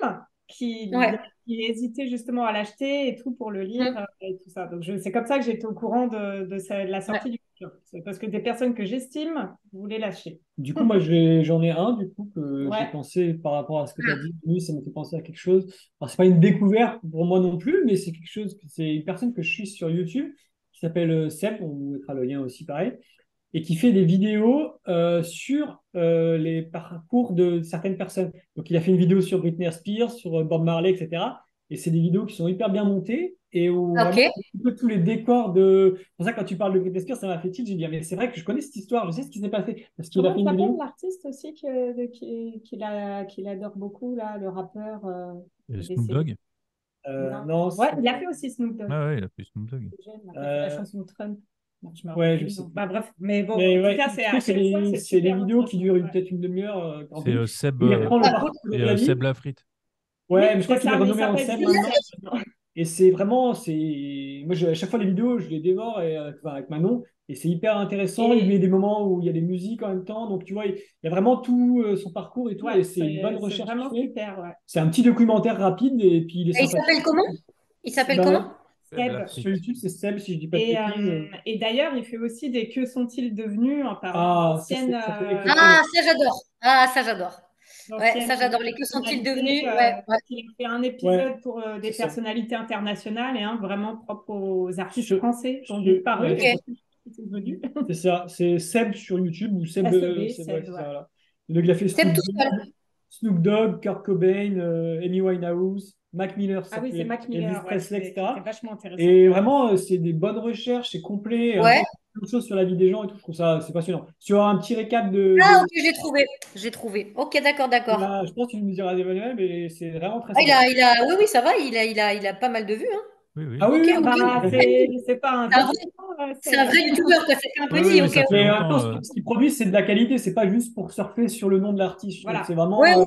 B: Ouais.
C: qui hésitaient justement à l'acheter et tout pour le lire et tout ça. Donc c'est comme ça que j'étais au courant de la sortie du livre. C'est parce que des personnes que j'estime voulaient l'acheter.
D: Du coup, moi, j'en ai un, du coup, que j'ai pensé par rapport à ce que tu as dit. Oui, ça m'a fait penser à quelque chose. Alors, c'est pas une découverte pour moi non plus, mais c'est quelque chose, c'est une personne que je suis sur YouTube qui s'appelle Seb, on vous mettra le lien aussi pareil, et qui fait des vidéos sur les parcours de certaines personnes. Donc, il a fait une vidéo sur Britney Spears, sur Bob Marley, etc. Et c'est des vidéos qui sont hyper bien montées et où
B: Ok.
D: vraiment un peu tous les décors de. C'est pour ça que quand tu parles de Britney Spears, ça m'a fait tilt. J'ai dit, ah, mais c'est vrai que je connais cette histoire, je sais ce qui s'est passé. Parce qu'il a fait une
C: Comment s'appelle
D: vidéo.
C: l'artiste aussi qu'il adore beaucoup, là, le rappeur
A: Snoop Dogg.
D: Non,
C: ouais, il a fait aussi Snoop Dogg.
A: Ouais, il a fait Snoop Dogg.
C: Il a fait la chanson Trump. Non, je me
D: Ouais,
C: rappelle
D: je sais.
C: bah, bref, mais bon,
D: Mais
C: en
D: ouais,
C: tout cas,
D: je trouve que c'est des vidéos qui durent peut-être une demi-heure.
A: C'est Seb,
D: Il reprend le parcours de la vie.
A: Seb Lafrite.
D: Ouais, mais je crois qu'il est
C: ça, mais il
D: renommé en
C: s'appelle
D: Seb
C: Julia.
D: maintenant. Et c'est vraiment, moi, à chaque fois les vidéos, je les dévore avec Manon, et c'est hyper intéressant. Il met des moments où il y a des musiques en même temps, donc tu vois, il y a vraiment tout son parcours et tout,
C: Ouais,
D: et c'est une bonne recherche.
C: C'est vraiment
D: qu'il fait.
C: super, ouais.
D: C'est un petit documentaire rapide, et puis il est
B: Et il
D: sympathique.
B: s'appelle comment? Il s'appelle comment?
C: Seb.
D: Sur YouTube, c'est Seb, si je dis pas de bêtises.
C: Et d'ailleurs, il fait aussi des Que sont-ils devenus en parlant
D: Ah,
C: d'anciennes
B: Ah, ça j'adore. Ah, ça j'adore. Ouais, ça j'adore. Les que sont-ils devenus? Ouais, ouais.
C: Il a fait un épisode pour des personnalités internationales et un vraiment propre aux artistes français qui ont disparu.
D: C'est ça, c'est Seb sur YouTube ou Seb.
C: Seb,
D: voilà. Donc, il a fait
B: Seb tout seul.
D: Snoop Dogg, Kurt Cobain, Amy Winehouse, Mac Miller,
C: Ah oui, c'est Mac Miller,
D: Elvis Presley, etc.
C: C'est vachement intéressant.
D: Et vraiment, c'est des bonnes recherches, c'est complet,
B: Ouais.
D: plein de choses sur la vie des gens et tout. Je trouve ça, c'est passionnant. Sur un petit récap
B: Ah, ok, j'ai trouvé. Ok, d'accord.
D: Là, je pense que tu nous diras des bonnes nouvelles, mais c'est vraiment très
B: Ah,
D: sympa.
B: oui, ça va. Il a pas mal de vues. Hein.
A: Oui, oui.
D: Ah oui,
B: Ok,
D: oui,
B: ok.
C: C'est pas un
B: C'est un vrai youtubeur, quoi. C'est un
A: Oui,
B: petit.
A: oui,
B: Ok.
A: ça fait
D: mais en
A: longtemps,
D: même temps, ce qu'ils produisent, c'est de la qualité, c'est pas juste pour surfer sur le nom de l'artiste. Je trouve que c'est vraiment
B: Ouais, non, non.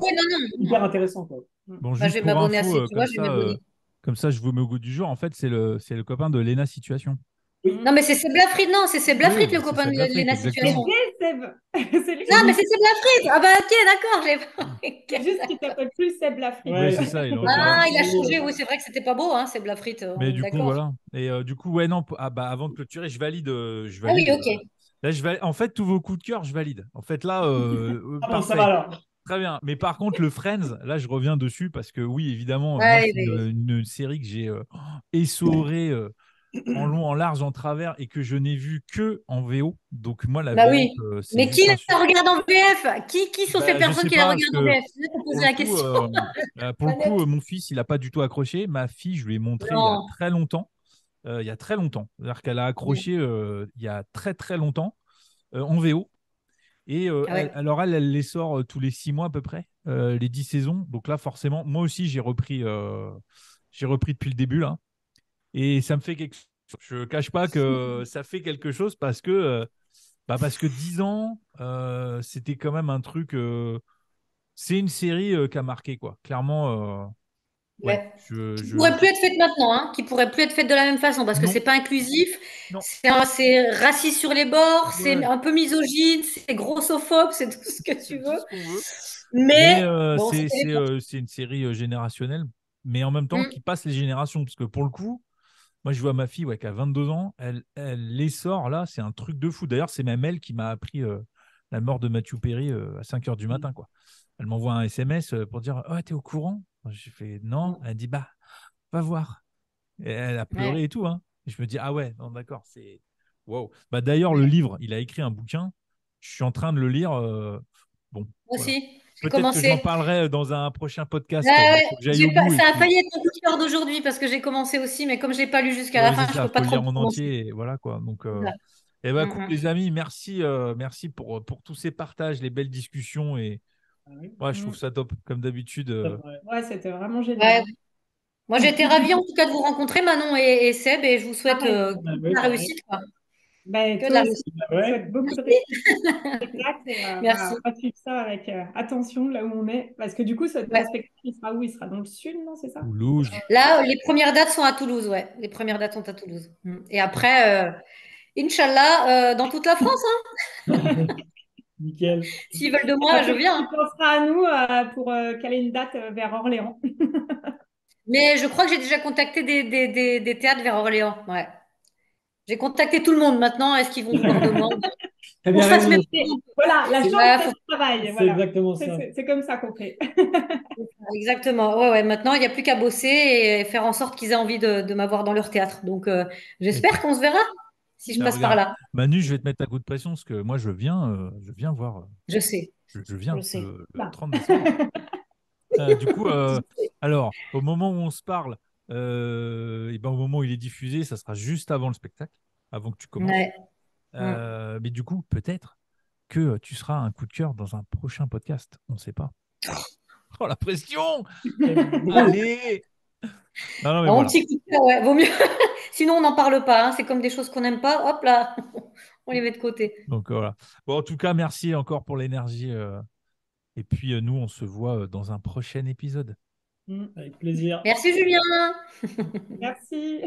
D: hyper intéressant, quoi.
A: Bon,
B: Bah, je
A: juste
B: vais
A: pour
B: m'abonner à
A: info,
B: ces, tu vois, je vais m'abonner.
A: comme ça, je vous mets au goût du jour. En fait, c'est le copain de Lena Situation.
B: Non, mais c'est Seb Lafrite, non, c'est Seb Lafrite,
A: Oui,
B: le
A: c'est
B: copain
A: Seb
B: de
A: Lafrite,
B: Léna
A: exactement.
B: Situation.
C: C'est Seb.
B: Non, mais c'est Seb Lafrite. Ah bah ok, d'accord.
C: C'est juste qu'il t'appelle plus Seb Lafrite.
A: Oui, c'est ça.
B: Ah, il a changé. Oui, c'est vrai que c'était pas beau, hein, Seb Lafrite.
A: Mais du coup,
B: D'accord.
A: voilà. Et du coup, ouais, non. Bah, avant de clôturer, je valide.
B: Ah oui, ok.
A: Là, en fait, tous vos coups de cœur, je valide. En fait, là,
D: Ah bon,
A: parfait.
D: ça va alors.
A: Très bien. Mais par contre, le Friends, là, je reviens dessus parce que oui, évidemment, moi,
B: Ouais,
A: c'est une série que j'ai essorée en long, en large, en travers, et que je n'ai vu que en VO. Donc moi, la
B: Bah
A: VF,
B: oui.
A: c'est
B: Mais
A: juste
B: qui
A: un
B: la regarde en VF? Qui sont ces
A: Bah, je
B: personnes
A: sais
B: qui la
A: pas, parce
B: regardent en
A: que
B: VF? C'est ça qu'on
A: pour
B: poser
A: le
B: la
A: coup,
B: question.
A: pour le coup,
B: Manette.
A: mon fils, il n'a pas du tout accroché. Ma fille, je lui ai montré il y a
B: Non.
A: très longtemps. Il y a très longtemps. C'est-à-dire qu'elle a accroché il y a très très longtemps en VO. Et
B: Ah ouais.
A: alors elle les sort tous les 6 mois à peu près, les 10 saisons. Donc là, forcément, moi aussi, j'ai repris depuis le début là. Et ça me fait quelque chose. Je ne cache pas que ça fait quelque chose parce que 10 ans, c'était quand même un truc. C'est une série qui a marqué, quoi. Clairement, ouais.
B: Ouais. Qui pourrait plus être faite maintenant, hein, qui pourrait plus être faite de la même façon parce que
A: Non,
B: c'est pas inclusif,
A: non.
B: c'est raciste sur les bords, c'est
A: Ouais.
B: un peu misogyne, c'est grossophobe, c'est tout ce que tu
A: C'est tout
B: veux.
A: ce qu'on veut. Mais
B: Mais bon, c'était l'époque.
A: c'est une série générationnelle, mais en même temps
B: Mm.
A: qui passe les générations. Parce que pour le coup, moi, je vois ma fille ouais, qui a 22 ans, elle les sort là, c'est un truc de fou. D'ailleurs, c'est même elle qui m'a appris la mort de Matthew Perry à 5 heures du matin, quoi. Elle m'envoie un SMS pour dire oh, t'es au courant? J'ai fait non. Elle dit bah, va voir. Et elle a
B: Ouais.
A: pleuré et tout. Hein. Et je me dis ah ouais, non, d'accord, c'est. Wow. Bah, d'ailleurs, le
B: Ouais.
A: livre, il a écrit un bouquin. Je suis en train de le lire. Bon,
B: Moi
A: voilà.
B: aussi, j'ai
A: Peut-être que j'en
B: commencé.
A: parlerai dans un prochain
B: Ouais,
A: podcast, mais il
B: ouais.
A: faut que j'aille au bout. Et
B: Ça a
A: puis,
B: failli être mon coup de cœur d'aujourd'hui parce que j'ai commencé aussi, mais comme je l'ai pas lu jusqu'à la
A: ouais, c'est
B: fin, je
A: ça,
B: peux
A: faut
B: pas
A: le
B: trop
A: lire
B: me
A: en
B: prononcer.
A: entier. Et voilà quoi. Donc,
B: Voilà.
A: eh ben, écoute,
B: Mm,
A: les amis, merci, merci pour tous ces partages, les belles discussions. Et
D: Ah oui.
A: ouais, je trouve ça top, comme d'habitude.
C: Ouais, c'était vraiment génial.
B: Ouais. Moi, j'ai été ravie en tout cas de vous rencontrer, Manon et Seb, et je vous souhaite
C: Pareil.
B: que
D: Ah
B: de
D: oui,
B: la
D: pareil.
B: réussite, quoi.
C: Ben,
B: Que de
C: toi
B: la
C: aussi,
B: réussite.
C: je te
D: Ouais.
C: souhaite beaucoup de
B: Merci.
C: spectacles et
B: Merci.
C: on va suivre ça avec attention là où on est. Parce que du coup, ton
B: Ouais.
C: spectacle, il sera où? Il sera dans le sud, non? C'est ça?
A: Toulouse.
B: Là, les premières dates sont à Toulouse, ouais. Les premières dates sont à Toulouse. Mm. Et après, Inch'Allah, dans toute la France, hein.
D: Nickel.
B: S'ils veulent de
C: Ah,
B: moi, je
C: peut-être
B: viens,
C: qu'il
B: hein.
C: pensera à nous pour caler une date vers Orléans.
B: Mais je crois que j'ai déjà contacté des théâtres vers Orléans. Ouais. J'ai contacté tout le monde maintenant. Est-ce qu'ils vont vouloir de moi?
D: T'as
B: Qu'on
D: bien
B: se fasse même.
D: raison.
C: Voilà, la chance,
B: Ouais,
C: ça se travaille.
D: C'est
C: Voilà.
D: exactement ça.
C: C'est comme ça qu'on fait.
B: exactement. Ouais, ouais. Maintenant, il n'y a plus qu'à bosser et faire en sorte qu'ils aient envie de m'avoir dans leur théâtre. Donc,
A: Et puis,
B: j'espère qu'on se verra si je
A: ben,
B: passe par
A: regarde,
B: là.
A: Manu, je vais te mettre un coup de pression parce que moi, je viens voir,
B: Je sais.
A: je
B: Je
A: viens
B: sais.
A: le
C: Bah.
A: 30 décembre. Du coup, alors, au moment où on se parle, et ben, au moment où il est diffusé, ça sera juste avant le spectacle, avant que tu commences.
B: Ouais. Mm.
A: Mais du coup, peut-être que tu seras un coup de cœur dans un prochain podcast. On ne sait pas. Oh, la pression! Allez! Non, non, mais
B: Un
A: voilà.
B: petit coup de cœur, ouais, vaut mieux. Sinon, on n'en parle pas, hein. C'est comme des choses qu'on n'aime pas. Hop là, on les met de côté.
A: Donc, voilà. Bon, en tout cas, merci encore pour l'énergie. Et puis, nous, on se voit dans un prochain épisode.
D: Avec plaisir.
B: Merci, Julien.
C: Merci.